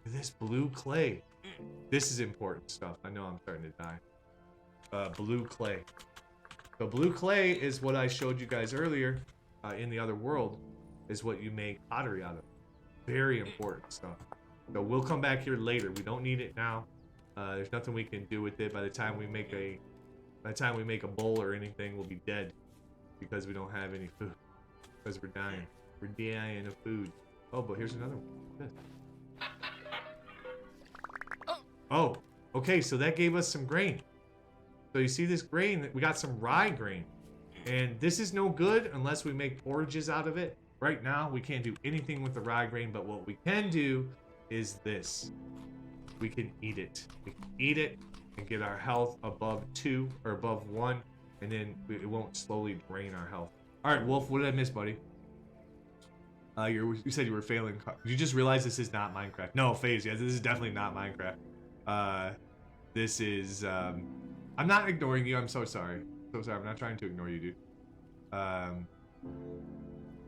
Look at this blue clay. This is important stuff. I know I'm starting to die. Blue clay. So blue clay is what I showed you guys earlier in the other world, is what you make pottery out of. Very important stuff. So we'll come back here later. We don't need it now. There's nothing we can do with it. By the time we make a bowl or anything, we'll be dead because we don't have any food. Because we're dying. We're dying of food. Oh, but here's another one. Oh, okay, so that gave us some grain. So you see this grain, we got some rye grain. And this is no good unless we make porridges out of it. Right now, we can't do anything with the rye grain, but what we can do is this. We can eat it. We can eat it and get our health above 2 or above 1, and then it won't slowly drain our health. All right, Wolf, what did I miss, buddy? You said you were failing. Did you just realize this is not Minecraft? No, FaZe, yes, this is definitely not Minecraft. This is, I'm not ignoring you. I'm so sorry. So sorry. I'm not trying to ignore you, dude.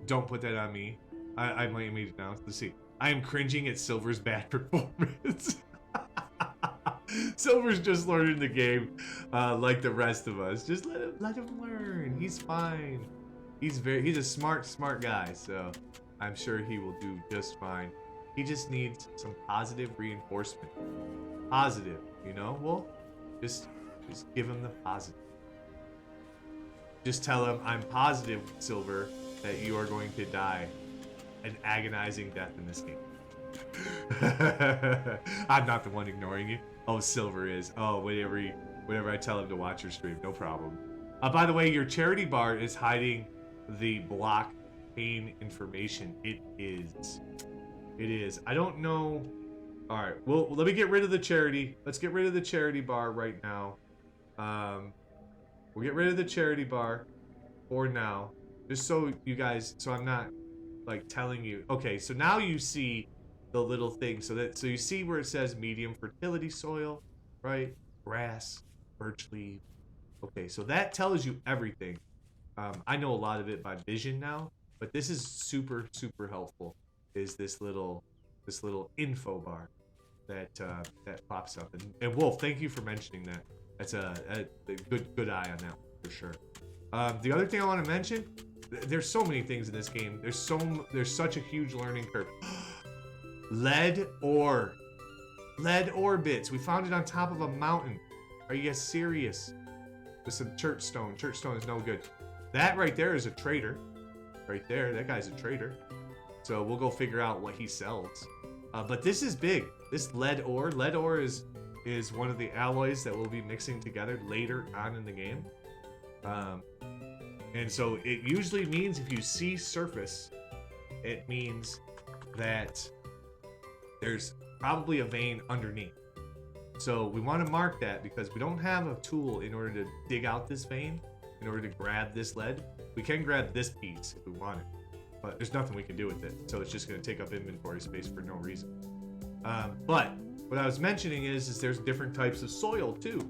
Don't put that on me. I might need to announce. Let's see. I am cringing at Silver's bad performance. Silver's just learning the game, like the rest of us. Just let him learn. He's fine. He's a smart guy. So I'm sure he will do just fine. He just needs some positive reinforcement. Positive, you know? Well, just give him the positive. Just tell him, I'm positive, Silver, that you are going to die an agonizing death in this game. I'm not the one ignoring you. Oh, Silver is. Oh, whenever I tell him to watch your stream, no problem. By the way, your charity bar is hiding the blockchain information. It is. It is. I don't know. All right. Well, let me get rid of the charity. Let's get rid of the charity bar right now. We'll get rid of the charity bar for now, just so you guys. So I'm not like telling you. Okay. So now you see the little thing. So you see where it says medium fertility soil, right? Grass, birch leaf. Okay. So that tells you everything. I know a lot of it by vision now, but this is super helpful. Is this little info bar that pops up, and Wolf, thank you for mentioning that. That's a good eye on that one, for sure. The other thing I want to mention, there's so many things in this game. There's such a huge learning curve. Lead ore bits. We found it on top of a mountain. Are you guys serious? With some church stone. Church stone is no good. That right there is a trader. Right there, that guy's a trader. So we'll go figure out what he sells. But this is big. This lead ore is one of the alloys that we'll be mixing together later on in the game. And so it usually means if you see surface, it means that there's probably a vein underneath. So we want to mark that because we don't have a tool in order to dig out this vein, in order to grab this lead. We can grab this piece if we want it, but there's nothing we can do with it. So it's just going to take up inventory space for no reason. But what I was mentioning is there's different types of soil too.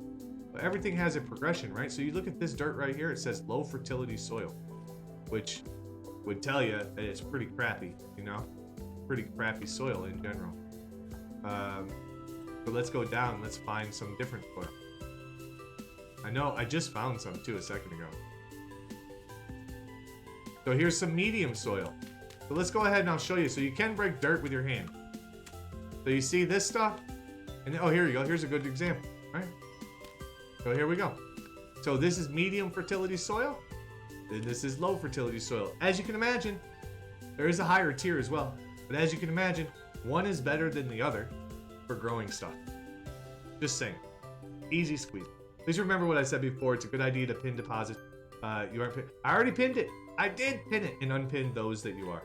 But everything has a progression, right? So you look at this dirt right here, it says low fertility soil, which would tell you that it's pretty crappy, you know? Pretty crappy soil in general. But let's go down, let's find some different soil. I know, I just found some too a second ago. So here's some medium soil. So let's go ahead and I'll show you. So you can break dirt with your hand. So you see this stuff? And oh, here you go, here's a good example, right? So here we go. So this is medium fertility soil, and this is low fertility soil. As you can imagine, there is a higher tier as well. But as you can imagine, one is better than the other for growing stuff. Just saying. Easy squeeze. Please remember what I said before. It's a good idea to pin deposits. You aren't pin. I already pinned it. I did pin it and unpin those that you are.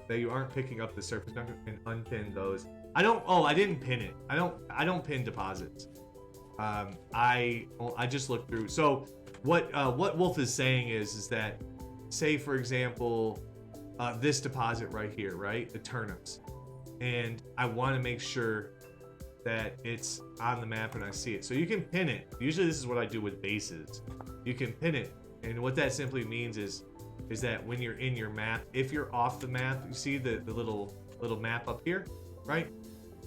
That you aren't picking up the surface and unpin those. I don't. Oh, I didn't pin it. I don't pin deposits. I just looked through. So what Wolf is saying is that, say for example, this deposit right here, right, the turnips, and I want to make sure that it's on the map and I see it. So you can pin it. Usually this is what I do with bases. You can pin it, and what that simply means is that when you're in your map, if you're off the map, you see the little map up here, right?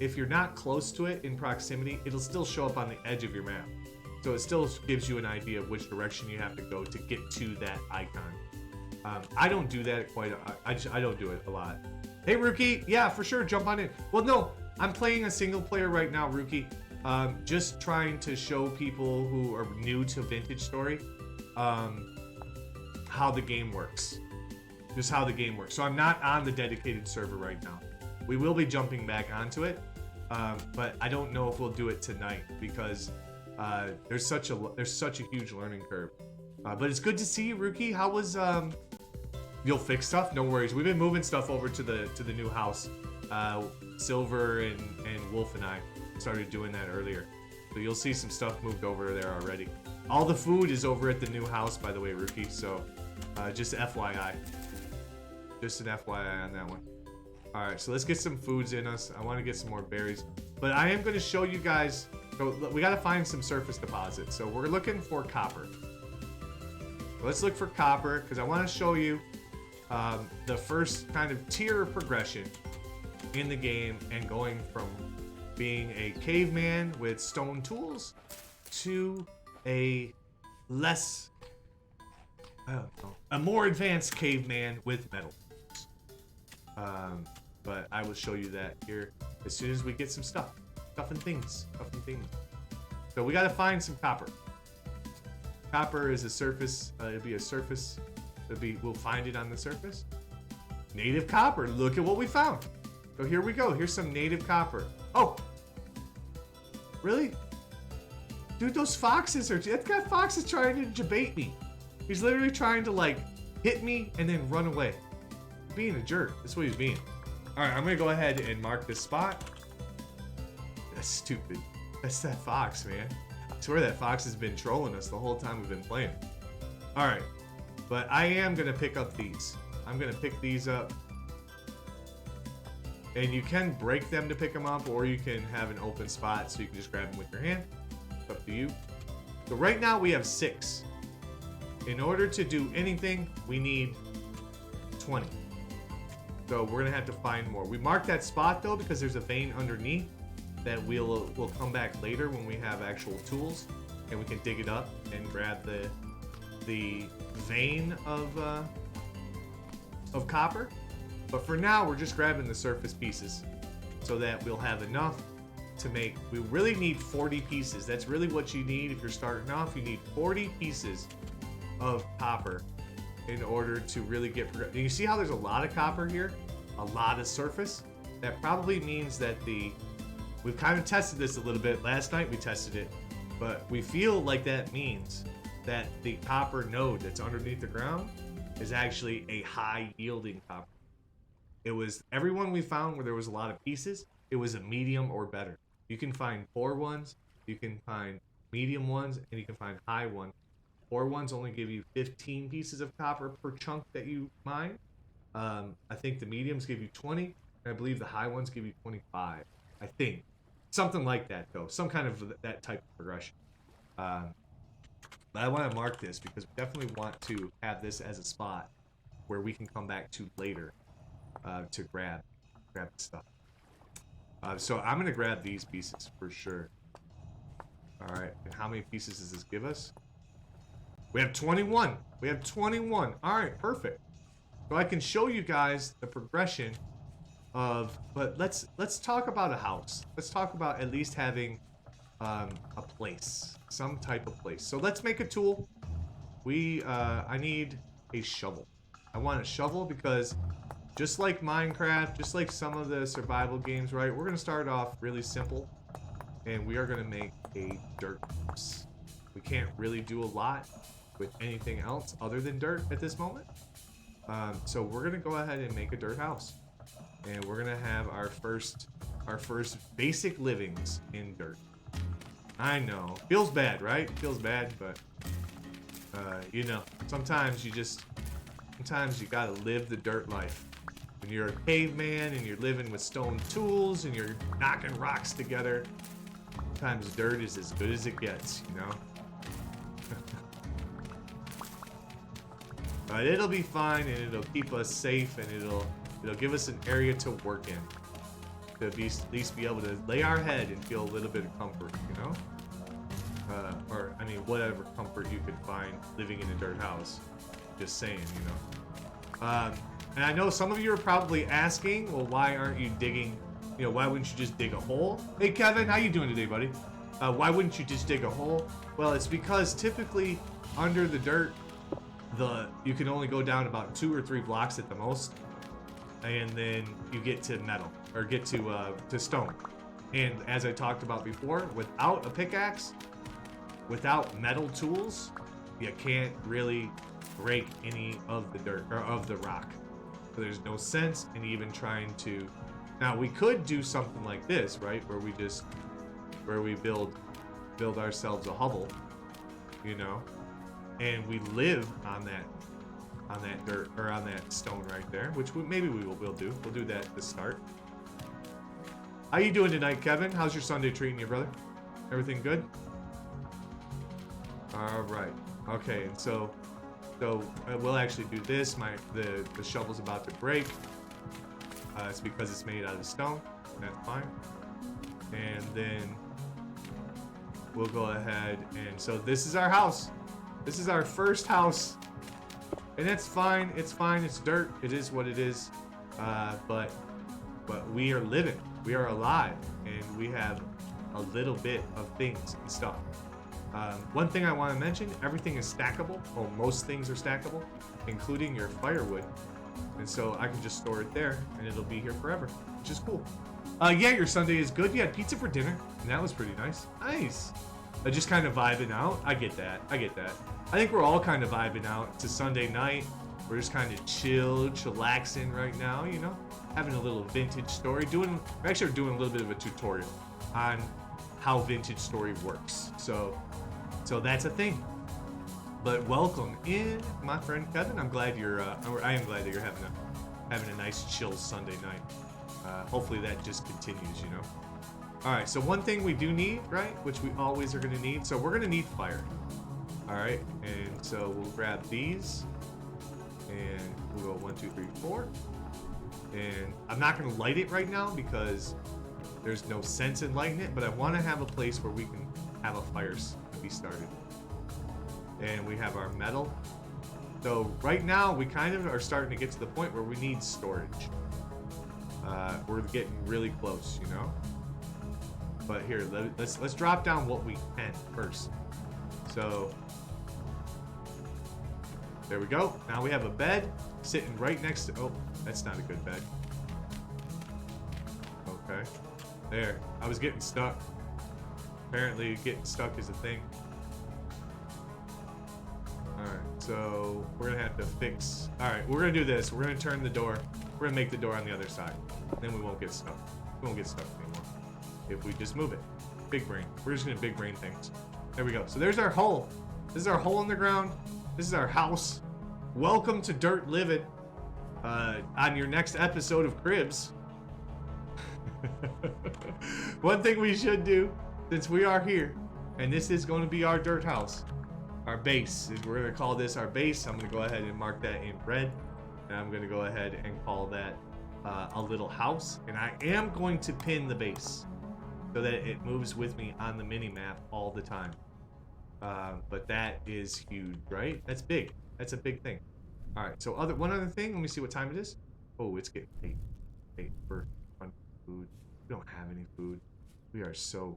If you're not close to it in proximity, it'll still show up on the edge of your map. So it still gives you an idea of which direction you have to go to get to that icon. I don't do that quite. I don't do it a lot. Hey, Rookie. Yeah, for sure. Jump on in. Well, no, I'm playing a single player right now, Rookie. Just trying to show people who are new to Vintage Story how the game works. Just how the game works. So I'm not on the dedicated server right now. We will be jumping back onto it, but I don't know if we'll do it tonight because there's such a huge learning curve. But it's good to see you, Rookie. How was you'll fix stuff? No worries. We've been moving stuff over to the new house. Silver and Wolf and I started doing that earlier. So you'll see some stuff moved over there already. All the food is over at the new house, by the way, Rookie. So just FYI. Just an FYI on that one. Alright, so let's get some foods in us. I want to get some more berries. But I am going to show you guys. So we got to find some surface deposits. So we're looking for copper. Let's look for copper because I want to show you the first kind of tier of progression in the game and going from being a caveman with stone tools to a less, I don't know, a more advanced caveman with metal. But I will show you that here as soon as we get some stuff and things. So we got to find some copper. Copper is a surface. It'll be a surface. We'll find it on the surface. Native copper. Look at what we found. So here we go. Here's some native copper. Oh, really? Dude, those foxes are. That guy Fox is trying to debate me. He's literally trying to like hit me and then run away. Being a jerk. That's what he's being. All right, I'm gonna go ahead and mark this spot. That's stupid. That's that fox, man. I swear that fox has been trolling us the whole time we've been playing. All right, but I am gonna pick up these. I'm gonna pick these up. And you can break them to pick them up, or you can have an open spot so you can just grab them with your hand. It's up to you. So right now we have 6. In order to do anything, we need 20. So we're gonna have to find more. We marked that spot though because there's a vein underneath that we'll come back later when we have actual tools and we can dig it up and grab the vein of copper. But for now, we're just grabbing the surface pieces so that we'll have enough to make. We really need 40 pieces. That's really what you need if you're starting off. You need 40 pieces of copper in order to really get. And you see how there's a lot of copper here, a lot of surface. That probably means that we've kind of tested this a little bit. Last night we tested it, but we feel like that means that the copper node that's underneath the ground is actually a high yielding copper. It was every one we found where there was a lot of pieces, it was a medium or better. You can find poor ones, you can find medium ones, and you can find high ones. Poor ones only give you 15 pieces of copper per chunk that you mine. I think the mediums give you 20, and I believe the high ones give you 25. I think. Something like that, though. Some kind of that type of progression. But I want to mark this because we definitely want to have this as a spot where we can come back to later to grab the stuff. So I'm going to grab these pieces for sure. All right. And how many pieces does this give us? We have 21. We have 21. All right. Perfect. So I can show you guys the progression of, but let's talk about a house. Let's talk about at least having a place, some type of place. So let's make a tool. I need a shovel. I want a shovel because just like Minecraft, just like some of the survival games, right? We're gonna start off really simple, and we are gonna make a dirt house. We can't really do a lot with anything else other than dirt at this moment. So we're gonna go ahead and make a dirt house, and we're gonna have our first basic livings in dirt. I know, feels bad, right? Feels bad, but you know, sometimes you gotta live the dirt life. When you're a caveman and you're living with stone tools and you're knocking rocks together, sometimes dirt is as good as it gets, you know? But it'll be fine, and it'll keep us safe, and it'll give us an area to work in, to at least be able to lay our head and feel a little bit of comfort, you know? Or I mean, whatever comfort you could find living in a dirt house. Just saying, you know. And I know some of you are probably asking, well, why aren't you digging? You know, why wouldn't you just dig a hole? Hey, Kevin, how you doing today, buddy? Why wouldn't you just dig a hole? Well, it's because typically under the dirt, you can only go down about 2 or 3 blocks at the most, and then you get to metal or get to stone. And as I talked about before, without a pickaxe, without metal tools, you can't really break any of the dirt or of the rock. So there's no sense in even trying to. Now we could do something like this, right, where we build ourselves a hovel, you know, and we live on that dirt or on that stone right there, which maybe we'll do. We'll do that to start. How you doing tonight, Kevin? How's your Sunday treating you, brother? Everything good? All right. Okay, and so we'll actually do this. The shovel's about to break. It's because it's made out of stone. That's fine. And then we'll go ahead and so this is our house. This is our first house, and it's fine. It's fine. It's dirt. It is what it is. But we are living. We are alive, and we have a little bit of things and stuff. One thing I want to mention, everything is stackable. Well, most things are stackable, including your firewood. And so I can just store it there, and it'll be here forever, which is cool. Yeah, your Sunday is good. You had pizza for dinner, and that was pretty nice. Nice. Just kind of vibing out. I get that. I think we're all kind of vibing out to Sunday night. We're just kind of chillaxing right now, you know? Having a little vintage story. We're actually doing a little bit of a tutorial on how vintage story works. So that's a thing. But welcome in, my friend Kevin. I am glad that you're having a nice chill Sunday night. Hopefully that just continues, you know. All right, so one thing we do need, right, which we always are going to need. So we're going to need fire. All right, and so we'll grab these, and we'll go 1, 2, 3, 4. And I'm not going to light it right now because there's no sense in lighting it, but I want to have a place where we can have a fire to be started. And we have our metal. So right now we kind of are starting to get to the point where we need storage. We're getting really close, you know. But here, let's drop down what we can first. So there we go. Now we have a bed sitting right next to. Oh, that's not a good bed. Okay, there. I was getting stuck. Apparently, getting stuck is a thing. So we're gonna have to fix. All right, we're gonna do this. We're gonna turn the door. We're gonna make the door on the other side. Then we won't get stuck. We won't get stuck anymore if we just move it. Big brain. We're just gonna big brain things. There we go. So there's our hole. This is our hole in the ground. This is our house. Welcome to Dirt Living. On your next episode of Cribs. One thing we should do, since we are here, and this is going to be our dirt house, our base, is we're going to call this our base. I'm going to go ahead and mark that in red, and I'm going to go ahead and call that a little house. And I am going to pin the base so that it moves with me on the mini map all the time. But that is huge, right? That's big. That's a big thing. All right. So one other thing. Let me see what time it is. Oh, it's getting late. For food. We don't have any food. We're so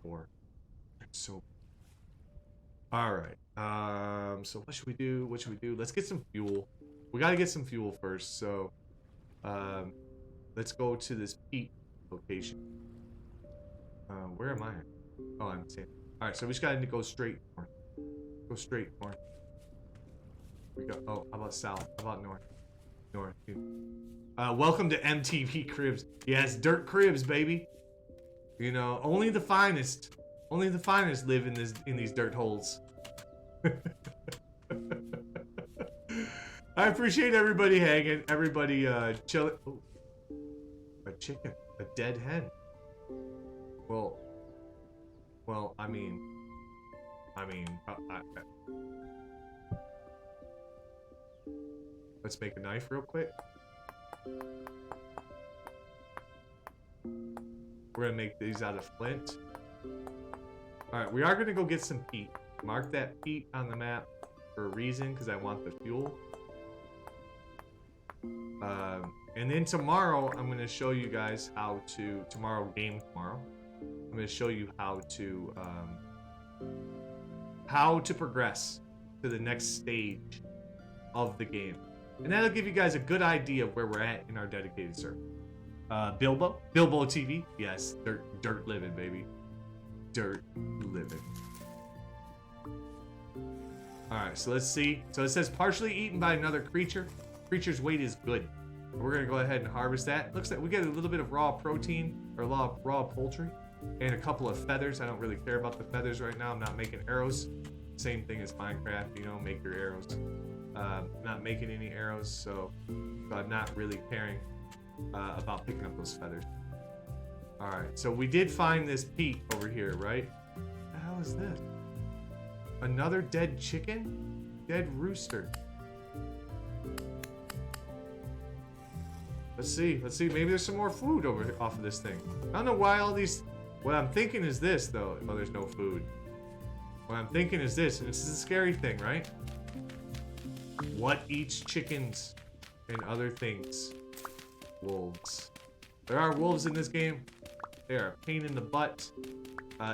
poor. We're so. All right. So what should we do? What should we do? Let's get some fuel. We got to get some fuel first. So, let's go to this peak location. Where am I? Oh, I'm saying. All right. So we just got to go straight north. Go straight north. We go. Oh, how about south? How about north? North. Welcome to MTV Cribs. Yes, Dirt Cribs, baby. You know, only the finest live in these dirt holes. I appreciate everybody hanging, everybody chilling. Oh, a chicken, a dead hen. Well, I mean, let's make a knife real quick. We're gonna make these out of flint. Alright, we are gonna go get some peat. Mark that peat on the map for a reason, because I want the fuel. And then tomorrow, I'm gonna show you guys how to, tomorrow, I'm gonna show you how to progress to the next stage of the game. And that'll give you guys a good idea of where we're at in our dedicated server. Bilbo TV, yes, dirt living, baby, dirt living. All right, so let's see. So it says partially eaten by another creature. Creature's weight is good. We're gonna go ahead and harvest that. Looks like we get a little bit of raw protein or raw poultry and a couple of feathers. I don't really care about the feathers right now. I'm not making arrows. Same thing as Minecraft, you know, make your arrows. Not making any arrows, so I'm not really caring about picking up those feathers. All right, so we did find this peat over here, right? What the hell is this? Another dead chicken? Dead rooster. Let's see. Maybe there's some more food off of this thing. I don't know why all these. What I'm thinking is this, though. Oh, there's no food. What I'm thinking is this, and this is a scary thing, right? What eats chickens and other things? Wolves. There are wolves in this game. They are a pain in the butt.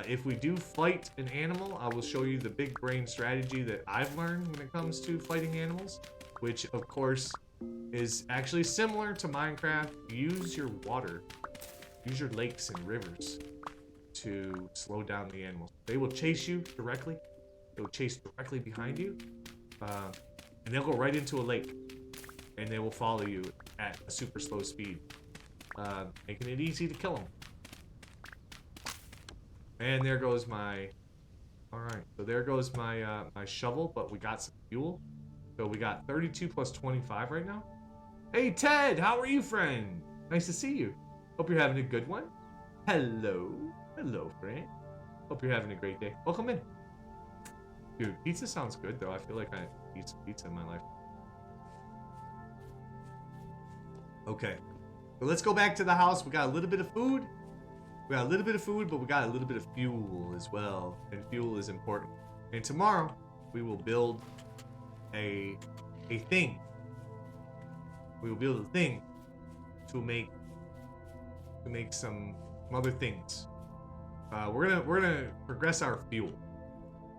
If we do fight an animal, I will show you the big brain strategy that I've learned when it comes to fighting animals, which of course is actually similar to Minecraft. Use your water, use your lakes and rivers to slow down the animals. They will chase you directly. They'll chase directly behind you, and they'll go right into a lake, and they will follow you at a super slow speed, making it easy to kill them. And there goes my. All right, so there goes my my shovel, but we got some fuel. So we got 32 plus 25 right now. Hey Ted, how are you, friend? Nice to see you. Hope you're having a good one. Hello, friend. Hope you're having a great day. Welcome in. Dude, pizza sounds good though. I feel like I eat some pizza in my life. Okay, so let's go back to the house. We got a little bit of food. We got a little bit of food, but we got a little bit of fuel as well. And fuel is important. And tomorrow, we will build a thing. We will build a thing to make some other things. We're gonna progress our fuel.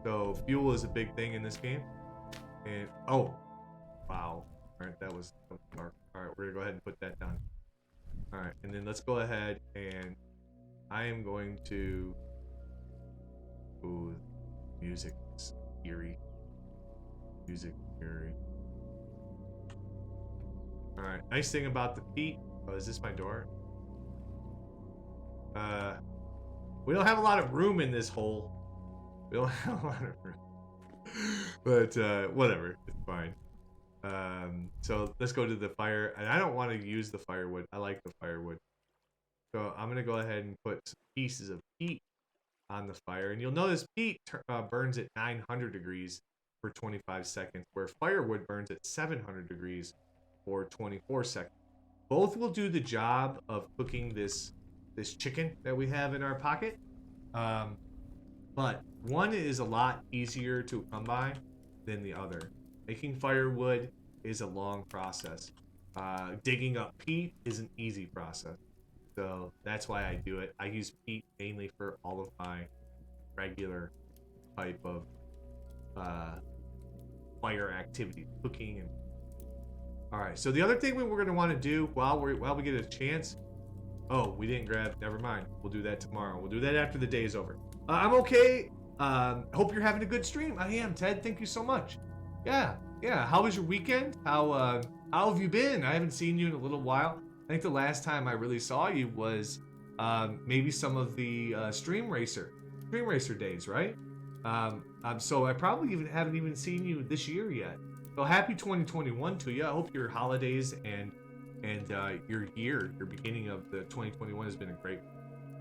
So fuel is a big thing in this game. And oh, wow. All right, that was dark. All right, we're gonna go ahead and put that down. All right, and then let's go ahead and I am going to. Ooh, music is eerie. Music theory. Alright, nice thing about the feet. Oh, is this my door? We don't have a lot of room in this hole. We don't have a lot of room. But, whatever. It's fine. So let's go to the fire. And I don't want to use the firewood. I like the firewood. So I'm going to go ahead and put some pieces of peat on the fire. And you'll notice peat burns at 900 degrees for 25 seconds, where firewood burns at 700 degrees for 24 seconds. Both will do the job of cooking this chicken that we have in our pocket. But one is a lot easier to come by than the other. Making firewood is a long process. Digging up peat is an easy process. So that's why I do it. I use peat mainly for all of my regular type of fire activity, cooking. And all right. So the other thing we're going to want to do while we get a chance. Oh, we didn't grab. Never mind. We'll do that tomorrow. We'll do that after the day is over. I'm okay. Hope you're having a good stream. I am, Ted. Thank you so much. Yeah. How was your weekend? How have you been? I haven't seen you in a little while. I think the last time I really saw you was maybe some of the Stream Racer days, right? So I probably haven't even seen you this year yet. So happy 2021 to you. I hope your holidays and your beginning of the 2021 has been a great.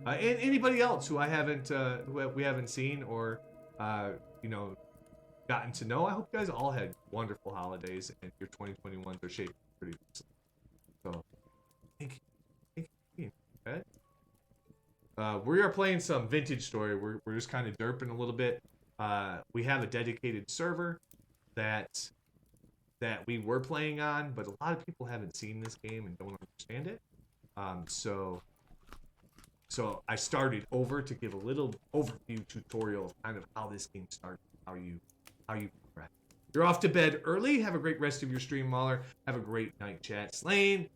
And anybody else who we haven't seen or gotten to know, I hope you guys all had wonderful holidays and your 2021s are shaped pretty nicely. So thank you. Okay. We are playing some Vintage Story. We're just kind of derping a little bit. We have a dedicated server that we were playing on, but a lot of people haven't seen this game and don't understand it. So I started over to give a little overview tutorial of kind of how this game starts, how you progress. You're off to bed early. Have a great rest of your stream, Mauler. Have a great night, chat. Slane,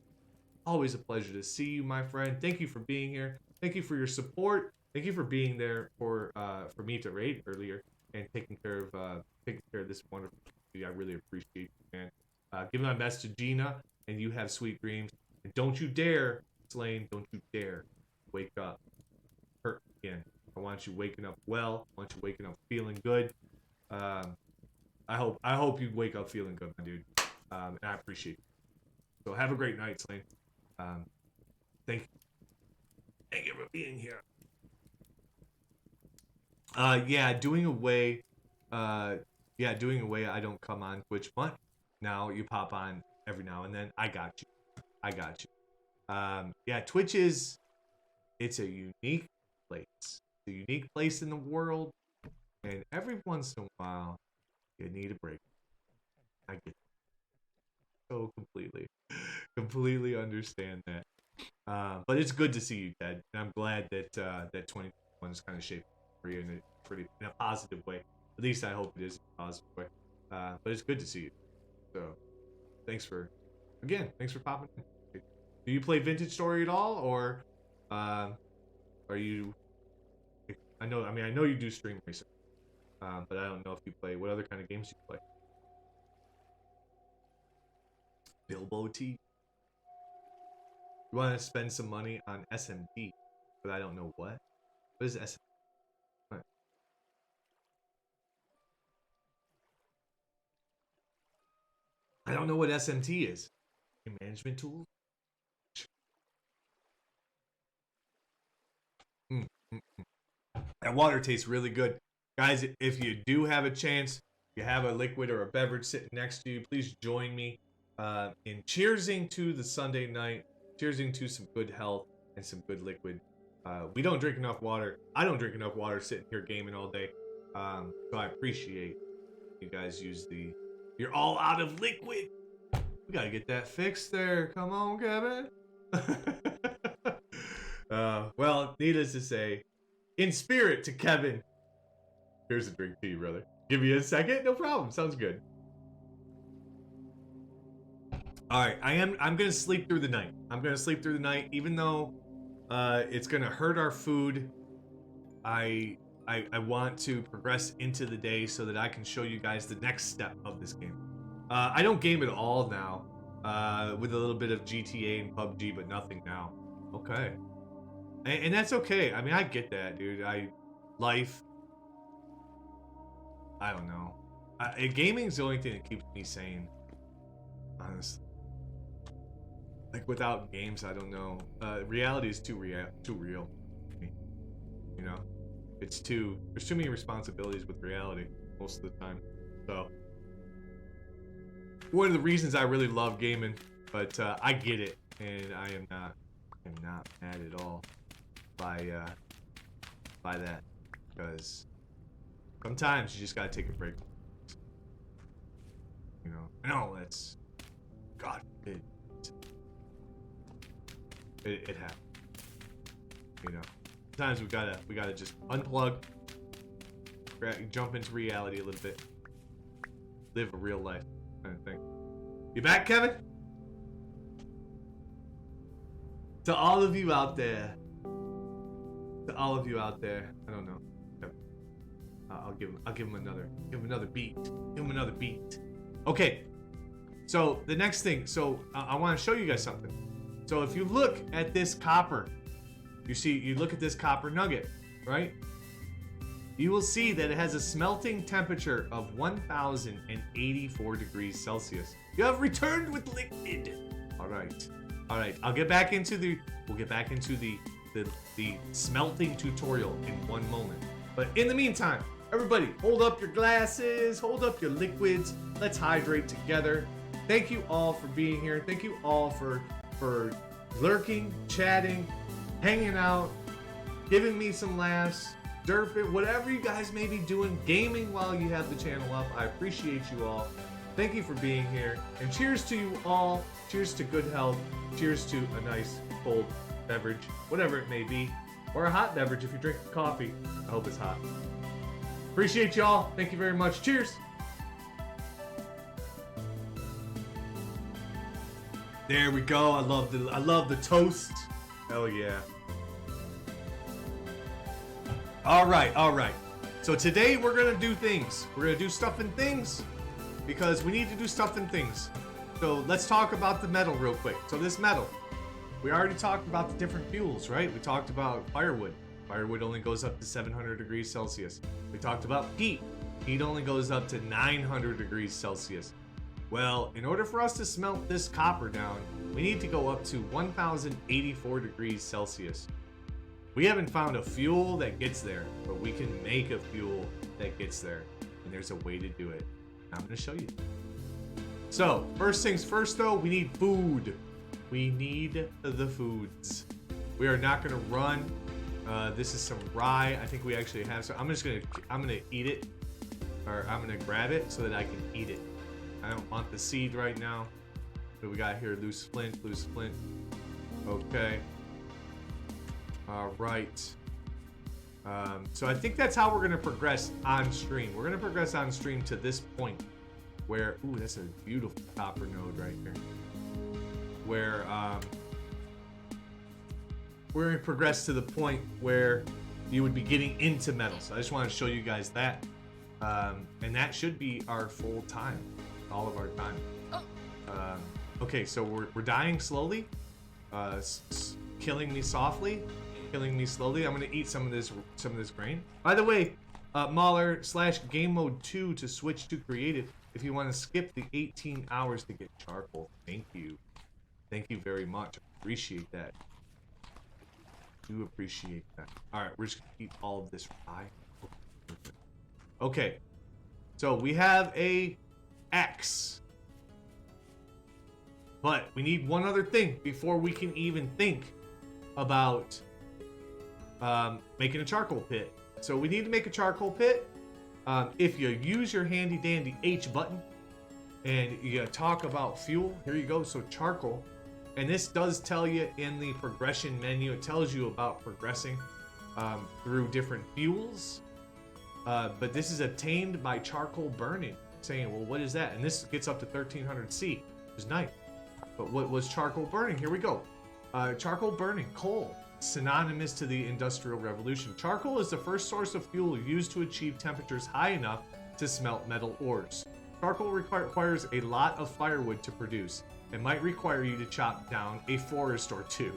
always a pleasure to see you, my friend. Thank you for being here. Thank you for your support. Thank you for being there for me to raid earlier and taking care of this wonderful community. I really appreciate you, man. Give my best to Gina, and you have sweet dreams. And don't you dare, Slane, don't you dare wake up hurt again. I want you waking up well. I want you waking up feeling good. I hope you wake up feeling good, my dude. And I appreciate it. So have a great night, Slane. Thank you for being here. Doing away. Doing away. I don't come on Twitch much. Now you pop on every now and then. I got you. Twitch it's a unique place. It's a unique place in the world, and every once in a while, you need a break. I get it. So completely understand that. But it's good to see you, Ted, and I'm glad that 2021 is kind of shaped for you in a positive way. At least I hope it is in a positive way. But it's good to see you. So, thanks for popping in. Do you play Vintage Story at all, or are you? I know you do stream research, but I don't know if you play. What other kind of games do you play? Bilbo T. You want to spend some money on SMD, but I don't know what. What is SMD? What? I don't know what SMT is. Management tools? That water tastes really good. Guys, if you do have a chance, you have a liquid or a beverage sitting next to you, please join me in cheersing to the Sunday night, cheersing to some good health and some good liquid. We don't drink enough water. I don't drink enough water sitting here gaming all day. So I appreciate you guys use you're all out of liquid. We gotta get that fixed there. Come on, Kevin. Well, needless to say, in spirit to Kevin, here's a drink to you, brother. Give me a second? No problem. Sounds good. Alright, I'm gonna sleep through the night. I'm gonna sleep through the night, even though it's gonna hurt our food. I I want to progress into the day so that I can show you guys the next step of this game. I don't game at all now, with a little bit of GTA and PUBG, but nothing now. Okay. And that's okay. I mean, I get that, dude. Life. I don't know. Gaming's the only thing that keeps me sane. Honestly. Like, without games, I don't know. Reality is too real. You know? There's too many responsibilities with reality most of the time. So, one of the reasons I really love gaming, but I get it, and I am not mad at all by that, because sometimes you just gotta take a break. You know, I know that's God forbid. It happens. You know, sometimes we gotta just unplug, jump into reality a little bit, live a real life kind of thing. You back, Kevin? To all of you out there, I don't know. I'll give him another beat. Give him another beat. Okay. So the next thing, I want to show you guys something. So if you look at this copper, you look at this copper nugget, right? You will see that it has a smelting temperature of 1,084 degrees Celsius. You have returned with liquid. All right. We'll get back into the smelting tutorial in one moment. But in the meantime, everybody, hold up your glasses, hold up your liquids. Let's hydrate together. Thank you all for being here. Thank you all for lurking, chatting, hanging out, giving me some laughs, derping, whatever you guys may be doing, gaming while you have the channel up. I appreciate you all. Thank you for being here. And cheers to you all. Cheers to good health. Cheers to a nice cold beverage, whatever it may be. Or a hot beverage if you're drinking coffee. I hope it's hot. Appreciate y'all. Thank you very much. Cheers. There we go. I love the toast. Hell yeah. All right. So today we're gonna do things. We're gonna do stuff and things because we need to do stuff and things. So let's talk about the metal real quick. So this metal, we already talked about the different fuels, right? We talked about firewood. Firewood only goes up to 700 degrees Celsius. We talked about peat. Peat only goes up to 900 degrees Celsius. Well, in order for us to smelt this copper down, we need to go up to 1,084 degrees Celsius. We haven't found a fuel that gets there, but we can make a fuel that gets there. And there's a way to do it. I'm going to show you. So, first things first though, we need food. We need the foods. We are not going to run. This is some rye. I think we actually have some. I'm gonna eat it, or I'm gonna grab it so that I can eat it. I don't want the seed right now. What we got here? Loose flint. Okay. All right. So I think that's how we're gonna progress on stream. We're gonna progress on stream to this point where, ooh, that's a beautiful copper node right here. Where we're gonna progress to the point where you would be getting into metal. So I just want to show you guys that, and that should be our full time, all of our time. Okay, so we're dying slowly, killing me softly, killing me slowly. I'm gonna eat some of this grain. By the way, Mauler/Game Mode 2 to switch to creative. If you want to skip the 18 hours to get charcoal, thank you very much. Appreciate that. Do appreciate that. All right, we're just gonna eat all of this rye. Okay, so we have a axe. But we need one other thing before we can even think about making a charcoal pit. So we need to make a charcoal pit. If you use your handy dandy H button and you talk about fuel, here you go. So charcoal, and this does tell you in the progression menu, it tells you about progressing through different fuels. But this is obtained by charcoal burning. Saying, well, what is that? And this gets up to 1300 C, which is nice. But what was charcoal burning? Here we go. Charcoal burning, coal. synonymous to the Industrial Revolution. Charcoal is the first source of fuel used to achieve temperatures high enough to smelt metal ores. Charcoal requires a lot of firewood to produce and might require you to chop down a forest or two.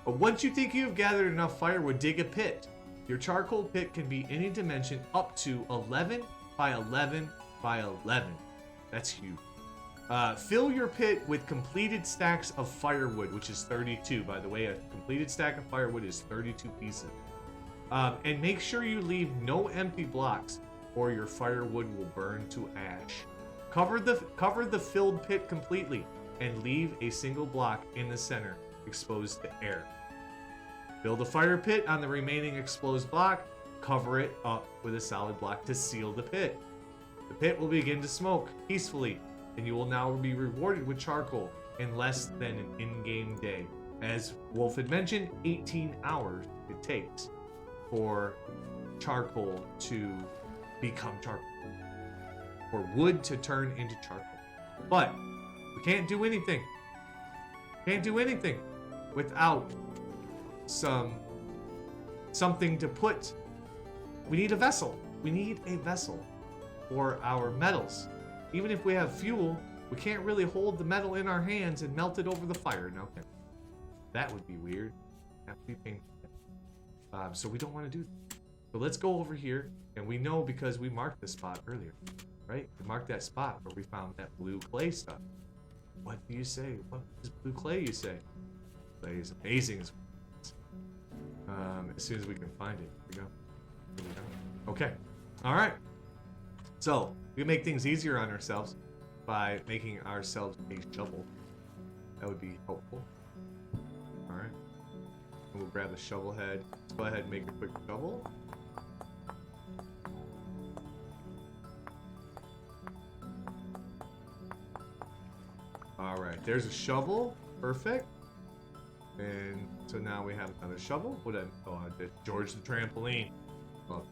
But once you think you have gathered enough firewood, dig a pit. Your charcoal pit can be any dimension up to 11 by 11 by 11. That's huge. Fill your pit with completed stacks of firewood, which is 32. By the way, a completed stack of firewood is 32 pieces. And make sure you leave no empty blocks or your firewood will burn to ash. Cover the filled pit completely and leave a single block in the center exposed to air. Build a fire pit on the remaining exposed block. Cover it up with a solid block to seal the pit. The pit will begin to smoke peacefully, and you will now be rewarded with charcoal in less than an in-game day. As Wolf had mentioned, 18 hours it takes for charcoal to become charcoal, for wood to turn into charcoal. But we can't do anything. Can't do anything without something to put. We need a vessel. We need a vessel for our metals. Even if we have fuel, we can't really hold the metal in our hands and melt it over the fire. No, that would be weird. That would be painful. So we don't want to do that. So let's go over here, and we know because we marked this spot earlier, right? We marked that spot where we found that blue clay stuff. What do you say? What is blue clay, you say? Clay is amazing. As soon as we can find it. Here we go. Here we go. Okay. All right. So we can make things easier on ourselves by making ourselves a shovel. That would be helpful. All right. And we'll grab the shovel head. Let's go ahead and make a quick shovel. All right. There's a shovel. Perfect. And so now we have another shovel. What did I did George the Trampoline. Oh,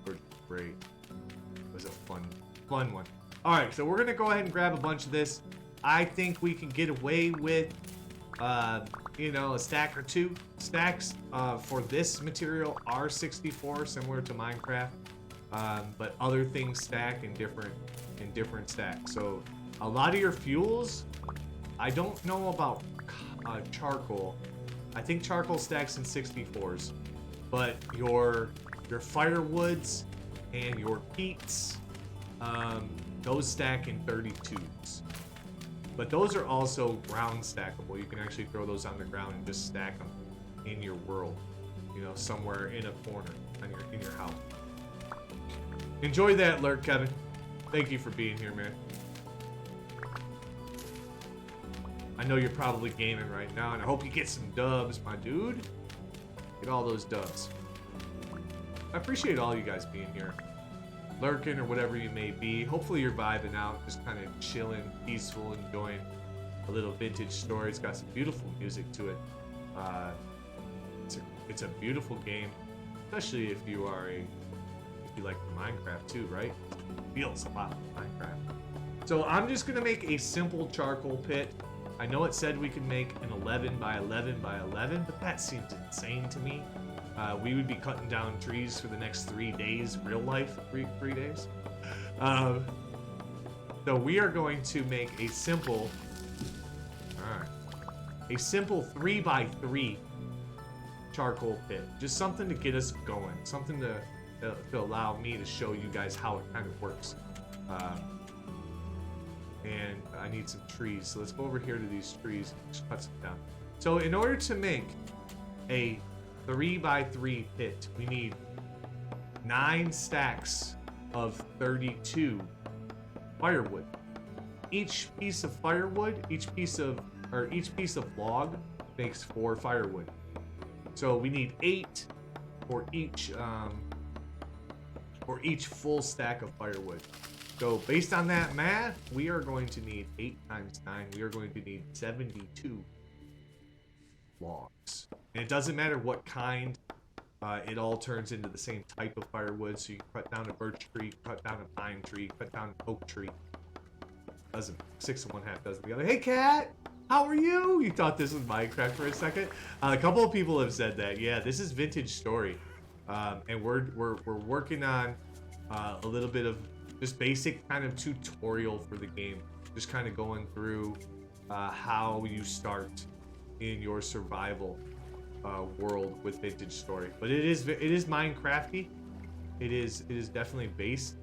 George, great. It was a fun one. All right, so we're gonna go ahead and grab a bunch of this. I think we can get away with, a stack or two. Stacks for this material are 64, similar to Minecraft, but other things stack in different stacks. So a lot of your fuels, I don't know about charcoal. I think charcoal stacks in 64s, but your firewoods and your peats, those stack in 32s. But those are also ground stackable. You can actually throw those on the ground and just stack them in your world, somewhere in a corner in your house. Enjoy that lurk, Kevin. Thank you for being here, man. I know you're probably gaming right now, and I hope you get some dubs, my dude. Get all those dubs. I appreciate all you guys being here. Lurking or whatever you may be. Hopefully you're vibing out, just kind of chilling, peaceful, enjoying a little vintage story. It's got some beautiful music to it. It's a beautiful game, especially if you like Minecraft too, right? It feels a lot like Minecraft. So I'm just gonna make a simple charcoal pit. I know it said we could make an 11 by 11 by 11, but that seems insane to me. We would be cutting down trees for the next 3 days, real life, three days. So we are going to make a simple 3 by 3 charcoal pit. Just something to get us going, something to allow me to show you guys how it kind of works. And I need some trees, so let's go over here to these trees and just cut some down. So in order to make a 3 by 3 pit, we need 9 stacks of 32 firewood. Each piece of firewood, each piece of log makes 4 firewood. So we need 8 for each full stack of firewood. So based on that math, we are going to need 8 times 9. We are going to need 72 logs. And it doesn't matter what kind, it all turns into the same type of firewood. So you can cut down a birch tree, cut down a pine tree, cut down an oak tree. Doesn't 6 of one, half dozen the other. Hey, cat! How are you? You thought this was Minecraft for a second? A couple of people have said that. Yeah, this is Vintage Story, and we're working on a little bit of just basic kind of tutorial for the game. Just kind of going through how you start in your survival world with Vintage Story. But it is Minecrafty. It is definitely based.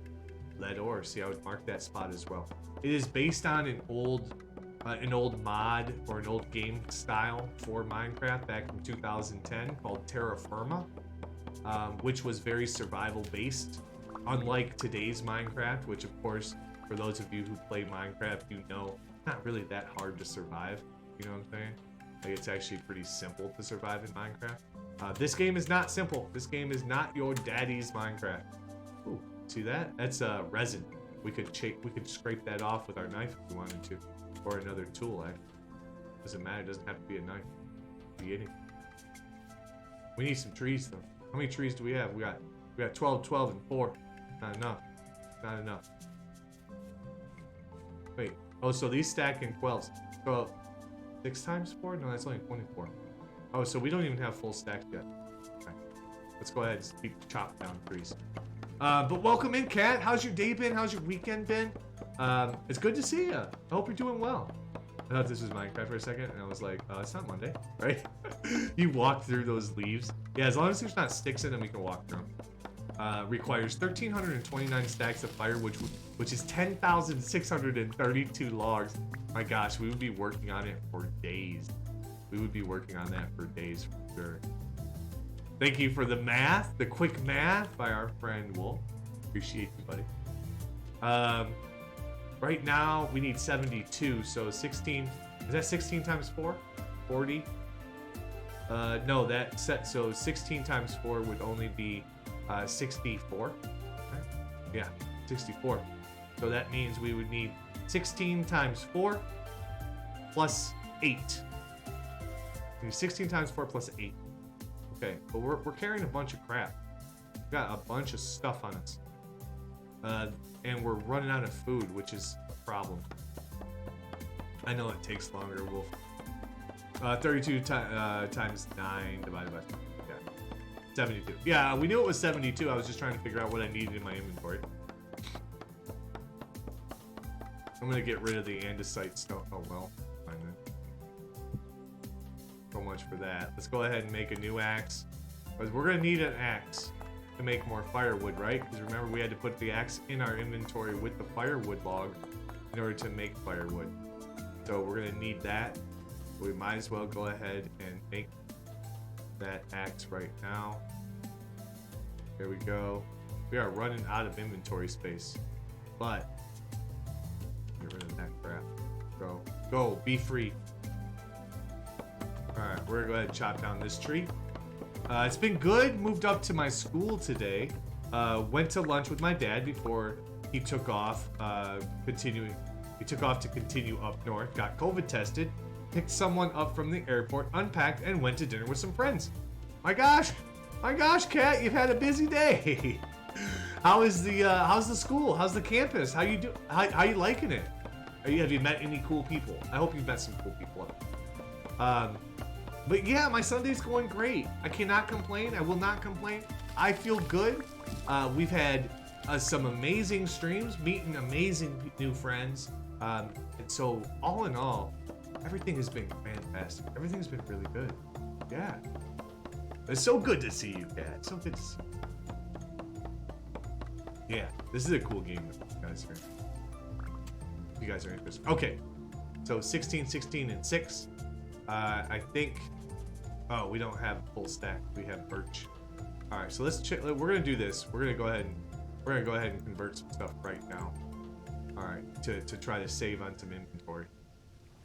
Lead ore. See, I would mark that spot as well. It is based on an old mod or an old game style for Minecraft back in 2010 called Terra Firma, which was very survival based, unlike today's Minecraft, which of course, for those of you who play Minecraft, you know, it's not really that hard to survive. You know what I'm saying? Like, it's actually pretty simple to survive in Minecraft. This game is not simple. This game is not your daddy's Minecraft. Ooh, see that? That's resin. We could scrape that off with our knife if we wanted to. Or another tool, actually. Doesn't matter, it doesn't have to be a knife. It could be anything. We need some trees though. How many trees do we have? We got 12, 12, and 4. Not enough. Not enough. Wait. Oh, so these stack in 12s. So 6 times 4? No, that's only 24. Oh, so we don't even have full stacks yet. Okay. Let's go ahead and keep chop down trees. But welcome in, Kat. How's your day been? How's your weekend been? It's good to see you. I hope you're doing well. I thought this was Minecraft for a second, and I was like, it's not Monday, right? You walk through those leaves. Yeah, as long as there's not sticks in them, you can walk through them. Requires 1,329 stacks of firewood, which is 10,632 logs. My gosh, we would be working on it for days. We would be working on that for days for sure. Thank you for the math, the quick math by our friend Wolf. Appreciate you, buddy. Right now we need 72, so 16. Is that 16 times 4? 40? No, that set. So 16 times 4 would only be 64. Right? Yeah, 64. So that means we would need 16 times 4 plus 8. We need 16 times 4 plus 8. Okay, but we're carrying a bunch of crap. We've got a bunch of stuff on us. And we're running out of food, which is a problem. I know it takes longer, Wolf. 32 times 9 divided by 2. Yeah. 72. Yeah, we knew it was 72. I was just trying to figure out what I needed in my inventory. I'm gonna get rid of the andesite stuff. Oh well. Fine then. So much for that. Let's go ahead and make a new axe. Because we're gonna need an axe to make more firewood, right? Because remember, we had to put the axe in our inventory with the firewood log in order to make firewood. So we're gonna need that. We might as well go ahead and make that axe right now. There we go. We are running out of inventory space, but get rid of that crap. Go, be free. All right, we're gonna go ahead and chop down this tree. It's been good. Moved up to my school today. Went to lunch with my dad before he took off. He took off to continue up north. Got COVID tested. Picked someone up from the airport. Unpacked and went to dinner with some friends. My gosh, Kat, you've had a busy day. How's the school? How's the campus? How you liking it? Have you met any cool people? I hope you've met some cool people up. But yeah, my Sunday's going great. I cannot complain. I will not complain. I feel good. We've had some amazing streams, meeting amazing new friends. And so all in all, everything has been fantastic. Everything's been really good. Yeah. It's so good to see you, Kat. So good to see you. Yeah, this is a cool game, guys. You guys are interested. Okay, so 16, 16, and 6. I think. Oh, we don't have full stack. We have birch. All right, so let's check. We're gonna do this. We're gonna go ahead and convert some stuff right now. All right, to try to save on some inventory.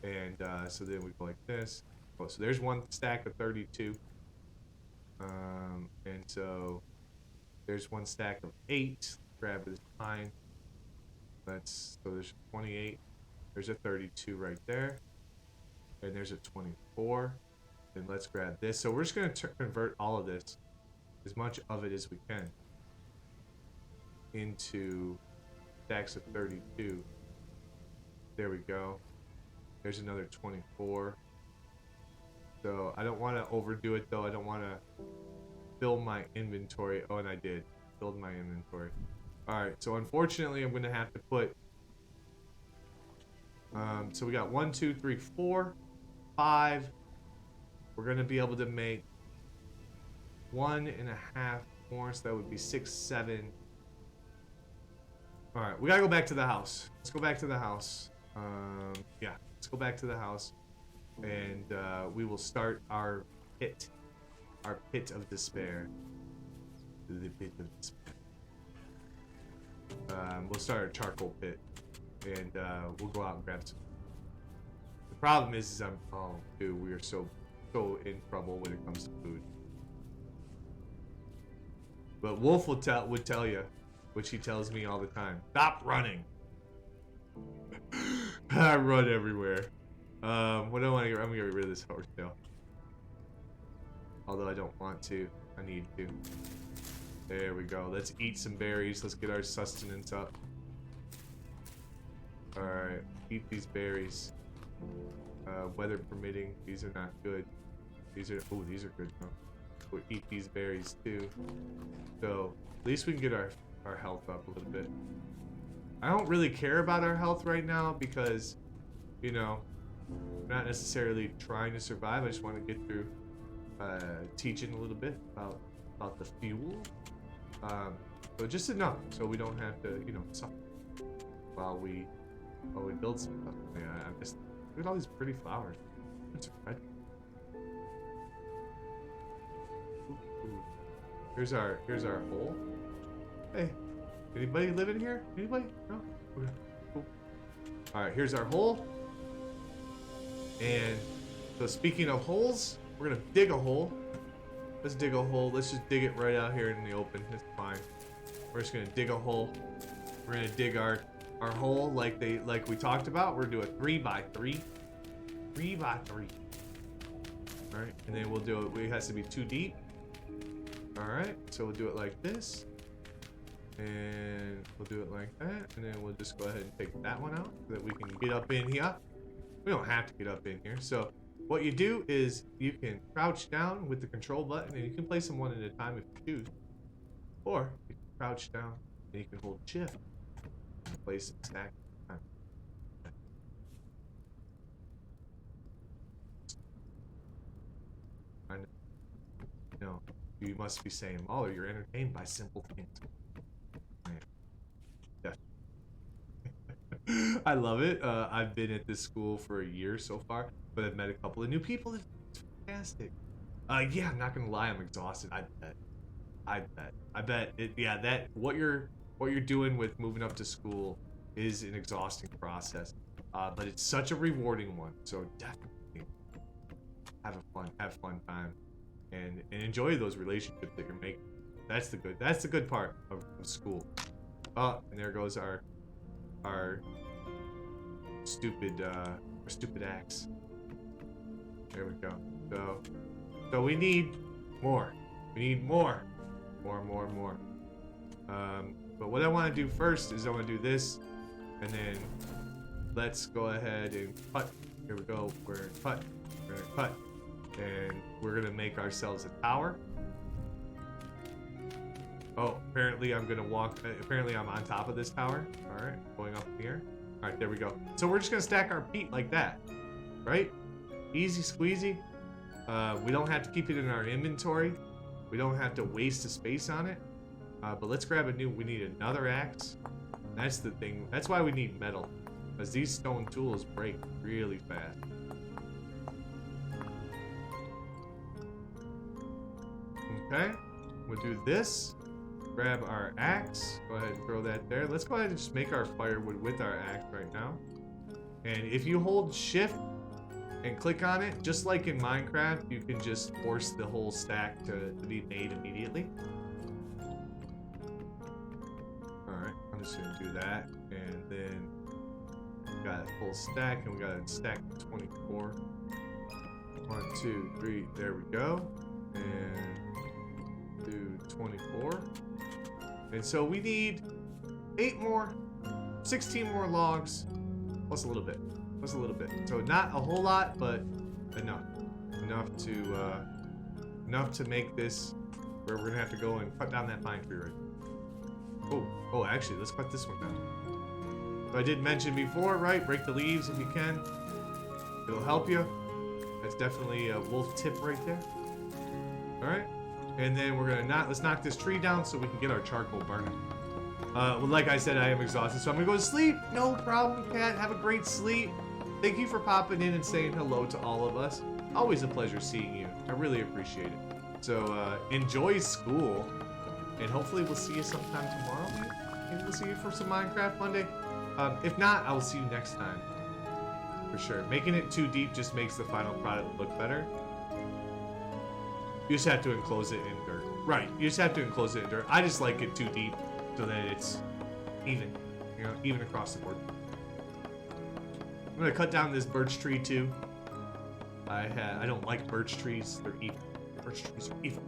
And so then we go like this. Oh, so there's one stack of 32. And so there's one stack of 8. Grab this pine. So there's 28. There's a 32 right there. And there's a 24. And let's grab this. So we're just going to convert all of this, as much of it as we can, into stacks of 32. There we go. There's another 24. So I don't want to overdo it though. I don't want to fill my inventory. Oh, and I did build my inventory. All right. So unfortunately, I'm going to have to put. So we got 1, 2, 3, 4, 5. We're going to be able to make 1.5 more. So that would be 6, 7. All right. We got to go back to the house. Let's go back to the house. Yeah. Let's go back to the house. And we will start our pit of despair. The pit of despair. We'll start our charcoal pit, and we'll go out and grab some. The problem is dude, we are so in trouble when it comes to food. But Wolf would tell you, which he tells me all the time. Stop running. I run everywhere. What do I want to get? I'm gonna get rid of this horsetail. Although I don't want to. I need to. There we go. Let's eat some berries. Let's get our sustenance up. Alright. Eat these berries. Weather permitting. These are not good. These are good. Huh? We'll eat these berries too. So, at least we can get our health up a little bit. I don't really care about our health right now because, you know, I'm not necessarily trying to survive. I just want to get through teaching a little bit about the fuel. So just enough so we don't have to, you know, suffer while we build some stuff. Yeah, I'm just look at all these pretty flowers. It's red. Ooh. Here's our hole. Hey, anybody living here? Anybody? No? Okay, cool. Alright, here's our hole. And so speaking of holes, we're gonna dig a hole. Let's dig a hole. Let's just dig it right out here in the open. It's fine. We're just gonna dig a hole. We're gonna dig our hole like we talked about. We're gonna do a 3x3. 3x3. Alright, and then we'll do it. It has to be 2 deep. Alright, so we'll do it like this. And we'll do it like that. And then we'll just go ahead and take that one out so that we can get up in here. We don't have to get up in here. So what you do is you can crouch down with the control button and you can place them one at a time if you choose. Or you can crouch down and you can hold shift and place them stack at a time. I know. You must be saying, Mahler, you're entertained by simple things. I love it. I've been at this school for a year so far, but I've met a couple of new people. It's fantastic. Yeah, I'm not gonna lie, I'm exhausted. I bet it. Yeah, that what you're doing with moving up to school is an exhausting process, but it's such a rewarding one. So definitely have fun time, and enjoy those relationships that you're making. That's the good part of school. Oh, and there goes our stupid axe. There we go. So we need more. We need more. But what I want to do first is I want to do this, and then let's go ahead and cut. Here we go. We're gonna cut. And we're gonna make ourselves a tower. Oh, apparently I'm gonna walk. Apparently I'm on top of this tower. All right, going up here. All right, there we go. So we're just gonna stack our peat like that, right? Easy squeezy. We don't have to keep it in our inventory. We don't have to waste the space on it. But let's grab a new. We need another axe. That's the thing. That's why we need metal, because these stone tools break really fast. Okay, we'll do this. Grab our axe. Go ahead and throw that there. Let's go ahead and just make our firewood with our axe right now. And if you hold shift and click on it, just like in Minecraft, you can just force the whole stack to be made immediately. Alright, I'm just gonna do that. And then we got a full stack, and we got a stack of 24. 1, 2, 3, there we go. And do 24. And so we need 16 more logs, plus a little bit. Just a little bit. So not a whole lot, but enough. Enough to make this where we're gonna have to go and cut down that pine tree right. Oh, actually, let's cut this one down. So I did mention before, right? Break the leaves if you can. It'll help you. That's definitely a wolf tip right there. All right, and then we're gonna let's knock this tree down so we can get our charcoal burning. Well, like I said, I am exhausted, so I'm gonna go to sleep. No problem, Cat. Have a great sleep. Thank you for popping in and saying hello to all of us. Always a pleasure seeing you. I really appreciate it. So enjoy school, and hopefully we'll see you sometime tomorrow. Maybe we'll see you for some Minecraft Monday. If not, I will see you next time. For sure. Making it too deep just makes the final product look better. You just have to enclose it in dirt. Right, you just have to enclose it in dirt. I just like it too deep so that it's even. You know, even across the board. I'm gonna cut down this birch tree too. I don't like birch trees. They're evil. Birch trees are evil.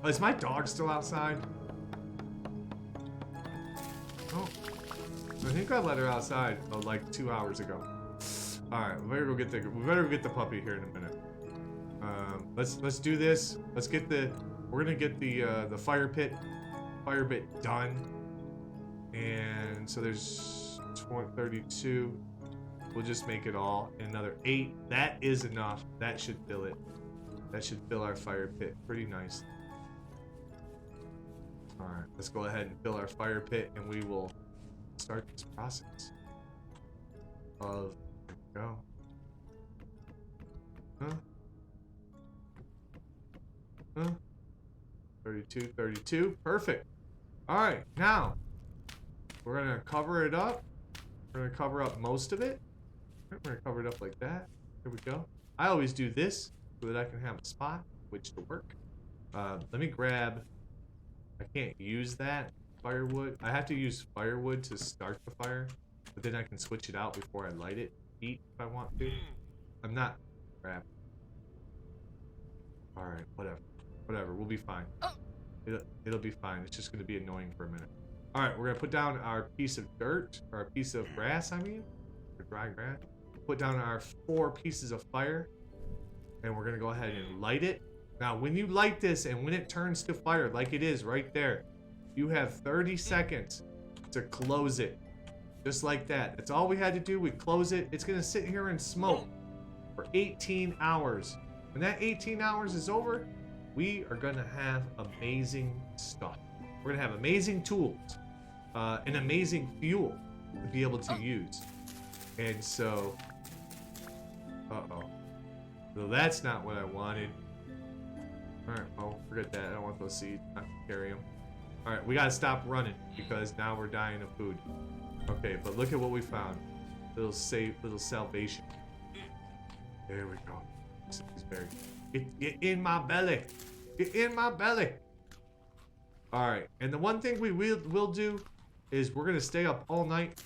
Oh, is my dog still outside? Oh. I think I let her outside like 2 hours ago. Alright, we better go get the puppy here in a minute. Let's do this. We're gonna get the fire pit done. And so there's 32. We'll just make it all. Another 8. That is enough. That should fill it. That should fill our fire pit pretty nice. Alright, let's go ahead and fill our fire pit and we will start this process of go. Huh? 32. Perfect. Alright, now we're gonna cover it up. We're gonna cover up most of it. We're gonna cover it up like that. Here we go. I always do this so that I can have a spot which to work. Let me grab. I can't use that firewood. I have to use firewood to start the fire, but then I can switch it out before I light it. Eat if I want to. I'm not. Crap. All right, whatever. We'll be fine. It'll be fine. It's just gonna be annoying for a minute. All right, we're gonna put down our piece of dirt, or a piece of grass. I mean, or dry grass. Put down our 4 pieces of fire, and we're gonna go ahead and light it. Now, when you light this and when it turns to fire, like it is right there, you have 30 seconds to close it. Just like that. That's all we had to do. We close it. It's gonna sit here and smoke for 18 hours. When that 18 hours is over, we are gonna have amazing stuff. We're gonna have amazing tools, and amazing fuel to be able to use. And so, so that's not what I wanted. All right, oh, forget that. I don't want those seeds. I can carry them. All right, we gotta stop running because now we're dying of food. Okay, but look at what we found. Little salvation. There we go. Get in my belly. Get in my belly. All right, and the one thing we will do is we're gonna stay up all night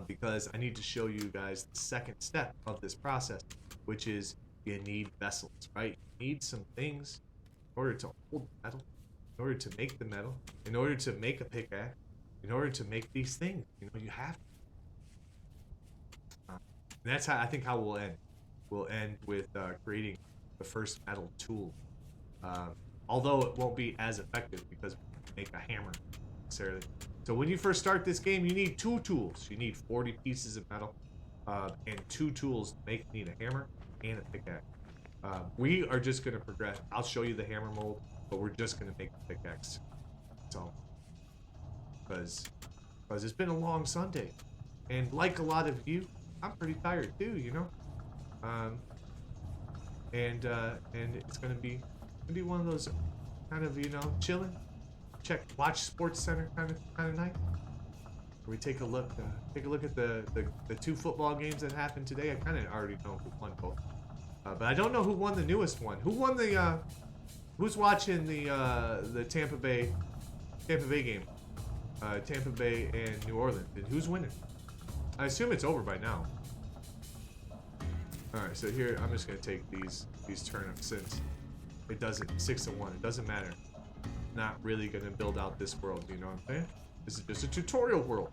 because I need to show you guys the second step of this process, which is you need vessels, right? You need some things in order to hold metal, in order to make the metal, in order to make a pickaxe, in order to make these things. You know, you have to. And that's how I think how we'll end. We'll end with creating the first metal tool. Although it won't be as effective because we make a hammer necessarily. So when you first start this game, you need 2 tools. You need 40 pieces of metal and 2 tools to make. You need a hammer and a pickaxe. We are just going to progress. I'll show you the hammer mold, but we're just going to make the pickaxe. So, because it's been a long Sunday, and like a lot of you, I'm pretty tired too, you know. And it's going to be one of those kind of, you know, chilling, watch Sports Center kind of night. Where we take a look at the 2 football games that happened today. I kind of already know who won both, but I don't know who won the newest one. Who won the? Who's watching the Tampa Bay game? Tampa Bay and New Orleans. And who's winning? I assume it's over by now. All right, so here I'm just gonna take these turnips since it doesn't 6-1. It doesn't matter. Not really gonna build out this world. You know what I'm saying? This is just a tutorial world.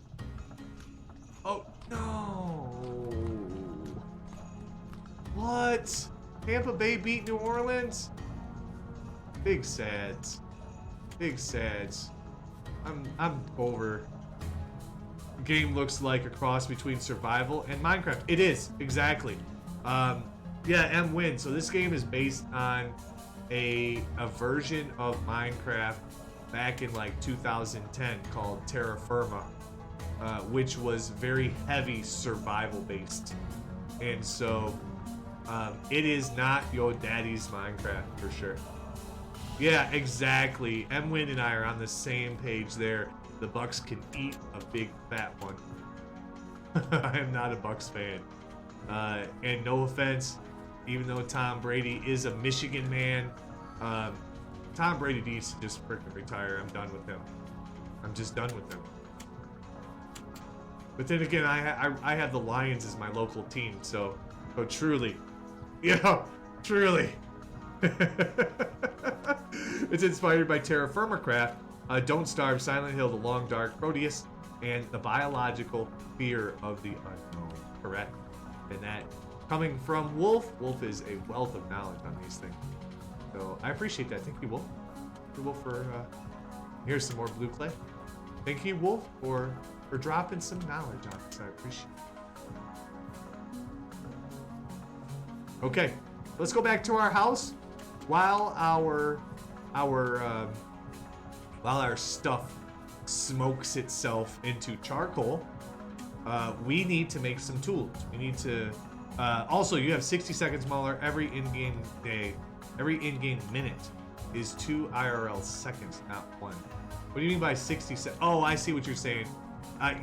Oh, no. What? Tampa Bay beat New Orleans? Big sads. Big sads. I'm over. Game looks like a cross between survival and Minecraft. It is, exactly. Yeah, M wins. So this game is based on a version of Minecraft back in like 2010 called Terra Firma, which was very heavy survival based. And so it is not your daddy's Minecraft for sure. Yeah, exactly. Emwin and I are on the same page there. The Bucks can eat a big fat one. I am not a Bucks fan. And no offense, even though Tom Brady is a Michigan man, Tom Brady needs to just freaking retire. I'm done with him. I'm just done with him. But then again, I have the Lions as my local team, so truly, yeah, truly. It's inspired by Terra Firma Craft, Don't Starve, Silent Hill, The Long Dark, Proteus, and the biological fear of the unknown. Correct? And that coming from Wolf. Wolf is a wealth of knowledge on these things. So I appreciate that. Thank you, Wolf. Thank you, Wolf, for here's some more blue clay. Thank you, Wolf, for dropping some knowledge on us. I appreciate it. Okay, let's go back to our house while our stuff smokes itself into charcoal. We need to make some tools. We need to also, you have 60 seconds, Muller. Every in-game minute is 2 IRL seconds, not 1. What do you mean by 60 seconds? Oh, I see what you're saying.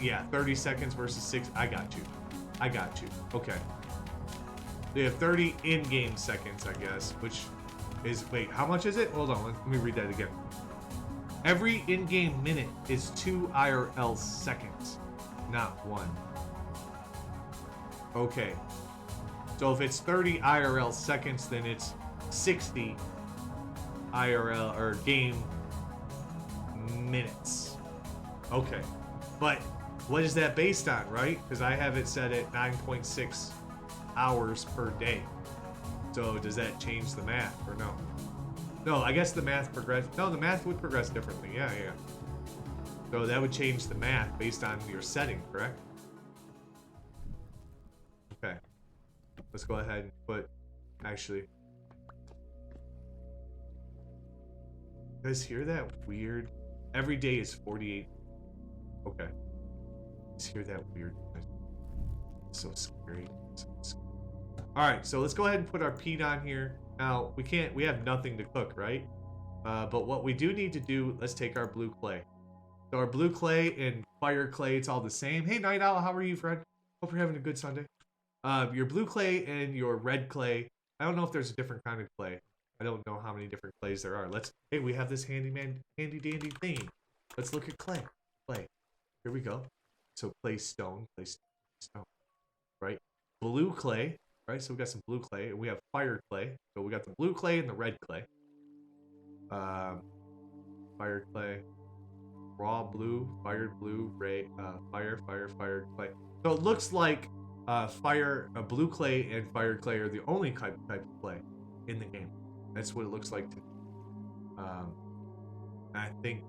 Yeah, 30 seconds versus 6. I got you. Okay. They have 30 in-game seconds, I guess, which is, wait, how much is it? Hold on, let me read that again. Every in-game minute is 2 IRL seconds, not 1. Okay. So if it's 30 IRL seconds, then it's 60 IRL or game minutes. Okay. But what is that based on, right? Because I have it set at 9.6 hours per day. So does that change the math or no? No, I guess the math the math would progress differently. Yeah. So that would change the math based on your setting, correct? Okay. Let's go ahead and put, actually. You guys hear that weird? Every day is 48. Okay. Just hear that weird noise. So scary. Alright, so let's go ahead and put our peat on here. Now, we have nothing to cook, right? But what we do need to do, let's take our blue clay. So our blue clay and fire clay, it's all the same. Hey, Night Owl, how are you, friend? Hope you're having a good Sunday. Your blue clay and your red clay, I don't know if there's a different kind of clay. I don't know how many different clays there are. Hey, we have this handy dandy thing. Let's look at clay. Here we go. So clay stone, right? Blue clay, right? So we got some blue clay, and we have fire clay. So we got the blue clay and the red clay. Fire clay, raw blue, fired blue, fire clay. So it looks like blue clay and fire clay are the only type of clay in the game. That's what it looks like to me. I think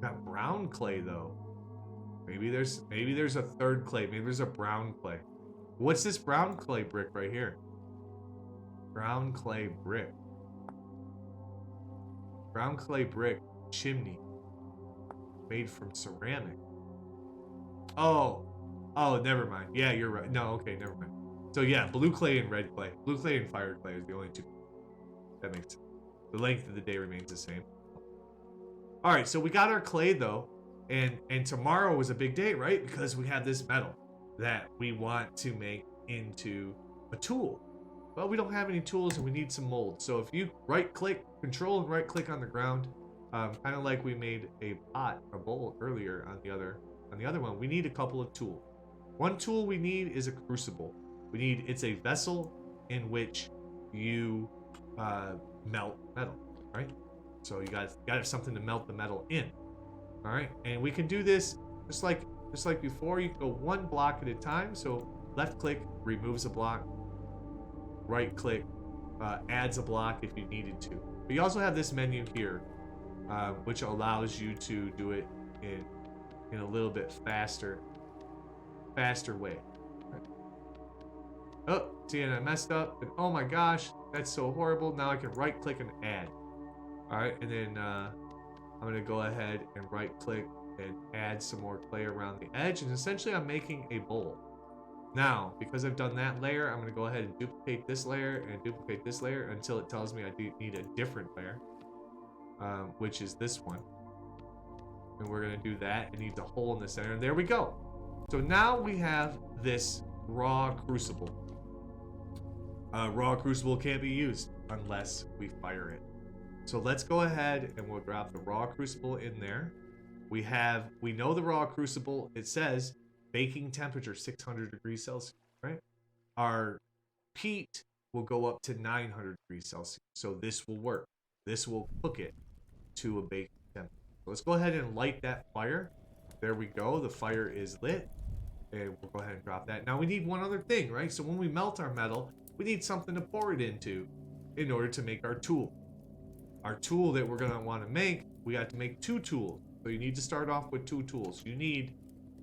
got brown clay though. Maybe there's a third clay. Maybe there's a brown clay. What's this brown clay brick right here? Brown clay brick. Brown clay brick chimney made from ceramic. Oh, never mind. Yeah, you're right. No, okay, never mind. So yeah, blue clay and red clay. Blue clay and fire clay is the only two. That makes sense. The length of the day remains the same. All right, so we got our clay though, and tomorrow was a big day, right? Because we have this metal that we want to make into a tool. Well, we don't have any tools and we need some molds. So if you control and right click on the ground, kind of like we made a bowl earlier on the other one, we need a couple of tools. One tool we need is a crucible. It's a vessel in which you melt metal, right? So you got to have something to melt the metal in. All right, and we can do this just like Just like before, you can go one block at a time. So left click removes a block. Right click adds a block if you needed to. But you also have this menu here, which allows you to do it in a little bit faster way. Oh, see, and I messed up. And oh my gosh, that's so horrible. Now I can right click and add. All right, and then I'm gonna go ahead and right click and add some more clay around the edge. And essentially I'm making a bowl. Now, because I've done that layer, I'm gonna go ahead and duplicate this layer and duplicate this layer until it tells me I need a different layer, which is this one. And we're gonna do that. It needs a hole in the center, and there we go. So now we have this raw crucible. Raw crucible can't be used unless we fire it. So let's go ahead and we'll drop the raw crucible in there. We know the raw crucible, it says baking temperature 600 degrees Celsius, right? Our peat will go up to 900 degrees Celsius. So this will work. This will cook it to a baking temperature. So let's go ahead and light that fire. There we go. The fire is lit. And we'll go ahead and drop that. Now we need one other thing, right? So when we melt our metal, we need something to pour it into in order to make our tool. Our tool that we're going to want to make, we got to make 2 tools. So you need to start off with 2 tools. You need,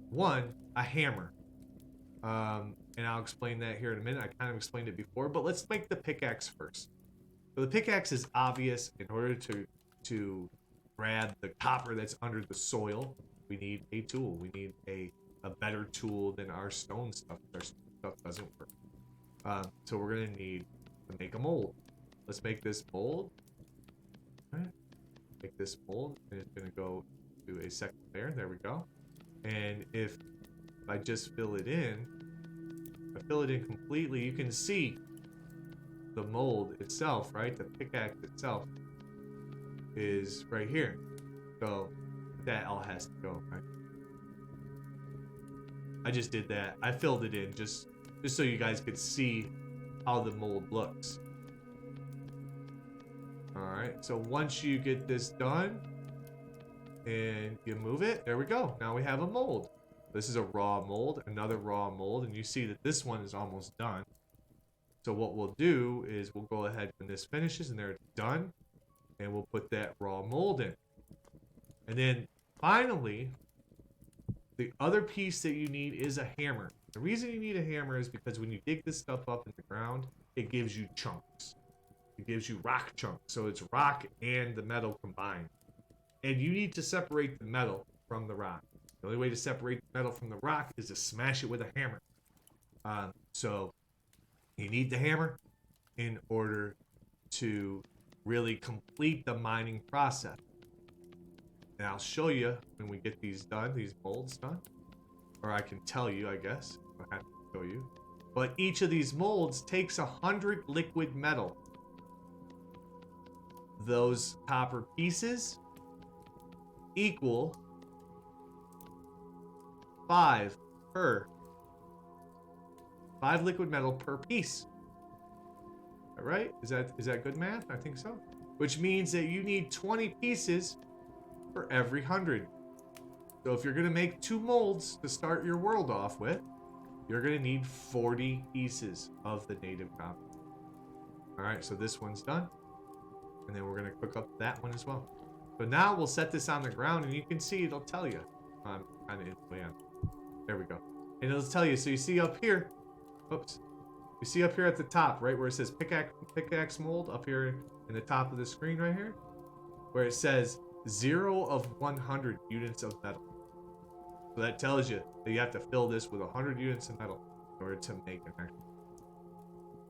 one, a hammer. And I'll explain that here in a minute. I kind of explained it before, but let's make the pickaxe first. So the pickaxe is obvious. In order to grab the copper that's under the soil, we need a tool. We need a better tool than our stone stuff. Our stuff doesn't work. So we're going to need to make a mold. Let's make this mold. All right. Make this mold, and it's going to go to a second layer. There we go. And if I just fill it in, I fill it in completely, you can see the mold itself, right? The pickaxe itself is right here. So that all has to go, right? I just did that. I filled it in just so you guys could see how the mold looks. Alright, so once you get this done and you move it, there we go. Now we have a mold. This is a raw mold, another raw mold, and you see that this one is almost done. So what we'll do is we'll go ahead when this finishes and there it's done, and we'll put that raw mold in. And then finally, the other piece that you need is a hammer. The reason you need a hammer is because when you dig this stuff up in the ground, it gives you chunks. It gives you rock chunks. So it's rock and the metal combined. And you need to separate the metal from the rock. The only way to separate the metal from the rock is to smash it with a hammer. So you need the hammer in order to really complete the mining process. And I'll show you when we get these done, these molds done. Or I can tell you, I guess. I'll have to show you. But each of these molds takes 100 liquid metal. Those copper pieces equal 5 liquid metal per piece. All right? Is that good math? I think so. Which means that you need 20 pieces for every 100. So if you're going to make 2 molds to start your world off with, you're going to need 40 pieces of the native copper. All right, so this one's done. And then we're going to cook up that one as well. So now we'll set this on the ground, and you can see it'll tell you. I'm kind of in the way on. There we go. And it'll tell you. So you see up here. Oops. You see up here at the top, right where it says pickaxe mold, up here in the top of the screen right here, where it says 0 of 100 units of metal. So that tells you that you have to fill this with 100 units of metal in order to make an actual,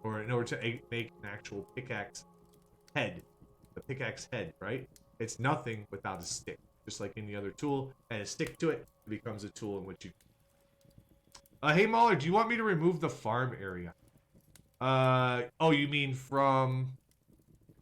or in order to make an actual pickaxe head. The pickaxe head, right? It's nothing without a stick. Just like any other tool, and a stick to it, it becomes a tool in which you. Hey Mauler, do you want me to remove the farm area? Oh, you mean from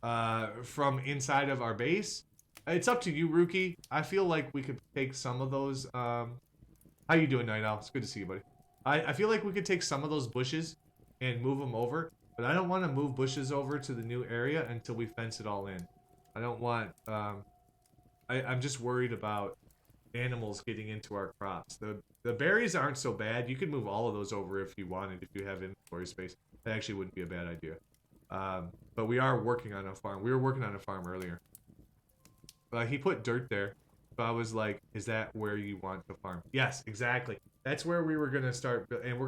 inside of our base? It's up to you, Rookie. I feel like we could take some of those. How you doing, Night Owl? It's good to see you, buddy. I feel like we could take some of those bushes and move them over, but I don't want to move bushes over to the new area until we fence it all in. I don't want. I'm just worried about animals getting into our crops. The berries aren't so bad. You could move all of those over if you wanted, if you have inventory space. That actually wouldn't be a bad idea. But we are working on a farm. We were working on a farm earlier. He put dirt there. So I was like, is that where you want to farm? Yes, exactly. That's where we were going to start. And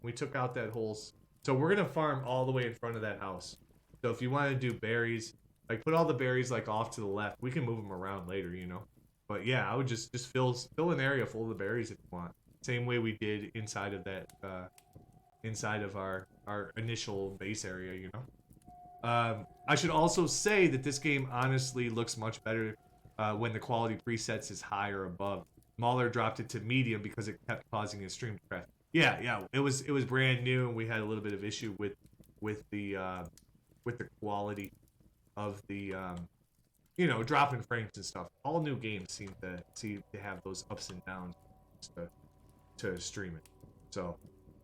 we took out that whole... So we're going to farm all the way in front of that house. So if you want to do berries, like put all the berries like off to the left. We can move them around later, you know. But yeah, I would just fill an area full of the berries if you want. Same way we did inside of that, inside of our initial base area, you know. I should also say that this game honestly looks much better when the quality presets is high or above. Mauler dropped it to medium because it kept causing his stream to crash. Yeah, it was brand new, and we had a little bit of issue with the quality of the you know, dropping frames and stuff. All new games seem to have those ups and downs to stream it. So,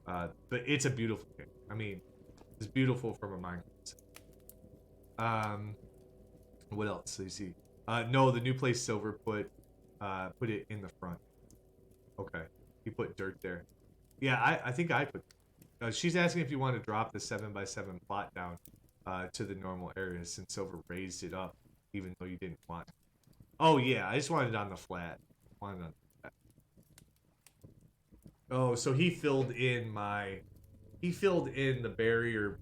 but it's a beautiful game. I mean, it's beautiful from a Minecraft. What else? Do you see? No, the new place Silver put it in the front. Okay, he put dirt there. Yeah, I think I put. She's asking if you want to drop the 7x7 plot down to the normal area since Silver raised it up, even though you didn't want it. Oh yeah, I just wanted it on the flat. Oh, so he filled in the barrier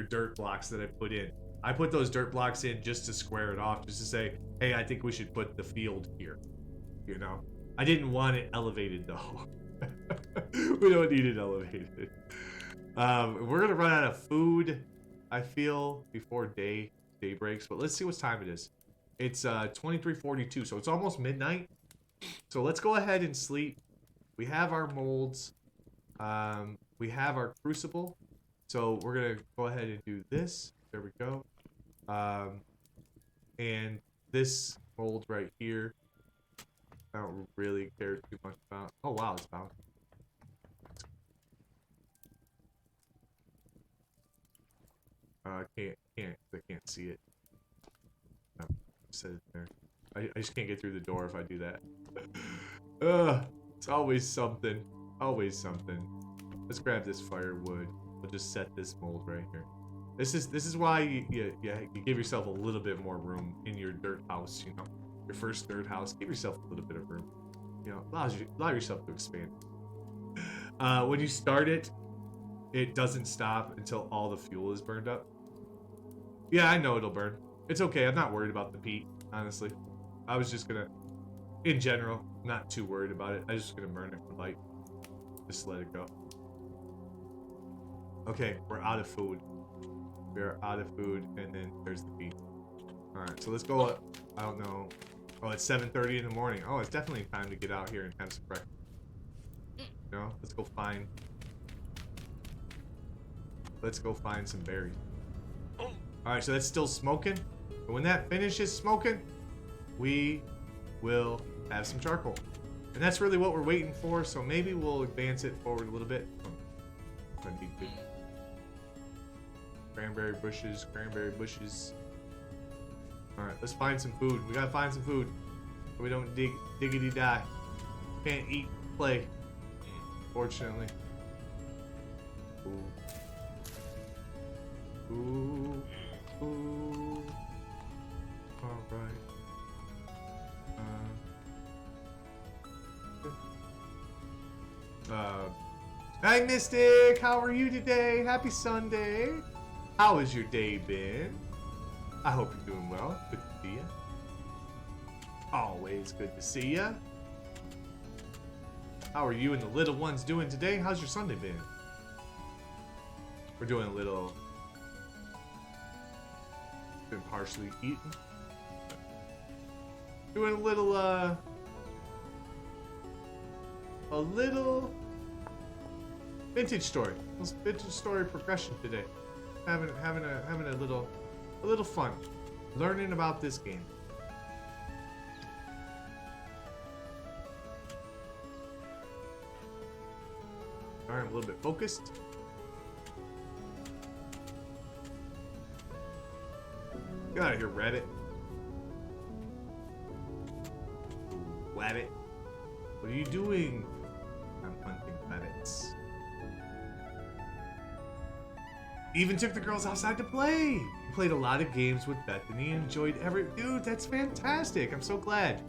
dirt blocks that I put in. I put those dirt blocks in just to square it off, just to say, hey, I think we should put the field here. You know? I didn't want it elevated though. We don't need it elevated. We're gonna run out of food, I feel, before day breaks, but let's see what time it is. It's 23:42, so it's almost midnight. So let's go ahead and sleep. We have our molds. We have our crucible. So we're gonna go ahead and do this. There we go. And this mold right here, I don't really care too much about. Oh wow, it's bound. I can't see it. No, set it there. I just can't get through the door if I do that. It's always something. Always something. Let's grab this firewood. We'll just set this mold right here. This is why you give yourself a little bit more room in your dirt house, you know. Your first dirt house, give yourself a little bit of room. You know, allow yourself to expand. When you start it, it doesn't stop until all the fuel is burned up. Yeah, I know it'll burn. It's okay, I'm not worried about the peat, honestly. I was just gonna, in general, not too worried about it. I was just gonna burn it for light. Just let it go. Okay, we're out of food. We're out of food, and then there's the peat. Alright, so let's go up. I don't know. Oh, it's 7:30 in the morning. Oh, it's definitely time to get out here and have some breakfast. You know, let's go find some berries. Alright, so that's still smoking. And when that finishes smoking, we will have some charcoal. And that's really what we're waiting for, so maybe we'll advance it forward a little bit. I need good. Cranberry bushes. Alright, let's find some food. We gotta find some food. So we don't diggity die. Can't eat, play. Fortunately. Ooh. Alright. Hi Mystic, how are you today? Happy Sunday. How has your day been? I hope you're doing well. Good to see you. Always good to see you. How are you and the little ones doing today? How's your Sunday been? We're doing a little... Been partially eaten. Doing a little vintage story. Vintage story progression today. Having a little fun. Learning about this game. Alright, I'm a little bit focused. Get out of here, rabbit. Wabbit. What are you doing? I'm hunting rabbits. Even took the girls outside to play. We played a lot of games with Bethany and enjoyed every. Dude, that's fantastic. I'm so glad.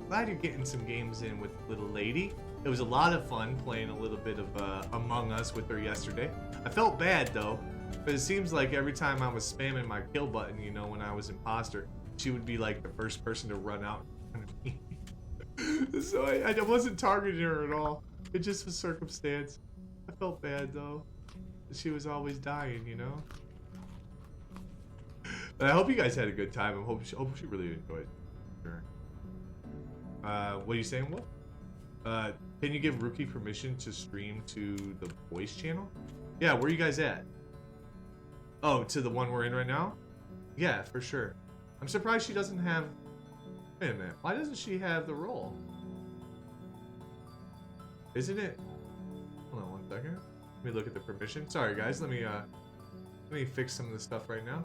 Glad you're getting some games in with little lady. It was a lot of fun playing a little bit of Among Us with her yesterday. I felt bad though, but it seems like every time I was spamming my kill button, you know, when I was imposter, she would be like the first person to run out in front of me. So I wasn't targeting her at all. It just was circumstance. I felt bad though. She was always dying, you know? But I hope you guys had a good time. I hope she really enjoyed it. Sure. What are you saying, Wolf? Can you give Rookie permission to stream to the voice channel? Yeah, where are you guys at? Oh, to the one we're in right now? Yeah, for sure. I'm surprised she doesn't have... Wait a minute. Why doesn't she have the role? Isn't it... Hold on one second. Let me look at the permission. Sorry, guys. Let me fix some of the stuff right now.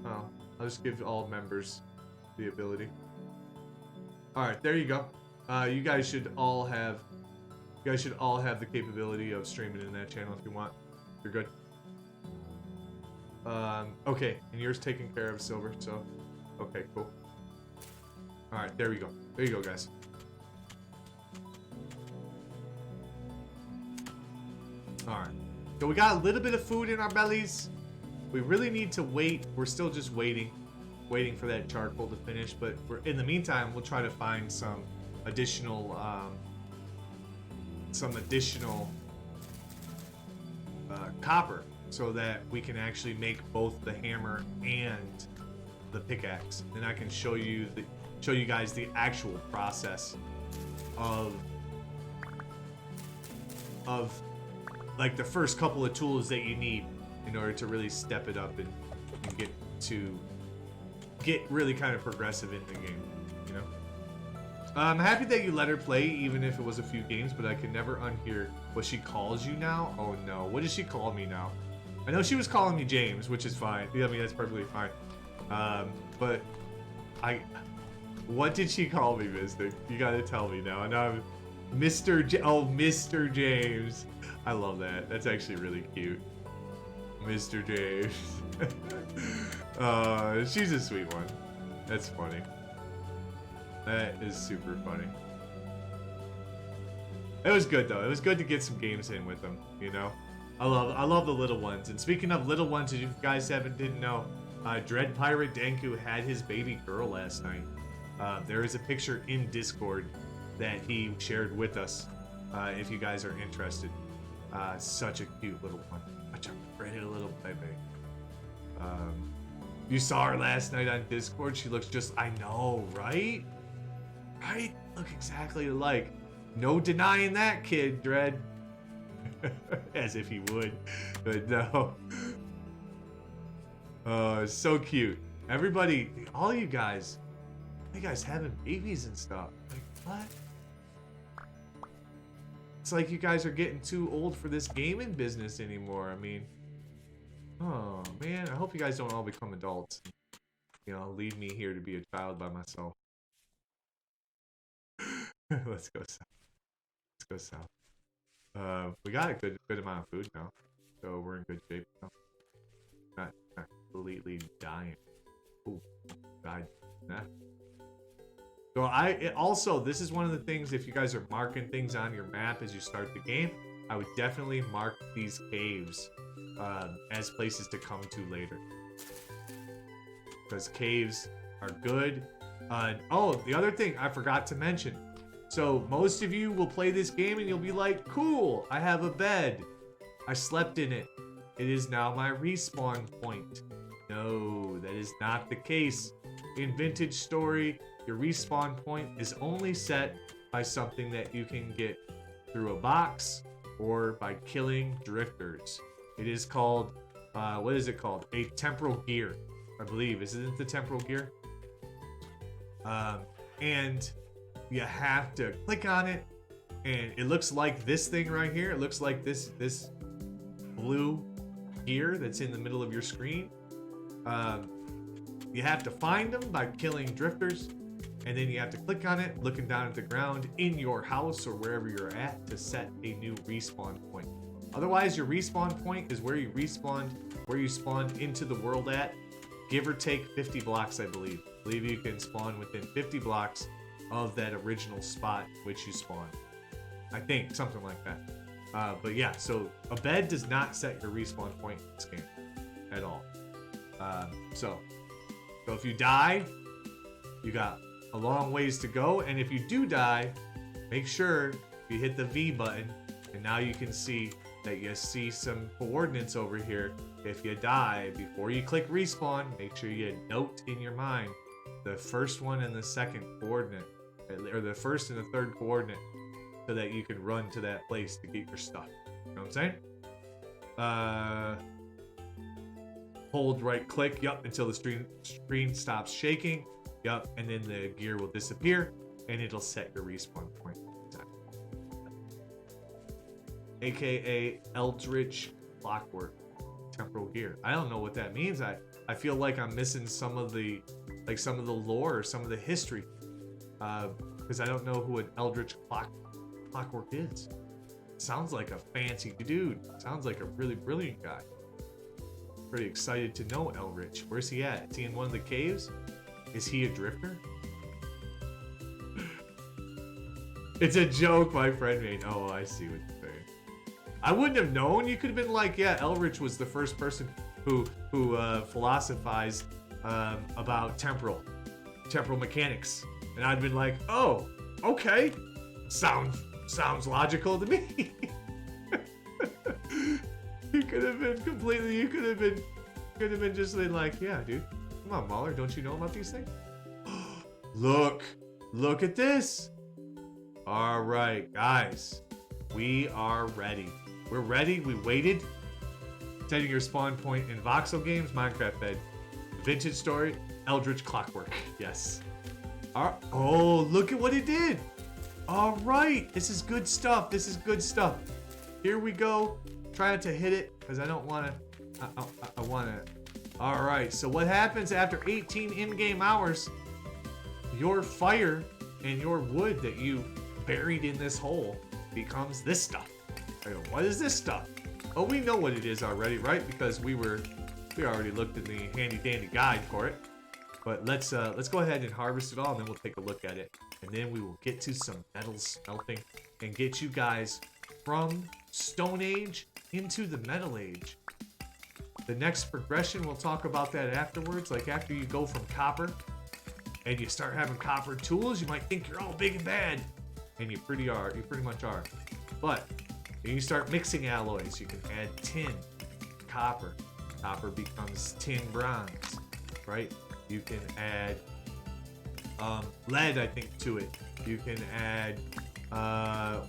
Oh, I'll just give all members the ability. Alright, there you go. You guys should all have the capability of streaming in that channel if you want. You're good. Okay, and yours taken care of, Silver, so okay, cool. Alright, there we go. There you go, guys. Alright. So we got a little bit of food in our bellies. We really need to wait. We're still just waiting for that charcoal to finish, but in the meantime, we'll try to find some additional copper so that we can actually make both the hammer and the pickaxe. Then I can show you guys the actual process of like the first couple of tools that you need in order to really step it up and get really kind of progressive in the game, you know? I'm happy that you let her play, even if it was a few games, but I can never unhear what she calls you now. Oh no, what does she call me now? I know she was calling me James, which is fine. I mean, that's perfectly fine. But what did she call me, Mystic? You gotta tell me now. And I'm Mr. Mr. James. I love that. That's actually really cute. Mr. James. She's a sweet one. That's funny. That is super funny. It was good though. It was good to get some games in with them, you know? I love the little ones. And speaking of little ones, if you guys didn't know, Dread Pirate Danku had his baby girl last night. There is a picture in Discord that he shared with us, if you guys are interested. Such a cute little one. Such a pretty little baby. You saw her last night on Discord. She looks just, I know, right? Right? Look exactly alike. No denying that, kid, Dread. As if he would, but no. So cute. Everybody, all you guys having babies and stuff. Like, what? It's like you guys are getting too old for this gaming business anymore. I mean, oh man, I hope you guys don't all become adults. You know, leave me here to be a child by myself. Let's go south. Let's go south. We got a good amount of food now, so we're in good shape now. Not completely dying. Oh, died. Nah. So also, this is one of the things, if you guys are marking things on your map as you start the game, I would definitely mark these caves as places to come to later. Because caves are good. Oh, the other thing I forgot to mention. So most of you will play this game and you'll be like, cool, I have a bed. I slept in it. It is now my respawn point. No, that is not the case. In Vintage Story, your respawn point is only set by something that you can get through a box or by killing drifters. It is called, what is it called? A temporal gear, I believe. Isn't it the temporal gear? And you have to click on it, and it looks like this thing right here. It looks like this blue gear that's in the middle of your screen. You have to find them by killing drifters, and then you have to click on it, looking down at the ground in your house or wherever you're at to set a new respawn point. Otherwise, your respawn point is where you respawned, where you spawned into the world at, give or take 50 blocks, I believe. I believe you can spawn within 50 blocks of that original spot which you spawned. I think, something like that. But yeah, so a bed does not set your respawn point in this game at all. So if you die, you got a long ways to go, and if you do die, make sure you hit the V button, and now you can see that you see some coordinates over here. If you die, before you click respawn, make sure you note in your mind the first one and the second coordinate, or the first and the third coordinate, so that you can run to that place to get your stuff. You know what I'm saying? Hold right click, until the screen stops shaking. And then the gear will disappear, and it'll set your respawn point. AKA Eldritch Clockwork Temporal Gear. I don't know what that means. I feel like I'm missing some of the lore or some of the history, because I don't know who an Eldritch Clockwork is. Sounds like a fancy dude. Sounds like a really brilliant guy. Pretty excited to know Eldritch. Where's he at? Is he in one of the caves? Is he a drifter? It's a joke my friend made. Oh, I see what you're saying. I wouldn't have known. You could have been like, yeah, Eldritch was the first person who philosophized about temporal mechanics, and I'd been like, oh, okay, sounds logical to me. You could have been completely. You could have been just like, yeah, dude. Come on, Mahler, don't you know about these things? Look at this. All right, guys, we are ready. We're ready. We waited. Setting your spawn point in voxel games, Minecraft bed, vintage story, Eldritch Clockwork. Yes. Oh, look at what it did. All right, this is good stuff. Here we go. Trying to hit it because I don't want to. I want to. All right, so what happens after 18 in-game hours? Your fire and your wood that you buried in this hole becomes this stuff. I go, what is this stuff? Oh, we know what it is already, right? Because we already looked in the handy-dandy guide for it. But let's go ahead and harvest it all, and then we'll take a look at it, and then we will get to some metal smelting and get you guys from Stone Age into the Metal Age. The next progression, we'll talk about that afterwards. Like after you go from copper and you start having copper tools, you might think you're all big and bad, and you pretty much are. But then you start mixing alloys. You can add tin, copper. Copper becomes tin bronze, right? You can add lead, I think, to it. You can add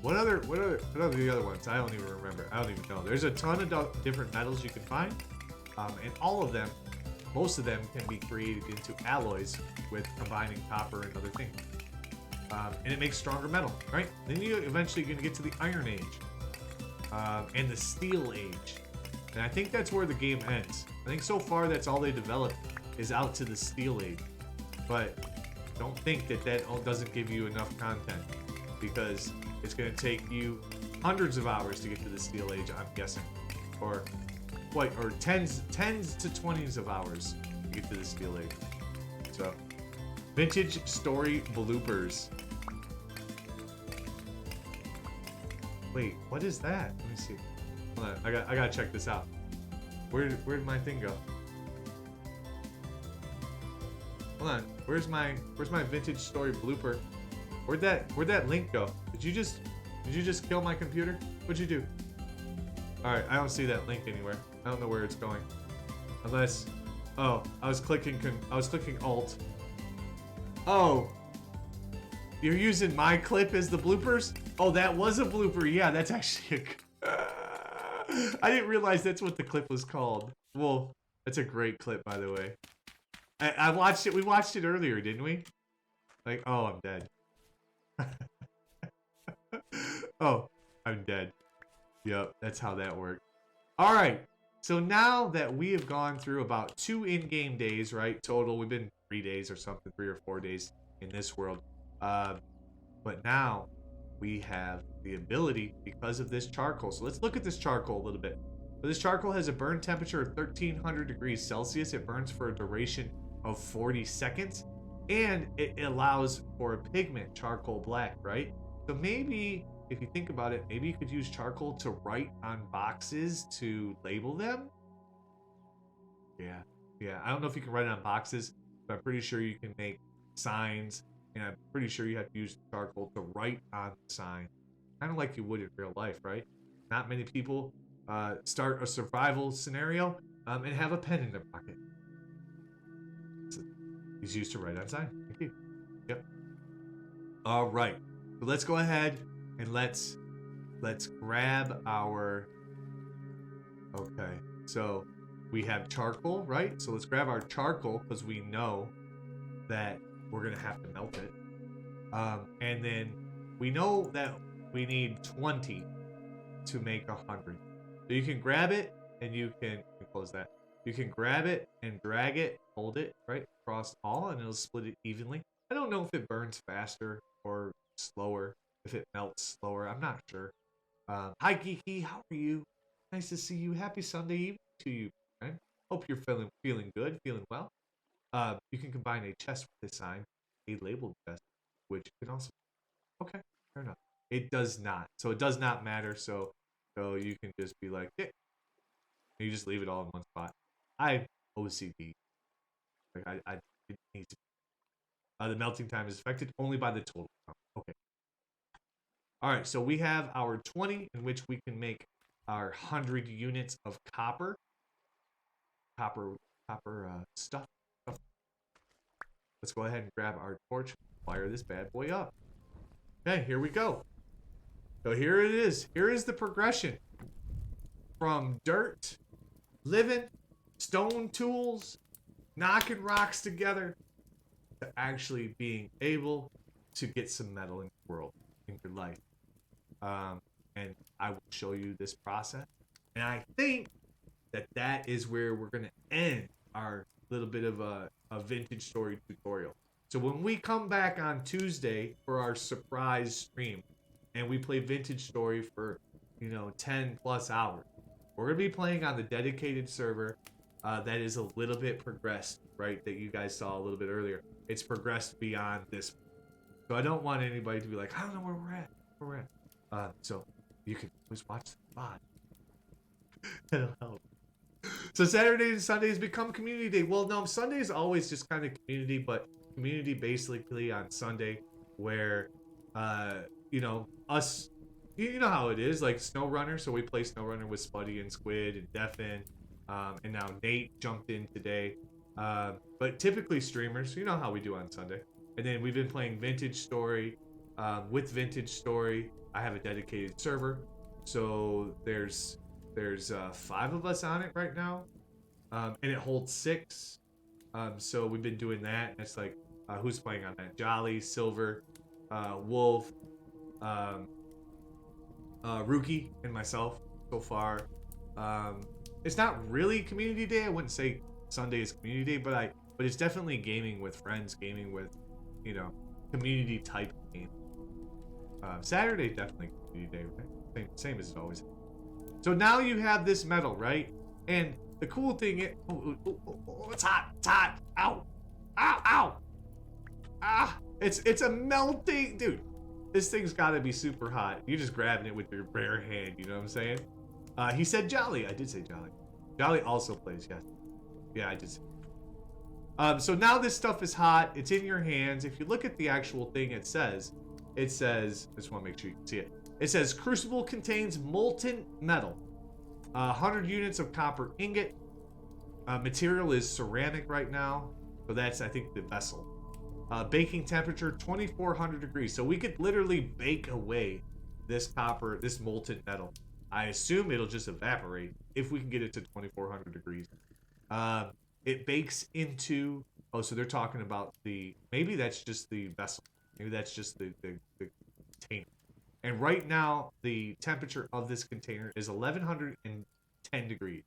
what are the other ones? I don't even remember. I don't even know. There's a ton of different metals you can find. And all of them, most of them can be created into alloys with combining copper and other things. And it makes stronger metal, right? Then you eventually going to get to the Iron Age and the Steel Age. And I think that's where the game ends. I think so far that's all they developed is out to the Steel Age. But don't think that all doesn't give you enough content, because it's going to take you hundreds of hours to get to the Steel Age, I'm guessing. Or tens to 20s of hours to get to the Steel Age. So, vintage story bloopers. Wait, what is that? Let me see. Hold on, I gotta check this out. Where did my thing go? Hold on, where's my vintage story blooper? Where'd that link go? Did you just kill my computer? What'd you do? All right, I don't see that link anywhere. I don't know where it's going. Unless, oh, I was clicking Alt. Oh, you're using my clip as the bloopers? Oh, that was a blooper. Yeah, that's actually I didn't realize that's what the clip was called. Well, that's a great clip, by the way. I watched it. We watched it earlier, didn't we? Like, oh, I'm dead. Oh, I'm dead. Yep, that's how that worked. All right, So now that we have gone through about 2 in-game days, right? Total, we've been 3 days or something, 3 or 4 days in this world. But now we have the ability because of this charcoal. So let's look at this charcoal a little bit. So this charcoal has a burn temperature of 1300 degrees Celsius. It burns for a duration of 40 seconds. And it allows for a pigment, charcoal black, right? So maybe, if you think about it, maybe you could use charcoal to write on boxes to label them. Yeah. I don't know if you can write it on boxes, but I'm pretty sure you can make signs. And I'm pretty sure you have to use charcoal to write on the sign. Kind of like you would in real life, right? Not many people start a survival scenario and have a pen in their pocket. It's used to write on sign. Thank you. Yep. All right. So let's go ahead and let's grab our. Okay. So we have charcoal, right? So let's grab our charcoal because we know that we're gonna have to melt it. And then we know that we need 20 to make 100. So you can grab it and you can close that. You can grab it and drag it, hold it right across all, and it'll split it evenly. I don't know if it burns faster or slower, if it melts slower. I'm not sure. Hi, Geeky. How are you? Nice to see you. Happy Sunday evening to you, friend. Hope you're feeling good, feeling well. You can combine a chest with a sign, a labeled chest, which can also. Okay, fair enough. It does not. So it does not matter. So you can just be like, yeah. You just leave it all in one spot. I OCD. Like it needs to. The melting time is affected only by the total. Okay. All right. So we have our 20, in which we can make our 100 units of copper. Copper stuff. Let's go ahead and grab our torch. Fire this bad boy up. Okay, here we go. So here it is. Here is the progression from dirt, living, stone tools, knocking rocks together, to actually being able to get some metal in your world, in your life. And I will show you this process. And I think that is where we're going to end our little bit of a vintage story tutorial. So when we come back on Tuesday for our surprise stream, and we play Vintage Story for 10 plus hours, we're gonna be playing on the dedicated server that is a little bit progressed, right? That you guys saw a little bit earlier. It's progressed beyond this, so I don't want anybody to be like, I don't know where we're at. So you can always watch the VOD. That'll help. So Saturdays and Sundays become community day. Well, no, Sunday is always just kind of community, but community basically on Sunday, where us, you know how it is, like SnowRunner. So we play SnowRunner with Spuddy and Squid and Defin, and now Nate jumped in today. But typically streamers, you know how we do on Sunday. And then we've been playing Vintage Story. With Vintage Story, I have a dedicated server, so there's 5 of us on it right now, and it holds 6. So we've been doing that. It's like, who's playing on that? Jolly, Silver, Wolf, Rookie, and myself so far. It's not really community day. I wouldn't say Sunday is community day, but it's definitely gaming with friends, gaming with, community type game. Saturday definitely community day, right? Same as it always is. So now you have this metal, right? And the cool thing is, it's hot, ow, it's a melting, dude. This thing's gotta be super hot. You're just grabbing it with your bare hand, you know what I'm saying? He said Jolly. I did say Jolly. Jolly also plays, yes. Yeah, I did say. So now this stuff is hot. It's in your hands. If you look at the actual thing, it says, I just want to make sure you can see it. It says Crucible contains molten metal, 100 units of copper ingot. Material is ceramic right now, so that's, I think, the vessel. Baking temperature 2400 degrees. So we could literally bake away this copper, this molten metal. I assume it'll just evaporate if we can get it to 2400 degrees. It bakes into, so they're talking about maybe that's just the vessel. Maybe that's just the container. And right now, the temperature of this container is 1110 degrees.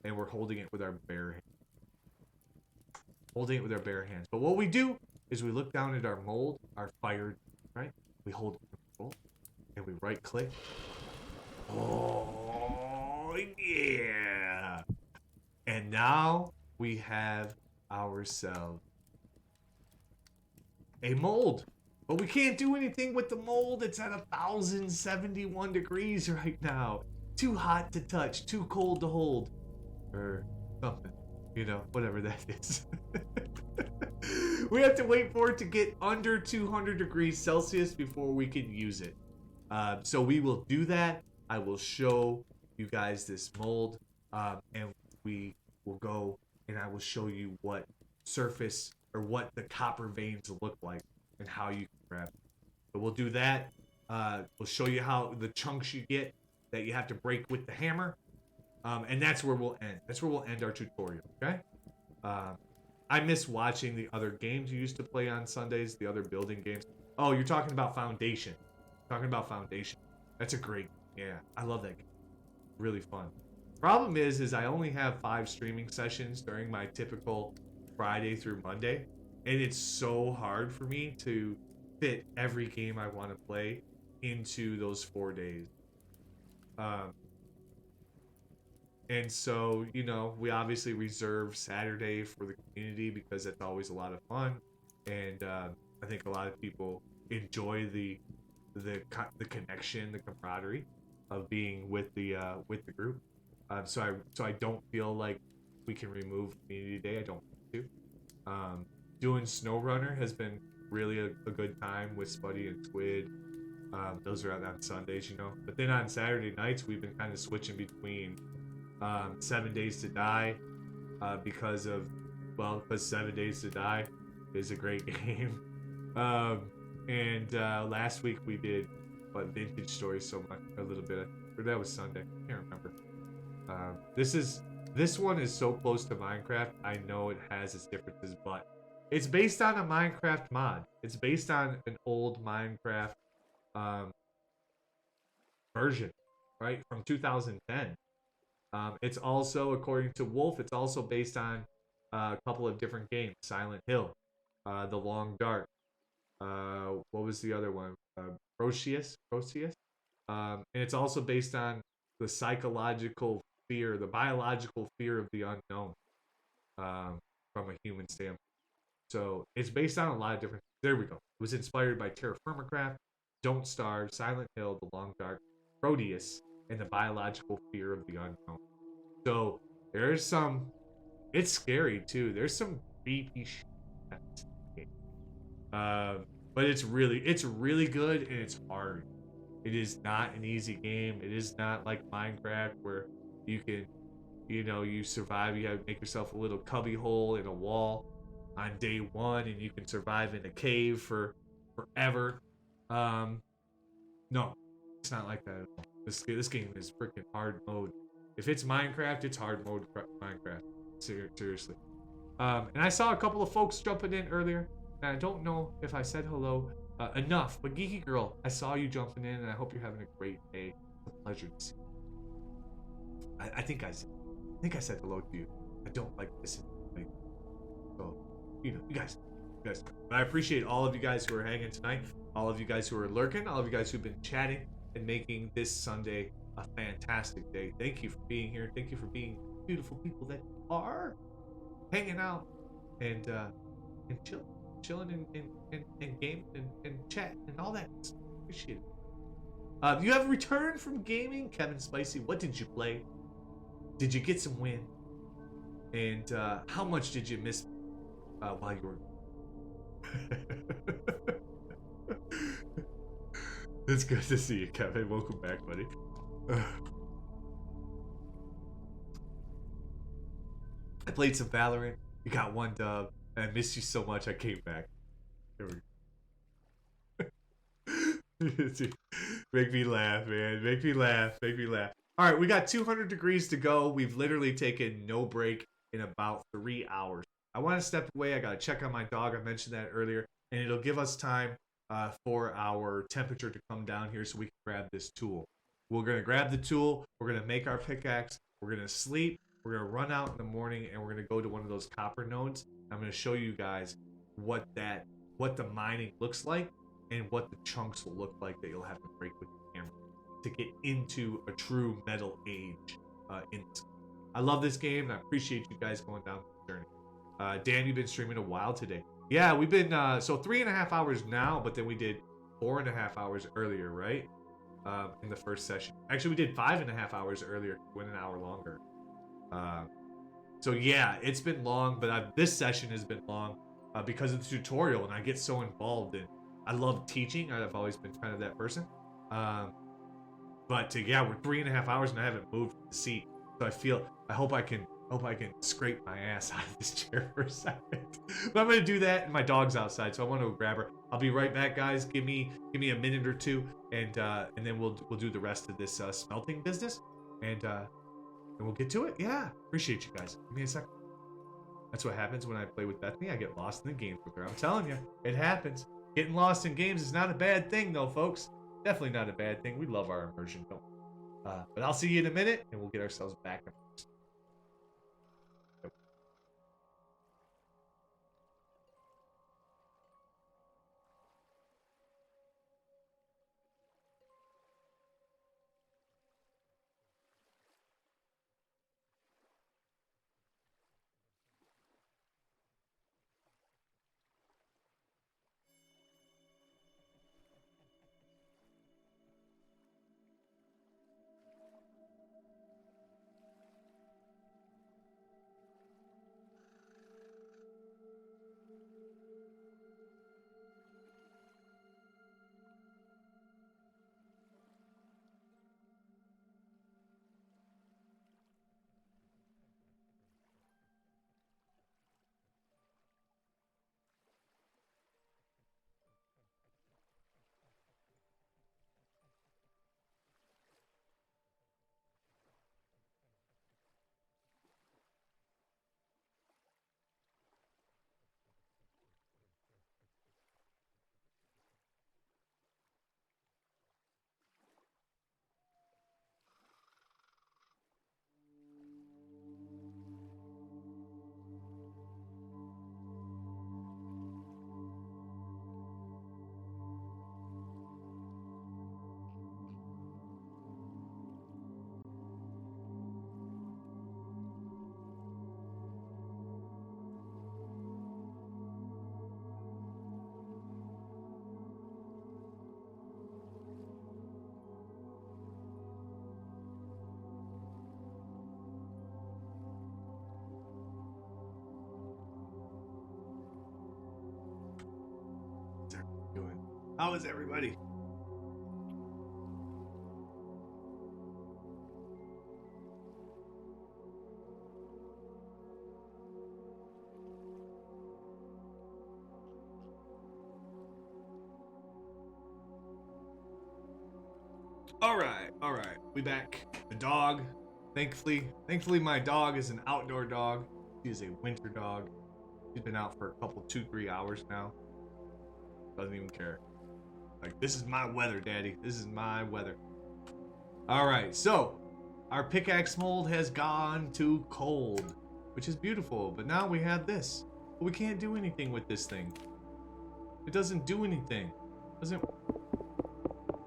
and we're holding it with our bare hands. Holding it with our bare hands. But what we do is we look down at our mold, our fire, right? We hold control, and we right click. Oh, yeah. And now we have ourselves a mold. But we can't do anything with the mold. It's at 1,071 degrees right now. Too hot to touch, too cold to hold. Or something. You know, whatever that is. We have to wait for it to get under 200 degrees Celsius before we can use it. So we will do that. I will show you guys this mold. And we will go and I will show you what surface or what the copper veins look like and how you can grab it. So we'll do that. We'll show you how the chunks you get that you have to break with the hammer. And that's where we'll end. That's where we'll end our tutorial, okay? I miss watching the other games you used to play on Sundays, the other building games. Oh, you're talking about Foundation. Talking about Foundation. That's a great, yeah, I love that game. Really fun. Problem is I only have 5 streaming sessions during my typical Friday through Monday. And it's so hard for me to fit every game I want to play into those 4 days. And so, you know, we obviously reserve Saturday for the community because that's always a lot of fun. And I think a lot of people enjoy the connection, the camaraderie of being with the group. So I don't feel like we can remove Community Day. I don't want to. Doing SnowRunner has been really a good time with Spuddy and Squid. Those are on Sundays, you know. But then on Saturday nights, we've been kind of switching between 7 Days to Die because 7 Days to Die is a great game. And last week we did Vintage Stories so much, a little bit, or that was Sunday. I can't remember. This one is so close to Minecraft. I know it has its differences, but it's based on a Minecraft mod. It's based on an old Minecraft version, right, from 2010. It's also, according to Wolf, it's also based on a couple of different games. Silent Hill, The Long Dark. What was the other one? Proteus. And it's also based on the psychological fear, the biological fear of the unknown from a human standpoint. So it's based on a lot of different. There we go. It was inspired by Terra Firmacraft, Don't Starve, Silent Hill, The Long Dark, Proteus, and the biological fear of the unknown. So there's some. It's scary too. There's some creepy shit. But it's really good and it's hard. It is not an easy game. It is not like Minecraft where you can, you survive. You have to make yourself a little cubby hole in a wall on day 1, and you can survive in a cave for forever. No, it's not like that at all. This game is freaking hard mode. If it's Minecraft, it's hard mode Minecraft. Seriously. And I saw a couple of folks jumping in earlier, and I don't know if I said hello enough, but Geeky Girl, I saw you jumping in, and I hope you're having a great day. It's a pleasure to see you. I think I said hello to you. I don't like this. So, you guys. But I appreciate all of you guys who are hanging tonight, all of you guys who are lurking, all of you guys who've been chatting and making this Sunday a fantastic day. Thank you for being here. Thank you for being beautiful people that are hanging out and chilling and gaming and chatting and all that. Appreciate it. You have returned from gaming, Kevin Spicy. What did you play? Did you get some win? And how much did you miss while you were? It's good to see you, Kevin. Welcome back, buddy. I played some Valorant. You got 1 dub. And I missed you so much. I came back. There we go. Make me laugh, man. Make me laugh. All right, we got 200 degrees to go. We've literally taken no break in about 3 hours. I want to step away. I got to check on my dog. I mentioned that earlier. And it'll give us time for our temperature to come down here so we can grab this tool. We're going to grab the tool. We're going to make our pickaxe. We're going to sleep. We're gonna run out in the morning and we're gonna go to one of those copper nodes. I'm gonna show you guys what the mining looks like and what the chunks will look like that you'll have to break with the camera to get into a true metal age in this game. I love this game and I appreciate you guys going down the journey. Dan, you've been streaming a while today. Yeah, we've been so 3.5 hours now, but then we did 4.5 hours earlier, right? In the first session. Actually, we did 5.5 hours earlier, went an hour longer. So yeah, it's been long, but this session has been long because of the tutorial, and I get so involved in. I love teaching. I've always been kind of that person. But yeah, we're 3.5 hours and I haven't moved the seat, so I hope I can scrape my ass out of this chair for a second. But I'm gonna do that, and my dog's outside, so I want to go grab her. I'll be right back, guys. Give me a minute or two, and then we'll do the rest of this smelting business, and we'll get to it. Yeah, appreciate you guys. Give me a second. That's what happens when I play with Bethany. I get lost in the games with her. I'm telling you, it happens. Getting lost in games is not a bad thing, though, folks. Definitely not a bad thing. We love our immersion, don't we? But I'll see you in a minute, and we'll get ourselves back. Doing? How is everybody? All right. We back. The dog. Thankfully, my dog is an outdoor dog. She is a winter dog. She's been out for a couple, 2-3 hours now. Doesn't even care. Like, this is my weather, Daddy. This is my weather. All right, so our pickaxe mold has gone to cold, which is beautiful. But now we have this. But we can't do anything with this thing. It doesn't do anything.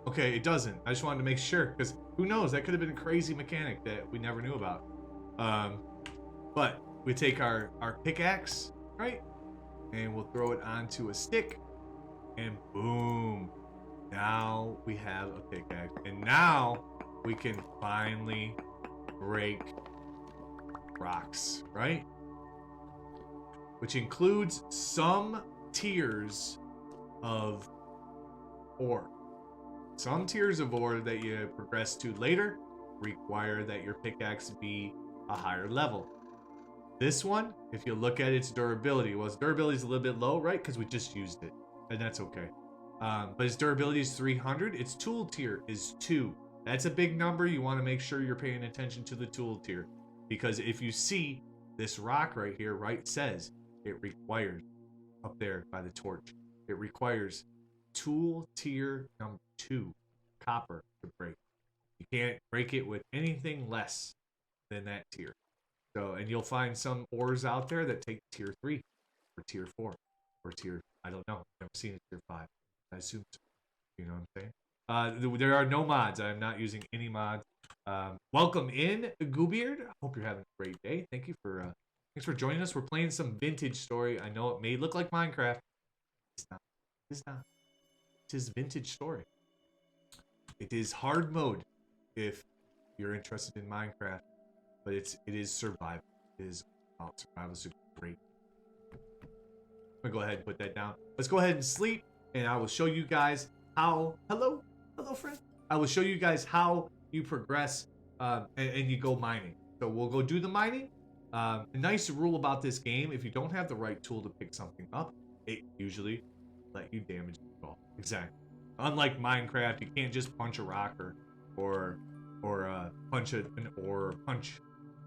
Okay, it doesn't. I just wanted to make sure, because who knows? That could have been a crazy mechanic that we never knew about. But we take our pickaxe, right? And we'll throw it onto a stick. And boom. Now we have a pickaxe. And now we can finally break rocks, right? Which includes some tiers of ore. Some tiers of ore that you progress to later require that your pickaxe be a higher level. This one, if you look at its durability, well, its durability is a little bit low, right? Because we just used it, and that's okay. But its durability is 300. Its tool tier is 2. That's a big number. You want to make sure you're paying attention to the tool tier, because if you see this rock right here, right, says it requires, up there by the torch, it requires tool tier number 2 copper to break. You can't break it with anything less than that tier. So, and you'll find some ores out there that take tier 3 or tier 4 or tier, I don't know. I've never seen a tier 5. I assume so. You know what I'm saying? There are no mods. I'm not using any mods. Welcome in, Goobeard. I hope you're having a great day. Thanks for joining us. We're playing some Vintage Story. I know it may look like Minecraft. It's not. It's not. It is Vintage Story. It is hard mode if you're interested in Minecraft, but it is survival. It is survival is great. I'm gonna go ahead and put that down. Let's go ahead and sleep, and I will show you guys how. Hello, friend. I will show you guys how you progress and you go mining. So we'll go do the mining. A nice rule about this game: if you don't have the right tool to pick something up, it usually let you damage the ball. Exactly. Unlike Minecraft, you can't just punch a rock or punch an ore, punch,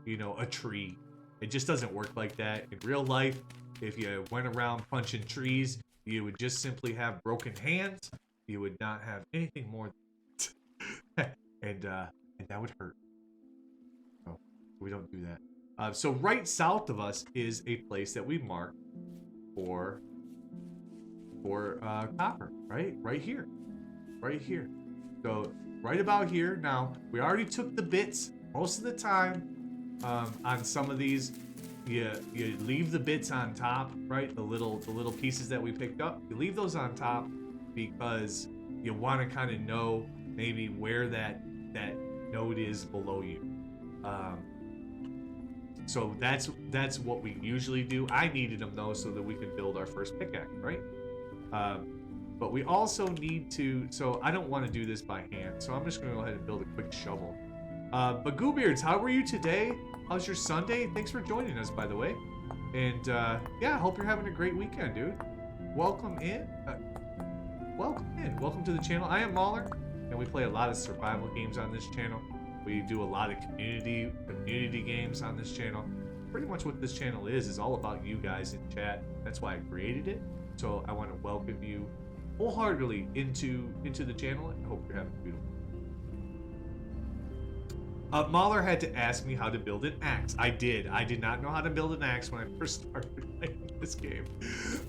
a tree. It just doesn't work like that. In real life, if you went around punching trees, you would just simply have broken hands. You would not have anything more than and that would hurt. So we don't do that. So right south of us is a place that we marked for copper, right here. So right about here. Now we already took the bits. Most of the time on some of these, you leave the bits on top, right? The little pieces that we picked up, you leave those on top because you want to kind of know maybe where that node is below you. So that's what we usually do. I needed them though so that we could build our first pickaxe, right? But we also need to, so I don't want to do this by hand, so I'm just going to go ahead and build a quick shovel. But Goobeards, how were you today? How's your Sunday? Thanks for joining us, by the way. And yeah, I hope you're having a great weekend, dude. Welcome in. Welcome to the channel. I am Mauler, and we play a lot of survival games on this channel. We do a lot of community games on this channel. Pretty much what this channel is all about you guys in chat. That's why I created it. So I want to welcome you wholeheartedly into the channel. I hope you're having a beautiful. Mahler had to ask me how to build an axe. I did not know how to build an axe when I first started playing this game.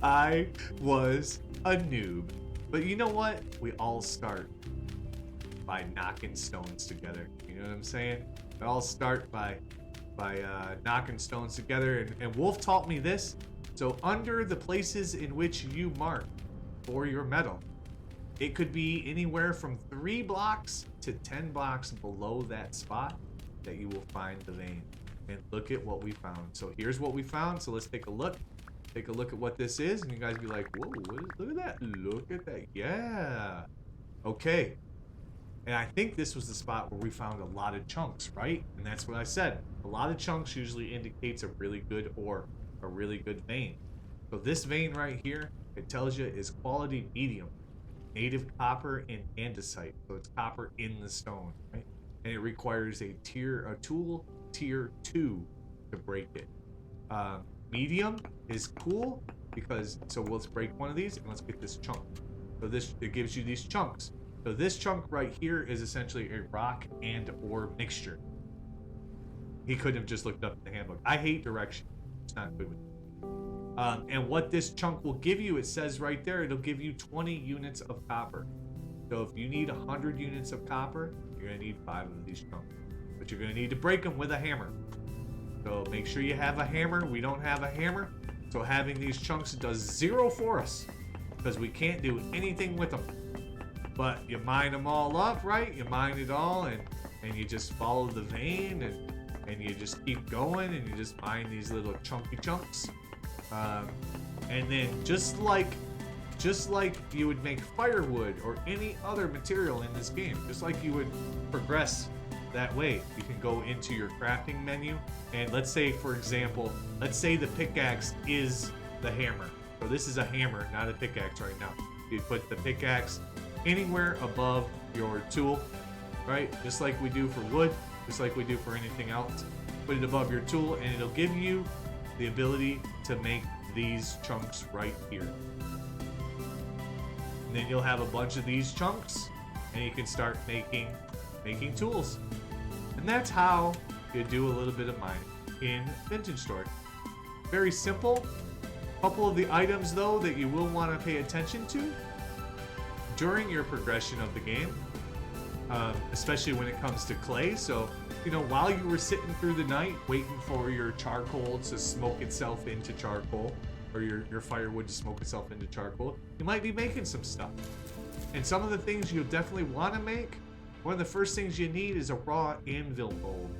I was a noob. But you know what? We all start by knocking stones together. You know what I'm saying? We all start by knocking stones together. And Wolf taught me this. So under the places in which you mark for your metal, it could be anywhere from 3 blocks to 10 blocks below that spot that you will find the vein. And look at what we found. So here's what we found. So let's take a look. Take a look at what this is. And you guys be like, whoa, look at that. Look at that. Yeah. Okay. And I think this was the spot where we found a lot of chunks, right? And that's what I said. A lot of chunks usually indicates a really good ore, a really good vein. So this vein right here, it tells you is quality medium. Native copper and andesite, so it's copper in the stone, right? And it requires a tool tier 2 to break it. Medium is cool because, so let's break one of these and let's get this chunk. So it gives you these chunks. So this chunk right here is essentially a rock and ore mixture. He couldn't have just looked up the handbook. I hate direction. It's not good with me. And what this chunk will give you, it says right there, it'll give you 20 units of copper. So if you need 100 units of copper, you're going to need 5 of these chunks. But you're going to need to break them with a hammer. So make sure you have a hammer. We don't have a hammer. So having these chunks does 0 for us because we can't do anything with them. But you mine them all up, right? You mine it all and you just follow the vein and you just keep going and you just mine these little chunky chunks. And then just like you would make firewood or any other material in this game, just like you would progress that way, you can go into your crafting menu and let's say, for example, let's say the pickaxe is the hammer. So this is a hammer, not a pickaxe right now. You put the pickaxe anywhere above your tool, right? Just like we do for wood, just like we do for anything else. Put it above your tool and it'll give you the ability to make these chunks right here. And then you'll have a bunch of these chunks and you can start making tools. And that's how you do a little bit of mining. in Vintage Story. Very simple. Couple of the items though that you will want to pay attention to during your progression of the game, especially when it comes to clay. So, you know, while you were sitting through the night waiting for your charcoal to smoke itself into charcoal, or your firewood to smoke itself into charcoal, you might be making some stuff. And some of the things you'll definitely want to make, one of the first things you need is a raw anvil mold.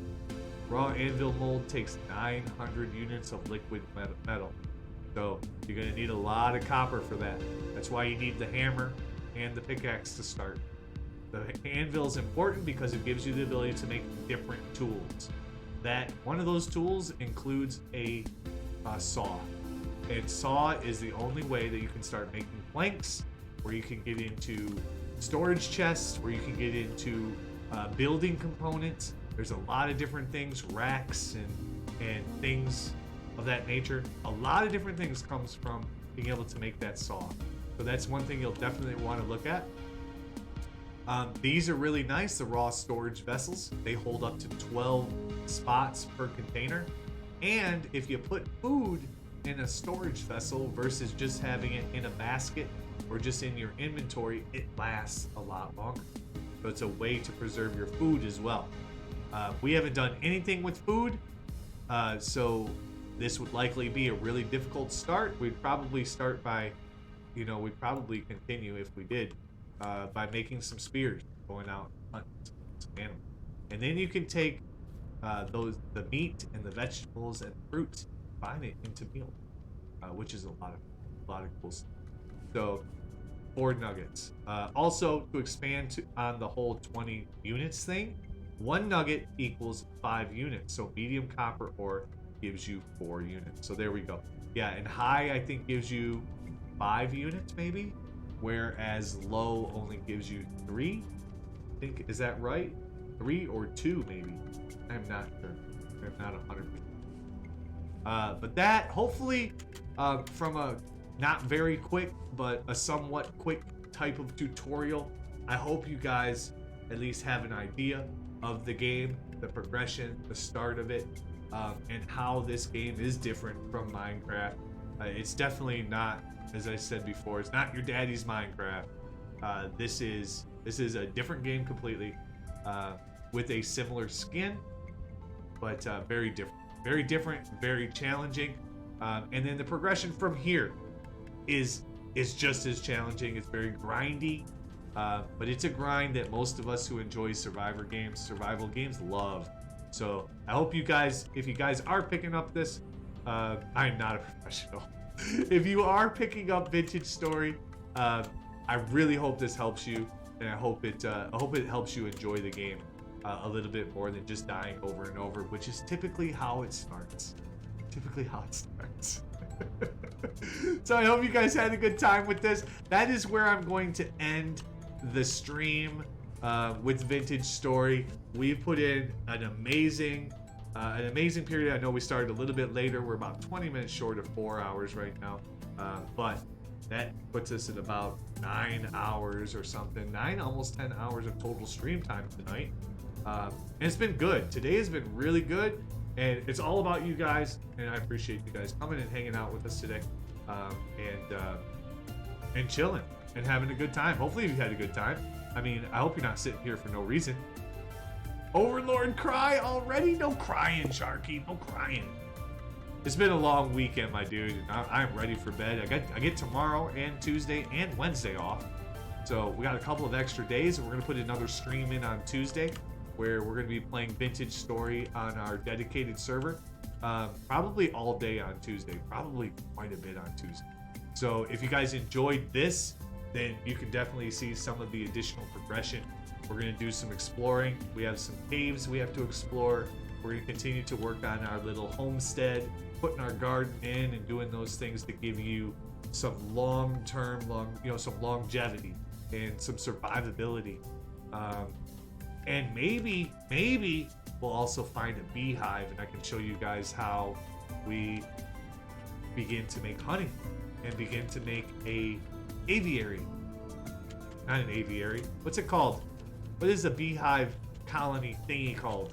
Raw anvil mold takes 900 units of liquid metal. So you're going to need a lot of copper for that. That's why you need the hammer and the pickaxe to start. The anvil is important because it gives you the ability to make different tools. That one of those tools includes a saw. And saw is the only way that you can start making planks, where you can get into storage chests, where you can get into building components. There's a lot of different things, racks and things of that nature. A lot of different things comes from being able to make that saw. So that's one thing you'll definitely want to look at. These are really nice, the raw storage vessels. They hold up to 12 spots per container. And if you put food in a storage vessel versus just having it in a basket or just in your inventory, it lasts a lot longer. So it's a way to preserve your food as well. We haven't done anything with food, so this would likely be a really difficult start. We'd probably start by, we'd probably continue if we did, by making some spears, going out hunting some animals. And then you can take the meat and the vegetables and fruits, combine it into meal, which is a lot of cool stuff. So 4 nuggets. Also, to expand on the whole 20 units thing, 1 nugget equals 5 units. So medium copper ore gives you 4 units. So there we go. Yeah, and high I think gives you 5 units maybe, whereas low only gives you 3. I think, is that right? 3 or 2 maybe. I'm not sure. I'm not 100%. But that, hopefully, from a not very quick, but a somewhat quick type of tutorial, I hope you guys at least have an idea of the game, the progression, the start of it, and how this game is different from Minecraft. It's definitely not, as I said before, it's not your daddy's Minecraft. This is a different game completely, with a similar skin, but very different, very challenging. And then the progression from here is just as challenging. It's very grindy, but it's a grind that most of us who enjoy survival games love. So I hope you guys, if you guys are picking up this, I'm not a professional. If you are picking up Vintage Story, I really hope this helps you, and I hope it helps you enjoy the game a little bit more than just dying over and over, which is typically how it starts. So I hope you guys had a good time with this. That is where I'm going to end the stream with Vintage Story. We've put in an amazing period. I know we started a little bit later. We're about 20 minutes short of 4 hours right now, but that puts us at about 9 hours or something. 9, almost 10 hours of total stream time tonight. And it's been good. Today has been really good, and it's all about you guys, and I appreciate you guys coming and hanging out with us today, and chilling and having a good time. Hopefully you had a good time. I mean, I hope you're not sitting here for no reason. Overlord cry already? No crying, Sharky. No crying. It's been a long weekend, my dude, and I'm ready for bed. I get tomorrow and Tuesday and Wednesday off. So we got a couple of extra days, and we're going to put another stream in on Tuesday, where we're going to be playing Vintage Story on our dedicated server. Probably all day on Tuesday. Probably quite a bit on Tuesday. So if you guys enjoyed this, then you can definitely see some of the additional progression. We're going to do some exploring. We have some caves we have to explore. We're going to continue to work on our little homestead, putting our garden in and doing those things that give you some some longevity and some survivability. And maybe we'll also find a beehive, and I can show you guys how we begin to make honey and begin to make a aviary. Not an aviary. What's it called? What is a beehive colony thingy called?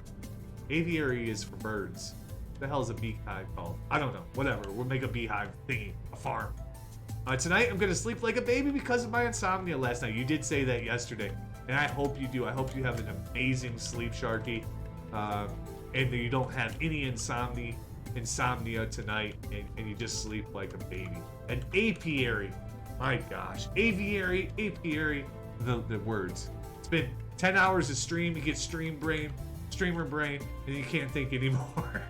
Aviary is for birds. The hell's a beehive called? I don't know. Whatever. We'll make a beehive thingy, a farm. Tonight, I'm going to sleep like a baby because of my insomnia last night. You did say that yesterday. And I hope you do. I hope you have an amazing sleep, Sharky. And that you don't have any insomnia tonight. And you just sleep like a baby. An apiary. My gosh. Aviary. The words. It's been 10 hours of stream. You get streamer brain. And you can't think anymore.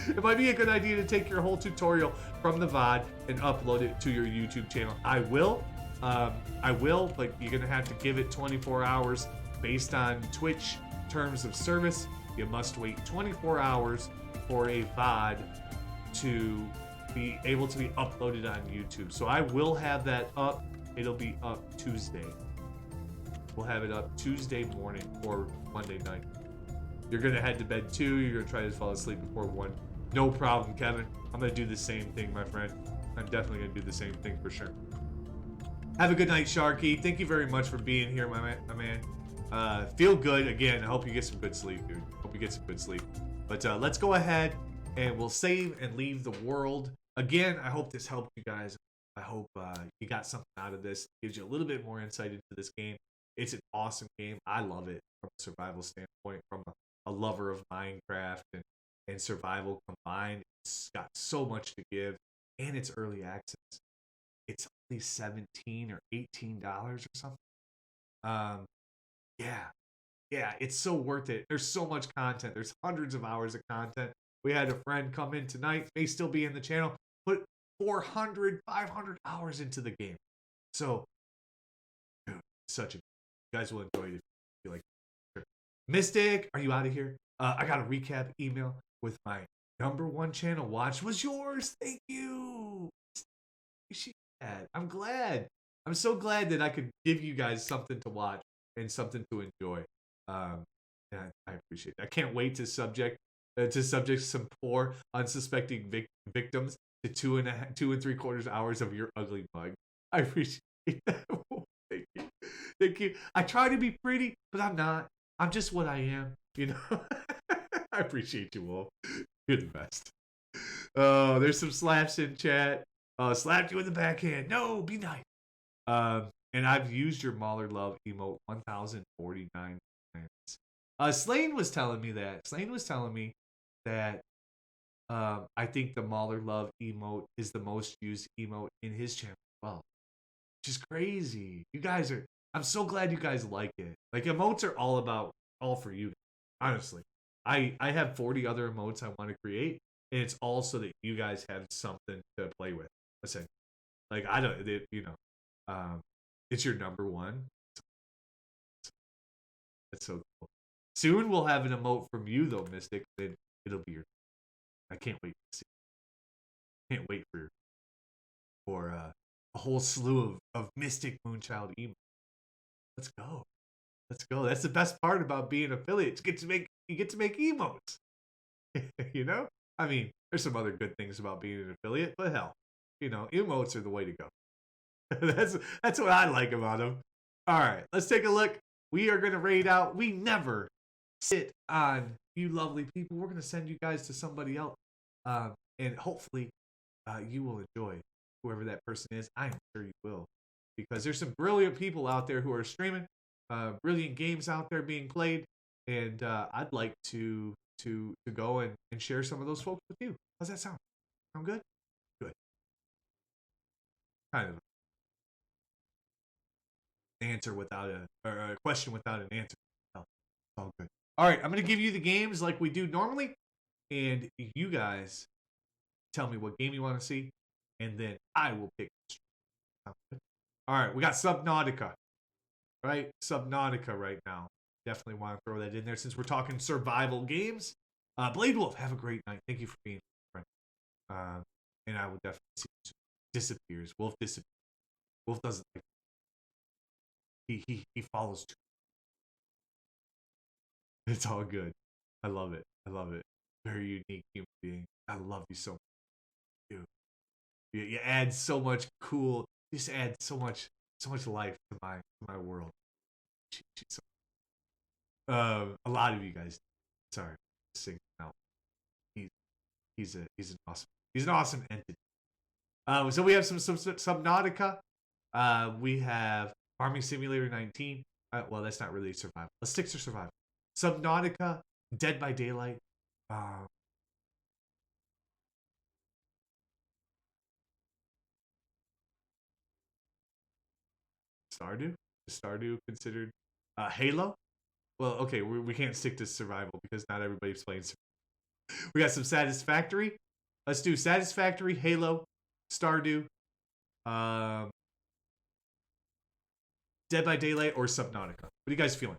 It might be a good idea to take your whole tutorial from the VOD and upload it to your YouTube channel. I will, but you're gonna have to give it 24 hours based on Twitch terms of service. You must wait 24 hours for a VOD to be able to be uploaded on YouTube. So I will have that up. It'll be up Tuesday. We'll have it up Tuesday morning or Monday night. You're gonna head to bed too. You're gonna try to fall asleep before 1. No problem, Kevin. I'm gonna do the same thing, my friend. I'm definitely gonna do the same thing for sure. Have a good night, Sharky. Thank you very much for being here, my man. Feel good. Again, I hope you get some good sleep, dude. Hope you get some good sleep. But let's go ahead and we'll save and leave the world. Again, I hope this helped you guys. I hope you got something out of this. Gives you a little bit more insight into this game. It's an awesome game. I love it from a survival standpoint, from a lover of Minecraft and survival combined. It's got so much to give, and it's early access. It's only $17 or $18 or something. Yeah, it's so worth it. There's so much content. There's hundreds of hours of content. We had a friend come in tonight, may still be in the channel, put 400, 500 hours into the game. So, dude, you guys will enjoy it if you like. Mystic, are you out of here? I got a recap email with my #1 channel watch was yours. Thank you. I'm glad. I'm so glad that I could give you guys something to watch and something to enjoy. And I appreciate it. I can't wait to subject some poor unsuspecting victims to 2 and 3/4 hours of your ugly mug. I appreciate that. Thank you. I try to be pretty, but I'm not. I'm just what I am, you know. I appreciate you, Wolf. You're the best. Oh, there's some slaps in chat. Slapped you in the backhand. No, be nice. And I've used your Mauler Love emote 1,049 times. Slane was telling me that I think the Mauler Love emote is the most used emote in his channel as well. Which is crazy. You guys are... I'm so glad you guys like it. Like, emotes are all for you. Honestly. I have 40 other emotes I want to create, and it's all so that you guys have something to play with. Listen, like, I don't... it's your #1. That's so cool. Soon we'll have an emote from you, though, Mystic. Then it'll be your... I can't wait to see. Can't wait for a whole slew of Mystic Moonchild emotes. Let's go. That's the best part about being an affiliate. You get to make emotes. You know? I mean, there's some other good things about being an affiliate, but hell, you know, emotes are the way to go. That's what I like about them. All right, let's take a look. We are going to raid out. We never sit on you lovely people. We're going to send you guys to somebody else. And hopefully you will enjoy whoever that person is. I'm sure you will. Because there's some brilliant people out there who are streaming. Brilliant games out there being played. And I'd like to go and share some of those folks with you. How's that sound? Sound good? Good. Kind of answer without a question without an answer. Oh, it's all good. All right, I'm going to give you the games like we do normally, and you guys tell me what game you want to see, and then I will pick. All right, we got Subnautica, right? Subnautica right now. Definitely want to throw that in there since we're talking survival games. Blade Wolf, have a great night. Thank you for being here, friend. And I will definitely see you soon. Disappears. Wolf disappears. Wolf doesn't like he follows too. It's all good. I love it. Very unique human being. I love you so much. Dude. You add so much cool. You just add so much life to my world. A lot of you guys. Sorry, sing out. He's an awesome entity. So we have some Subnautica. We have Farming Simulator 19. Well, that's not really survival. Let's stick to survival. Subnautica, Dead by Daylight. Stardew? Is Stardew considered Halo? Well, okay, we can't stick to survival because not everybody's playing survival. We got some Satisfactory. Let's do Satisfactory, Halo, Stardew, Dead by Daylight, or Subnautica. What are you guys feeling?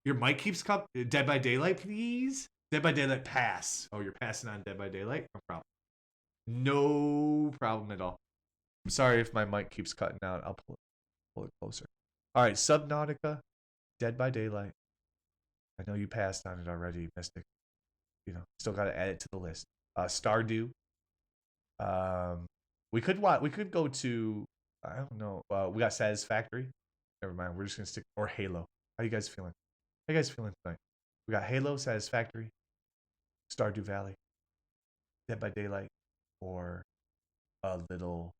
Your mic keeps Dead by Daylight, please. Dead by Daylight, pass. Oh, you're passing on Dead by Daylight? No problem. No problem at all. I'm sorry if my mic keeps cutting out. I'll pull it closer. All right, Subnautica, Dead by Daylight. I know you passed on it already, Mystic. You know, still got to add it to the list. Stardew. We could go to, I don't know. We got Satisfactory. Never mind. We're just gonna stick, or Halo. How you guys feeling? How you guys feeling tonight? We got Halo, Satisfactory, Stardew Valley, Dead by Daylight, or a little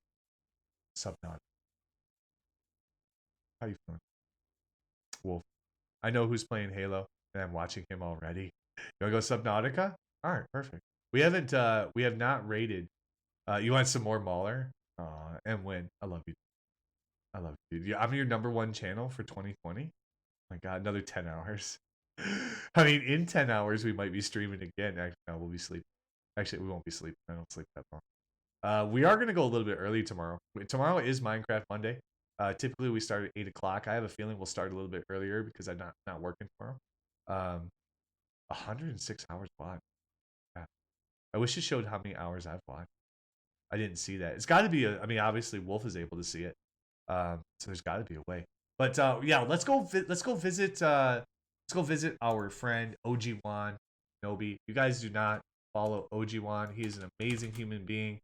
Subnautica. How you feeling? Wolf. I know who's playing Halo, and I'm watching him already. You wanna go Subnautica? All right, perfect. We have not rated. You want some more Mauler? And win. I love you. I love you, dude. I'm your #1 channel for 2020. My God, another 10 hours. I mean, in 10 hours, we might be streaming again. Actually, no, we'll be sleeping. Actually, we won't be sleeping. I don't sleep that long. We are going to go a little bit early tomorrow. Tomorrow is Minecraft Monday. Typically, we start at 8 o'clock. I have a feeling we'll start a little bit earlier because I'm not working tomorrow. 106 hours watched. Yeah. I wish it showed how many hours I've watched. I didn't see that. It's got to be I mean, obviously, Wolf is able to see it. So there's got to be a way. But yeah, let's go visit our friend OG Juan Nobi. You guys do not follow OG Juan. He is an amazing human being.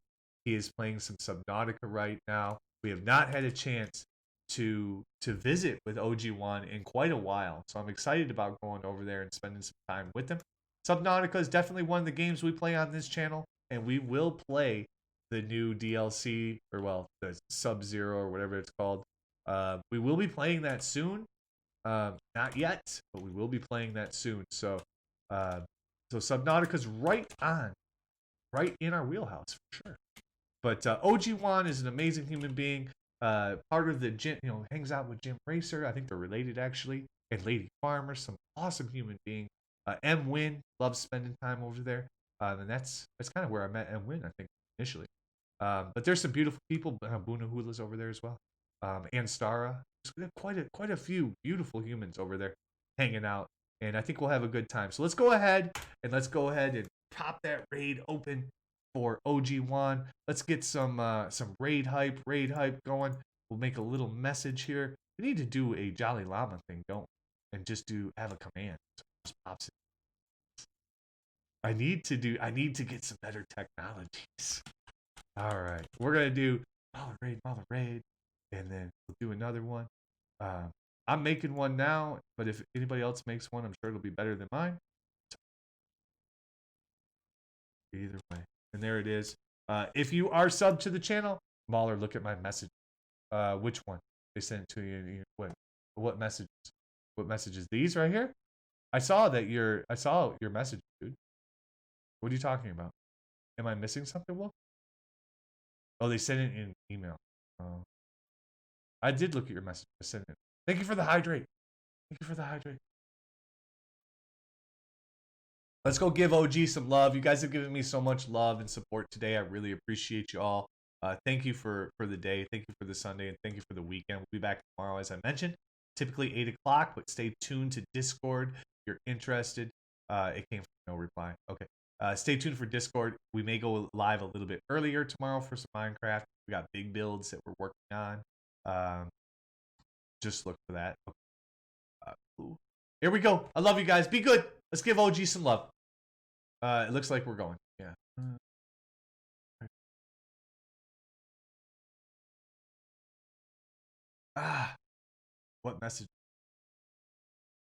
He is playing some Subnautica right now. We have not had a chance to visit with OG Juan in quite a while, so I'm excited about going over there and spending some time with him. Subnautica is definitely one of the games we play on this channel, and we will play the new DLC, or well, the Sub-Zero or whatever it's called. We will be playing that soon. Not yet, but we will be playing that soon. So Subnautica's right in our wheelhouse for sure. But OG Juan is an amazing human being. Part of the gym, hangs out with Jim Racer. I think they're related actually. And Lady Farmer, some awesome human being. M Win loves spending time over there. And that's kind of where I met M Win, I think, initially. But there's some beautiful people. Bunahula's over there as well. And Stara. There's quite a few beautiful humans over there hanging out. And I think we'll have a good time. So let's go ahead and pop that raid open for OG Juan. Let's get some raid hype going. We'll make a little message here. We need to do a Jolly Llama thing, don't we? And just have a command. So it just pops it. I need to get some better technologies. All right, we're gonna do Mother Raid, and then we'll do another one. I'm making one now, but if anybody else makes one, I'm sure it'll be better than mine. Either way, and there it is. If you are subbed to the channel, Mauler, look at my message. Which one they sent it to you? What messages? What messages? These right here. I saw your message, dude. What are you talking about? Am I missing something, Wolf? Oh, they sent it in email. I did look at your message. I sent it. Thank you for the hydrate. Let's go give OG some love. You guys have given me so much love and support today. I really appreciate you all. Thank you for the day. Thank you for the Sunday. And thank you for the weekend. We'll be back tomorrow, as I mentioned. Typically 8 o'clock, but stay tuned to Discord if you're interested. It came from no reply. Okay. Stay tuned for Discord. We may go live a little bit earlier tomorrow for some Minecraft. We got big builds that we're working on. Just look for that. Okay. Here we go. I love you guys. Be good. Let's give OG some love. It looks like we're going. Yeah. What message?